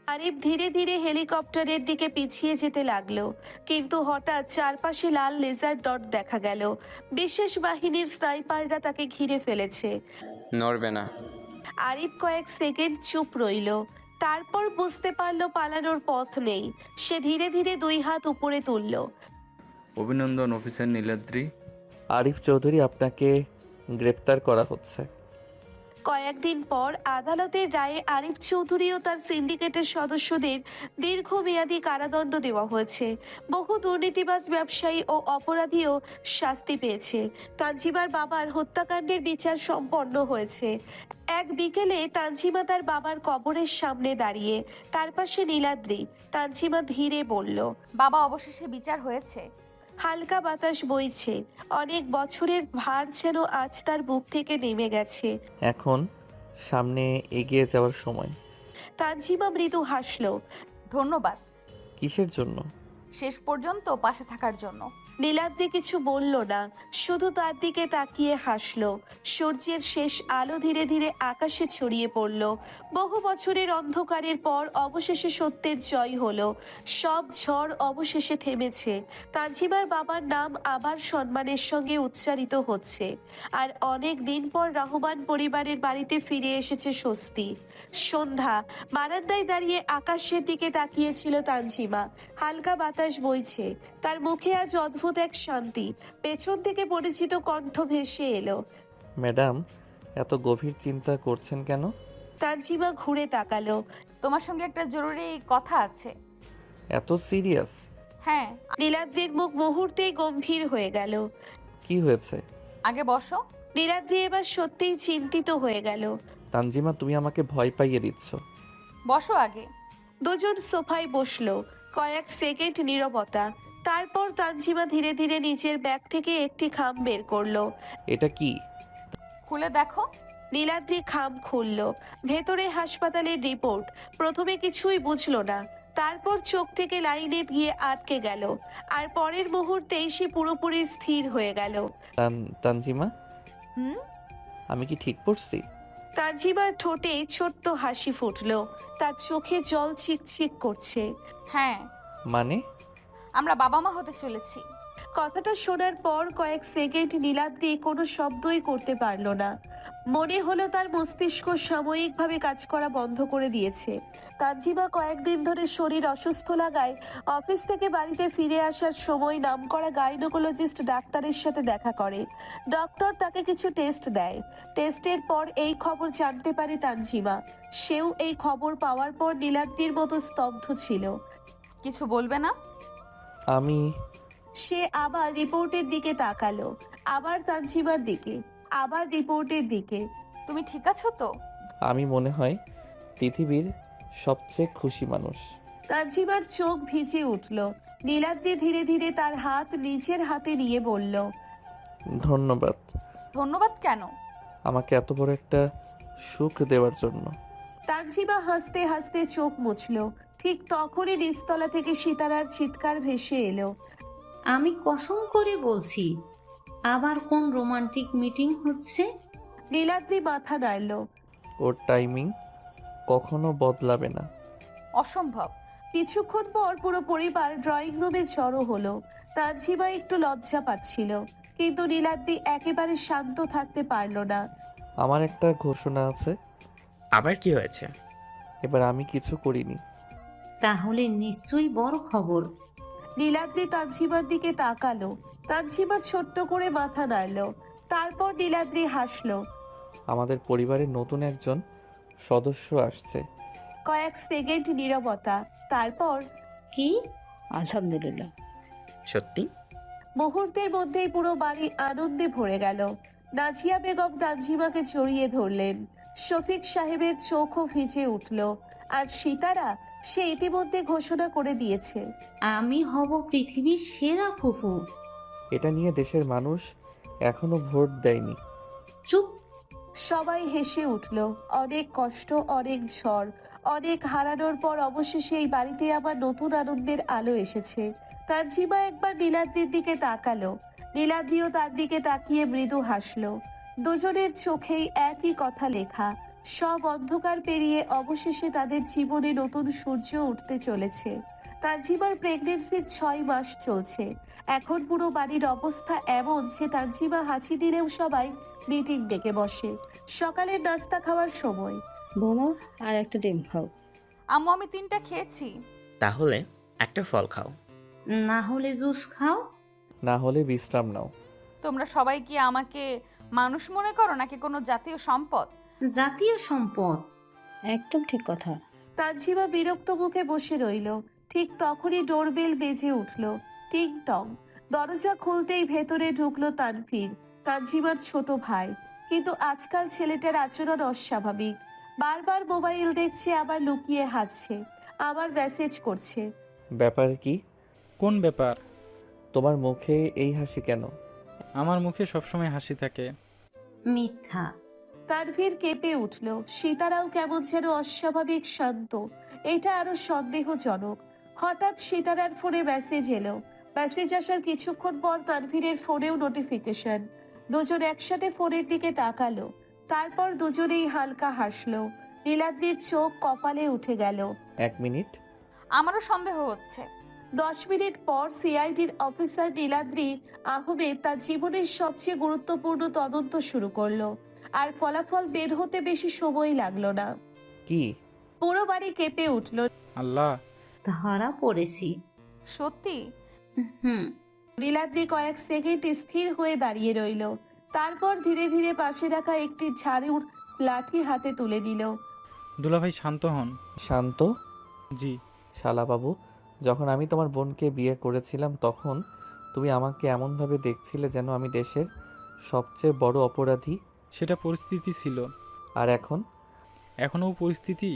আরিফ ধীরে ধীরে হেলিকপ্টারের দিকে পিছিয়ে যেতে লাগলো, কিন্তু হঠাৎ চারপাশে লাল লেজার ডট দেখা গেল। বিশেষ বাহিনীর স্নাইপাররা তাকে ঘিরে ফেলেছে। নড়বে না। আরিফ কয়েক সেকেন্ড চুপ রইল, তারপর বুঝতে পারলো পালানোর পথ নেই। সে ধীরে ধীরে 2 হাত উপরে তুলল। অভিনন্দন অফিসার নীলাদ্রি। আরিফ চৌধুরী, আপনাকে গ্রেপ্তার করা হচ্ছে। কয়েকদিন পর আদালতের রায়ে আরিফ চৌধুরী ও তার সিন্ডিকেটের সদস্যদের দীর্ঘমেয়াদী কারাদণ্ড দেওয়া হয়েছে। বহু দুর্নীতিবাজ ব্যবসায়ী ও অপরাধীও শাস্তি পেয়েছে। তানজিমার বাবার হত্যাকাণ্ডের বিচার সম্পন্ন হয়েছে। এক বিকেলে তানজিমা তার বাবার কবরের সামনে দাঁড়িয়ে, তার পাশে নীলাদ্রি। তানজিমা ধীরে বলল, বাবা, অবশেষে বিচার হয়েছে। হালকা বাতাস বইছে, অনেক বছরের ভার যেন আজ তার বুক থেকে নেমে গেছে। এখন সামনে এগিয়ে যাওয়ার সময়। তানজিমা মৃদু হাসল। ধন্যবাদ। কিসের জন্য? শেষ পর্যন্ত পাশে থাকার জন্য। নীলাদ্রি কিছু বলল না, শুধু তার দিকে তাকিয়ে হাসলো। সূর্যের শেষ আলো ধীরে ধীরে আকাশে ছড়িয়ে পড়ল। বহু বছরের অন্ধকারের পর অবশেষে সত্যের জয় হলো। সব ঝড় অবশেষে থেমেছে। তানজিমার বাবার নাম আবার সম্মানের সঙ্গে উচ্চারিত হচ্ছে। আর অনেক দিন পর রহমান পরিবারের বাড়িতে ফিরে এসেছে স্বস্তি। সন্ধ্যা, বারান্দায় দাঁড়িয়ে আকাশের দিকে তাকিয়েছিল তানজিমা। হালকা বাতাস বইছে, তার মুখে আজ অদ্ভুত এক শান্তি। পেছন থেকে পরিচিত কণ্ঠ ভেসে এলো, ম্যাডাম, এত গভীর চিন্তা করছেন কেন? তানজিমা ঘুরে তাকালো। তোমার সঙ্গে একটা জরুরি কথা আছে। এত সিরিয়াস? হ্যাঁ। নীলাদ্রির মুখ মুহূর্তেই গম্ভীর হয়ে গেল। কি হয়েছে? আগে বসো। নীলাদ্রি এবার সত্যিই চিন্তিত হয়ে গেল। তানজিমা, তুমি আমাকে ভয় পাইয়ে দিচ্ছ। বসো আগে। দুজন সোফায় বসলো। কয়েক সেকেন্ড নীরবতা। তারপর তানজিমা ধীরে ধীরে নিজের ব্যাগ থেকে একটি খাম বের করলো। এটা কি? খুলে দেখো। নীলাদ্রি খাম খুলল। ভেতরে হাসপাতালের রিপোর্ট। প্রথমে কিছুই বুঝলো না, তারপর চোখ থেকে লাইনে গিয়ে আটকে গেল। আর পরের মুহূর্তেই সে পুরোপুরি স্থির হয়ে গেল। তানজিমা, আমি কি ঠিক পড়ছি? তানজিমার ঠোঁটে ছোট্ট হাসি ফুটলো, তার চোখে জল ছিকছিক করছে। হ্যাঁ। মানে? আমরা বাবা মা হতে চলেছি। কথাটা শোনার পর কয়েক সেকেন্ড নীলাদ্রি কোনো শব্দই করতে পারল না। মনে হলো তার মস্তিষ্ক সাময়িকভাবে কাজ করা বন্ধ করে দিয়েছে। তানজিমা কয়েকদিন ধরে শরীর অসুস্থ লাগায় অফিস থেকে বাড়িতে ফিরে আসার সময় নামকরা গাইনোকোলজিস্ট ডাক্তারের সাথে দেখা করে। ডক্টর তাকে কিছু টেস্ট দেয়। টেস্টের পর এই খবর জানতে পারে তানজিমা। সেও এই খবর পাওয়ার পর নীলাদ্রির মতো স্তব্ধ ছিল। কিছু বলবে না? সে আবার রিপোর্টের দিকে তাকালো, আবার তানজিমার দিকে, আবার রিপোর্টের দিকে। তুমি ঠিক আছো তো? আমি মনে হয় পৃথিবীর সবচেয়ে খুশি মানুষ। তানজিমার চোখ ভিজে উঠল। নীলাদ্রি ধীরে ধীরে তার হাত নিজের হাতে নিয়ে বলল, ধন্যবাদ। ধন্যবাদ কেন? আমাকে এত বড় একটা সুখ দেওয়ার জন্য। তানজিমা হাসতে হাসতে চোখ মুছল। ঠিক তখনই নিচতলা থেকে সিতারার চিৎকার ভেসে এলো। আমি কসম করে বলছি, আবার কোন রোমান্টিক মিটিং হচ্ছে? নীলাদ্রি মাথা নাড়ল। ওর টাইমিং কখনো বদলাবে না। অসম্ভব। কিছুক্ষণ পর পুরো পরিবার ড্রয়িং রুমে জড়ো হলো। তানজিমা একটু লজ্জা পাচ্ছিল, কিন্তু নীলাদ্রি একেবারে শান্ত থাকতে পারল না। আমার একটা ঘোষণা আছে। আবার কি হয়েছে? এবার আমি কিছু করিনি। তাহলে নিশ্চয়ই বড় খবর। নীলাদ্রি তানজিমার দিকে তাকালো। তানজিমা ছোট্ট করে মাথা নাড়ল। তারপর নীলাদ্রি হাসলো। আমাদের পরিবারের নতুন একজন সদস্য আসছে। কয়েক সেকেন্ড নীরবতা। তারপর, কি? আলহামদুলিল্লাহ। সত্যি? মুহূর্তের মধ্যেই পুরো বাড়ি আনন্দে ভরে গেল। নাজিয়া বেগম তানজিমাকে জড়িয়ে ধরলেন। শফিক সাহেবের চোখও ভিজে উঠল। আর সিতারা, সে ইতিমধ্যে ঘোষণা করে দিয়েছে, আমি হব পৃথিবীর সেরা ফুফু। এটা নিয়ে দেশের মানুষ এখনো ভোট দেয়নি। চুপ। সবাই হেসে উঠল। অনেক কষ্ট, অনেক ঝড়, অনেক হারানোর পর অবশেষে এই বাড়িতে আবার নতুন আনন্দের আলো এসেছে। তানজিমা একবার নীলাদ্রির দিকে তাকালো। নীলাদ্রিও তার দিকে তাকিয়ে মৃদু হাসলো। দুজনের চোখেই একই কথা লেখা, সব অন্ধকার পেরিয়ে অবশেষে তাদের জীবনে নতুন সূর্য উঠতে চলেছে। তানজিমার প্রেগনেন্সির 6 মাস চলছে। এখন পুরো বাড়ির অবস্থা এমন যে তানজিমা হাঁচি দিলেও সবাই মিটিং ডেকে বসে। সকালের নাস্তা খাওয়ার সময়। বোমা, আর একটা ডিম খাও। আম্মু, আমি 3টা খেয়েছি। তাহলে একটা ফল খাও। না হলে জুস খাও। না হলে বিশ্রাম নাও। তোমরা সবাই কি আমাকে মানুষ মনে করো নাকি কোনো জাতীয় সম্পদ? জাতীয় সম্পদ। একদম ঠিক কথা। তানজিমা বিরক্ত মুখে বসে রইল। ঠিক তখনই ডোরবেল বেজে উঠল। টিং টং। দরজা খুলতেই ভেতরে ঢুকলো তানভীর, তানজিমার ছোট ভাই। কিন্তু আজকাল ছেলেটার আচরণ অস্বাভাবিক। বারবার মোবাইল দেখছে, আবার লুকিয়ে হাসছে, আবার মেসেজ করছে। ব্যাপার কি? কোন ব্যাপার? তোমার মুখে এই হাসি কেন? আমার মুখে সবসময় হাসি থাকে। মিথ্যা। তানভীর কেঁপে উঠল। সীতারাও কেমন যেন অস্বাভাবিক শান্ত। এটা আরো সন্দেহজনক। হঠাৎ সীতারার ফোনে মেসেজ এলো। মেসেজ আসার কিছুক্ষণ পর তানভীরের ফোনেও নোটিফিকেশন। দুজন একসাথে ফোনের দিকে তাকালো। তারপর দুজনেই হালকা হাসলো। নীলাদ্রির চোখ কপালে উঠে গেল। 1 মিনিট। আমারও সন্দেহ হচ্ছে। 10 মিনিট পর সিআইডির অফিসার নীলাদ্রি আহমেদ তার জীবনের সবচেয়ে গুরুত্বপূর্ণ তদন্ত শুরু করলো। আর ফলাফল বের হতে বেশি সময় লাগলো না। কি? পুরো বাড়ি কেঁপে উঠল। আল্লাহ, ধরা পড়েছি। সত্যি? হুম। নীলাদ্রি কয়েক সেকেন্ড স্থির হয়ে দাঁড়িয়ে রইল। তারপর ধীরে ধীরে পাশে রাখা একটি ঝাড়ুর লাঠি হাতে তুলে নিল। দুলাভাই শান্ত হন। শান্ত? জি। শালা বাবু, যখন আমি তোমার বোনকে বিয়ে করেছিলাম তখন তুমি আমাকে এমনভাবে দেখছিলে যেন আমি দেশের সবচেয়ে বড় অপরাধী। সেটা পরিস্থিতি ছিল। আর এখন? এখনও পরিস্থিতি।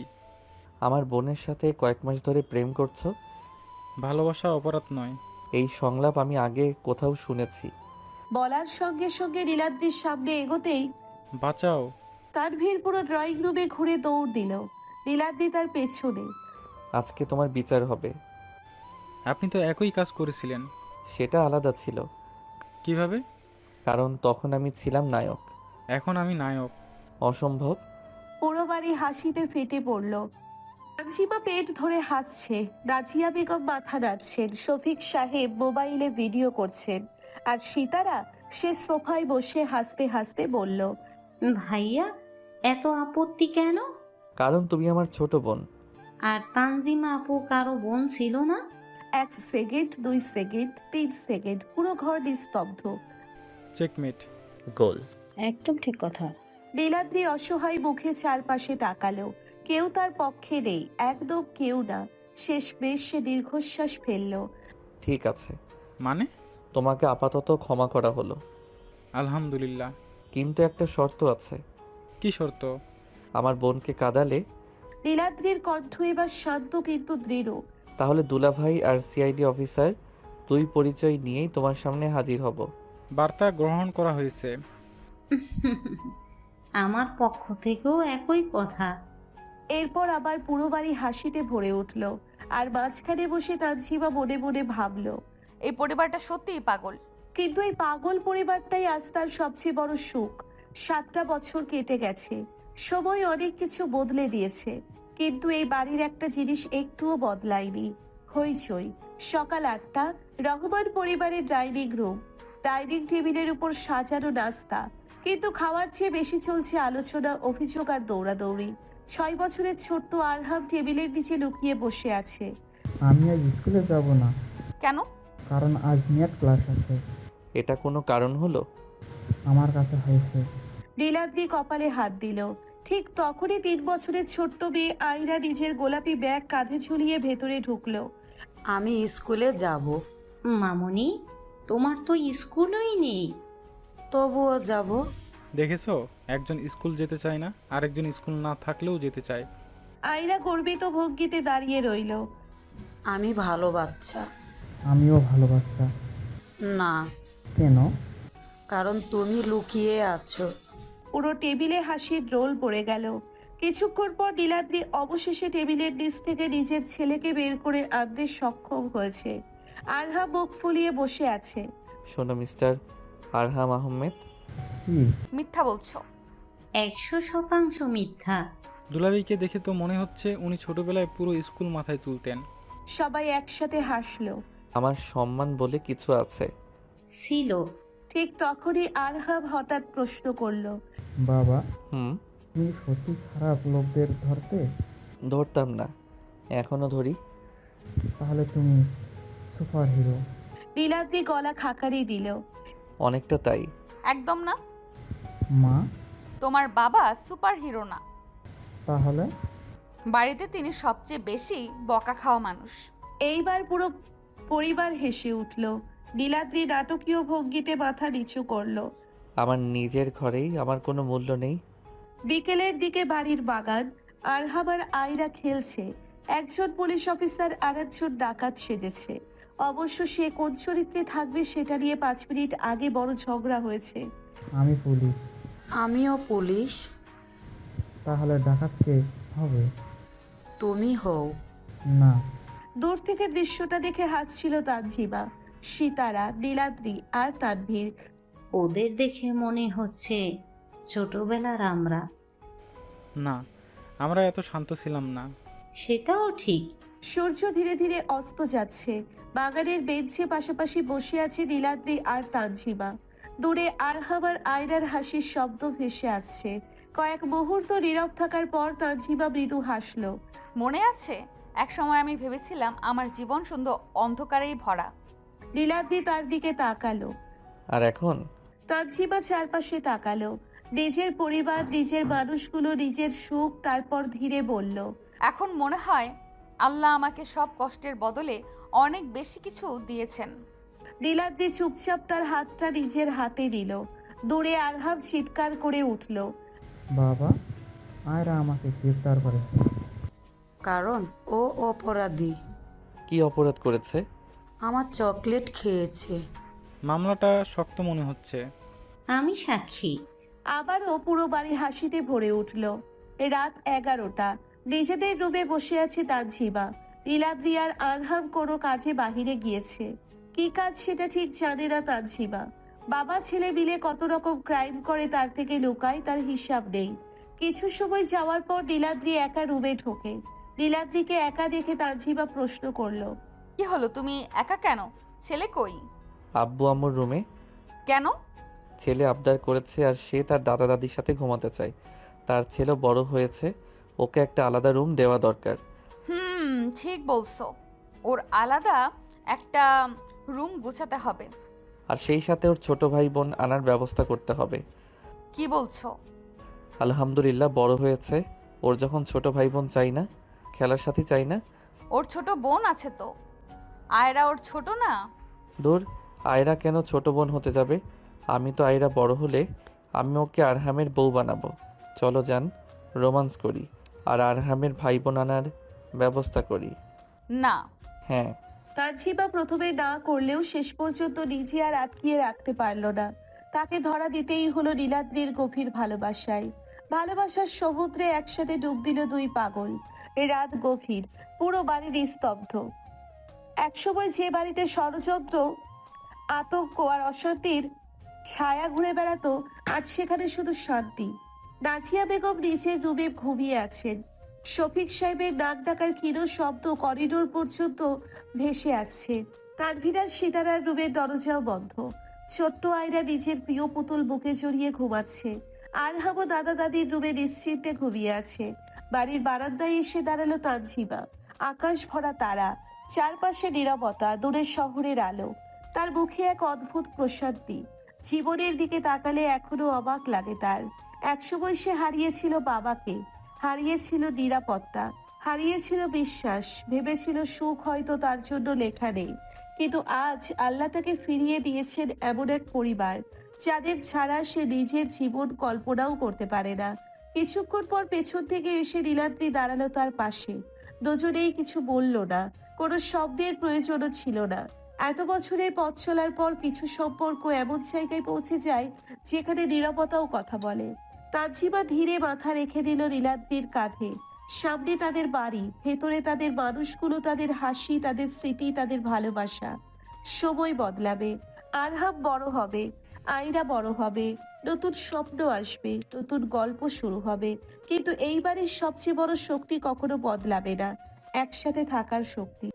আমার বোনের সাথে কয়েক মাস ধরে প্রেম করছো। ভালোবাসা অপরাধ নয়। এই সংলাপ আমি আগে কোথাও শুনেছি। বলার সঙ্গে সঙ্গে নীলাদ্রির সামনে এগোতেই বাঁচাও। তানভীর পুরো ড্রয়িং রুমে ঘুরে দৌড় দিল। নীলাদ্রি তার পেছনে। আজকে তোমার বিচার হবে। আপনি তো একই কাজ করেছিলেন। সেটা আলাদা ছিল। কিভাবে? কারণ তখন আমি ছিলাম নায়ক। এখন আমি নায়ক। অসম্ভব। পুরো বাড়ি হাসিতে ফেটে পড়ল। তানজিমা পেট ধরে হাসছে। নাজিয়া বেগম মাথা নাড়ছেন। শফিক সাহেব মোবাইলে ভিডিও করছেন। আর সীতারা সে সোফায় বসে হাসতে হাসতে বলল, ভাইয়া, এত আপত্তি কেন? কারণ তুমি আমার ছোট বোন। আর তানজিমা আপু কারো বোন ছিল না? 1 সেকেন্ড, 2 সেকেন্ড, 3 সেকেন্ড, পুরো ঘর নিস্তব্ধ। চেকমেট। গোল। একদম ঠিক কথা। নীলাদ্রি অসহায় মুখে চারপাশে তাকালো। কেউ তার পক্ষে নেই, একদম কেউ না। শেষমেশ সে দীর্ঘশ্বাস ফেলল। ঠিক আছে। মানে? তোমাকে আপাতত ক্ষমা করা হলো। আলহামদুলিল্লাহ। কিন্তু একটা শর্ত আছে। কি শর্ত? আমার বোনকে কাঁদালে। নীলাদ্রির কণ্ঠ এবার শান্ত কিন্তু দৃঢ়। তাহলে দুলাভাই আর সিআইডি অফিসার 2 পরিচয় নিয়েই তোমার সামনে হাজির হব। বার্তা গ্রহণ করা হয়েছে। আমার পক্ষ থেকেও একই কথা। এরপর আবার পুরো বাড়ি হাসিতে ভরে উঠল। আর মাঝখানে বসে তানজিমা মনে মনে ভাবল, এই পরিবারটা সত্যিই পাগল। কিন্তু এই পাগল পরিবারটাই আজ তার সবচেয়ে বড় সুখ। 7টা বছর কেটে গেছে। সময় অনেক কিছু বদলে দিয়েছে, কিন্তু এই বাড়ির একটা জিনিস একটুও বদলায়নি। হইচই। সকাল 8টা। রহমান পরিবারের ডাইনিং রুম। ডাইনিং টেবিলের উপর সাজানো নাস্তা, কিন্তু খাওয়ার চেয়ে বেশি চলছে আলোচনা, অভিযোগ আর দৌড়াদৌড়ি। 6 বছরের ছোট্ট আরহাম টেবিলের নিচে লুকিয়ে বসে আছে। আমি আজ স্কুলে যাব না। কেন? কারণ আজ ম্যাথ ক্লাস আছে। এটা কোনো কারণ হলো? আমার কাছে হয়েছে। নীলাদ্রি কপালে হাত দিল। ঠিক তখনই 3 বছরের ছোট্ট মেয়ে আয়রা নিজের গোলাপি ব্যাগ কাঁধে ঝুলিয়ে ভেতরে ঢুকলো। আমি স্কুলে যাব। মামুনি, তোমার তো স্কুলই নেই। তবুও যাব। দেখেছো, একজন স্কুল যেতে চায় না, আরেকজন স্কুল না থাকলেও যেতে চায়। আয়রা গর্বিত ভঙ্গিতে দাঁড়িয়ে রইল। আমি ভালো বাচ্চা। আমিও ভালো বাচ্চা। না। কেন? কারণ তুমি লুকিয়ে আছো। পুরো টেবিলে হাসির রোল পড়ে গেল। কিছুক্ষণ পর নীলাদ্রি অবশেষে টেবিলের নিচ থেকে নিজের ছেলেকে বের করে আনতে সক্ষম হয়েছে। আরহা মুখ ফুলিয়ে বসে আছে। শোনো মিস্টার আরহাম আহমেদ, মিথ্যা বলছো। 100% মিথ্যা। দুলাভাইকে দেখে তো মনে হচ্ছে উনি ছোটবেলায় পুরো স্কুল মাথায় তুলতেন। সবাই একসাথে হাসলো। আমার সম্মান বলে কিছু আছে। ছিল। ঠিক তখনই আরহাম হঠাৎ প্রশ্ন করলো, বাবা, তুমি সত্যি খারাপ লোকদের ধরতে? ধরতাম না, এখনো ধরি। তাহলে তুমি সুপার হিরো। নীলাদ্রি গলা খাকারি দিল। অনেকটা তাই। একদম না। মা, তোমার বাবা সুপার হিরো না, তাহলে বাড়িতে তিনি সবচেয়ে বেশি বকা খাওয়া মানুষ। এইবার পুরো পরিবার হেসে উঠল। নীলাদ্রি নাটকীয় ভঙ্গিতে মাথা নিচু করলো। আমার নিজের ঘরেই আমার কোনো মূল্য নেই। বিকেলের দিকে বাড়ির বাগান আর আমার আয়রা খেলছে। একজন পুলিশ অফিসার আর একজন ডাকাত সেজেছে। অবশ্য সে কোন চরিত্রে থাকবে সেটা নিয়ে 5 মিনিট আগে বড় ঝগড়া হয়েছে। আমি পুলিশ। আমিও পুলিশ। তাহলে ডাকাত কে হবে? তুমি হও। না। দূর থেকে দৃশ্যটা দেখে হাসছিল তানজিমা, সিতারা, নীলাদ্রি আর তানভীর। ওদের দেখে মনে হচ্ছে ছোটবেলার আমরা। না, আমরা এত শান্ত ছিলাম না। সেটাও ঠিক। সূর্য ধীরে ধীরে অস্ত যাচ্ছে। বাগানের বেঞ্চে পাশাপাশি বসে আছে নীলাদ্রি আর তানজিমা। দূরে আরহাম আর আয়রার হাসির শব্দ ভেসে আসছে। কয়েক মুহূর্ত নীরব থাকার পর তানজিমা মৃদু হাসলো। মনে আছে এক সময় আমি ভেবেছিলাম আমার জীবন সুন্দর অন্ধকারেই ভরা। নীলাদ্রি তার দিকে তাকালো। আর এখন? তানজিমা চারপাশে তাকালো। নিজের পরিবার, নিজের মানুষগুলো, নিজের সুখ, তারপর ধীরে বলল, এখন মনে হয় আল্লাহ আমাকে সব কষ্টের বদলে অনেক বেশি কিছু দিয়েছেন। নীলাদ্রি চুপচাপ তার হাতটা নিজের হাতে নিল। দূরে আরহাম চিৎকার করে উঠল, বাবা, আয়রা আমাকে গ্রেফতার করেছে। কারণ ও অপরাধী। কি অপরাধ করেছে? আমার চকলেট খেয়েছে। মামলাটা শক্ত মনে হচ্ছে। আমি সাক্ষী। আবারও পুরো বাড়ি হাসিতে ভরে উঠল। রাত 11টা। নিজেদের রুমে বসে আছে তানজিমা। নীলাদ্রি আর আরহাম কোনো কাজে বাহিরে গিয়েছে। কি কাজ সেটা ঠিক জানে না তানজিমা। বাবা ছেলে মিলে কত রকম ক্রাইম করে তার থেকে লুকায়, তার হিসাব নেই। কিছু সময় যাওয়ার পর নীলাদ্রি একা রুমে ঢোকে। নীলাদ্রিকে একা দেখে তানজিমা প্রশ্ন করলো, কি হলো, তুমি একা কেন? ছেলে কই? আব্বু আম্মুর রুমে। কেন? ছেলে আবদার করেছে আর সে তার দাদা দাদির সাথে ঘুমাতে চায়। তার ছেলে বড় হয়েছে, ওকে একটা আলাদা রুম দেওয়া দরকার। ঠিক বলছো, ওর আলাদা একটা রুম গোছাতে হবে। আর সেই সাথে ওর ছোট ভাই বোন আনার ব্যবস্থা করতে হবে। কি বলছো? আলহামদুলিল্লাহ বড় হয়েছে, ওর যখন ছোট ভাই বোন চাই না, খেলার সাথী চাই না। ওর ছোট বোন আছে তো। আয়রা ওর ছোট না? দূর, আয়রা কেন ছোট বোন হতে যাবে? আমি তো আয়রা বড় হলে আমি ওকে আরহামের বউ বানাবো। চলো যান, রোমান্স করি আর আরহামের ভাই বোন আনার ব্যবস্থা করি। না। হ্যাঁ। তানজিমা প্রথমে না করলেও শেষ পর্যন্ত নিজে আর আটকিয়ে রাখতে পারল না। তাকে ধরা দিতেই হলো নীলাদ্রির গভীর ভালোবাসায়। ভালোবাসার সমুদ্রে একসাথে ডুব দিল দুই পাগল। রাত গভীর, পুরো বাড়ি নিস্তব্ধ। একসময় যে বাড়িতে ষড়যন্ত্র, আতঙ্ক আর অশান্তির ছায়া ঘুরে বেড়াতো, আজ সেখানে শুধু শান্তি। নাজিয়া বেগম নিজের রুমে ঘুমিয়ে আছেন। শফিক সাহেবের নাক ডাকার ক্ষীণ শব্দ করিডোর পর্যন্ত ভেসে আসছে। তানভীরার সিতারার রুমের দরজাও বন্ধ। ছোট্ট আয়রা নিজের প্রিয় পুতুল বুকে জড়িয়ে ঘুমাচ্ছে। আরহামও দাদা দাদির রুমে নিশ্চিন্তে ঘুমিয়ে আছে। বাড়ির বারান্দায় এসে দাঁড়ালো তানজিমা। আকাশ ভরা তারা, চারপাশে নীরবতা, দূরের শহরের আলো। তার মুখে এক অদ্ভুত প্রশান্তি। জীবনের দিকে তাকালে এখনো অবাক লাগে তার। একসময় সে হারিয়েছিল বাবাকে, হারিয়েছিল নিরাপত্তা, হারিয়েছিল বিশ্বাস, ভেবেছিল সুখ হয়তো তার জন্য লেখা নেই। কিন্তু আজ আল্লাহ তাকে ফিরিয়ে দিয়েছেন এমন এক পরিবার যাদের ছাড়া সে নিজের জীবন কল্পনাও করতে পারে না। কিছুক্ষণ পর পেছন থেকে এসে নীলাদ্রি দাঁড়ালো তার পাশে। দুজনেই কিছু বলল না, কোনো শব্দের প্রয়োজনও ছিল না। এত বছরের পথ চলার পর কিছু সম্পর্ক এমন জায়গায় পৌঁছে যায় যেখানে নীরবতাও কথা বলে। তানজিমা ধীরে মাথা রেখে দিল নীলাদ্রির কাঁধে। সামনে তাদের বাড়ি, ভেতরে তাদের মানুষগুলো, তাদের হাসি, তাদের স্মৃতি, তাদের ভালোবাসা। সময় বদলাবে, আরহাম বড় হবে, আয়রা বড় হবে, নতুন স্বপ্ন আসবে, নতুন গল্প শুরু হবে। কিন্তু এইবারের সবচেয়ে বড় শক্তি কখনো বদলাবে না, একসাথে থাকার শক্তি।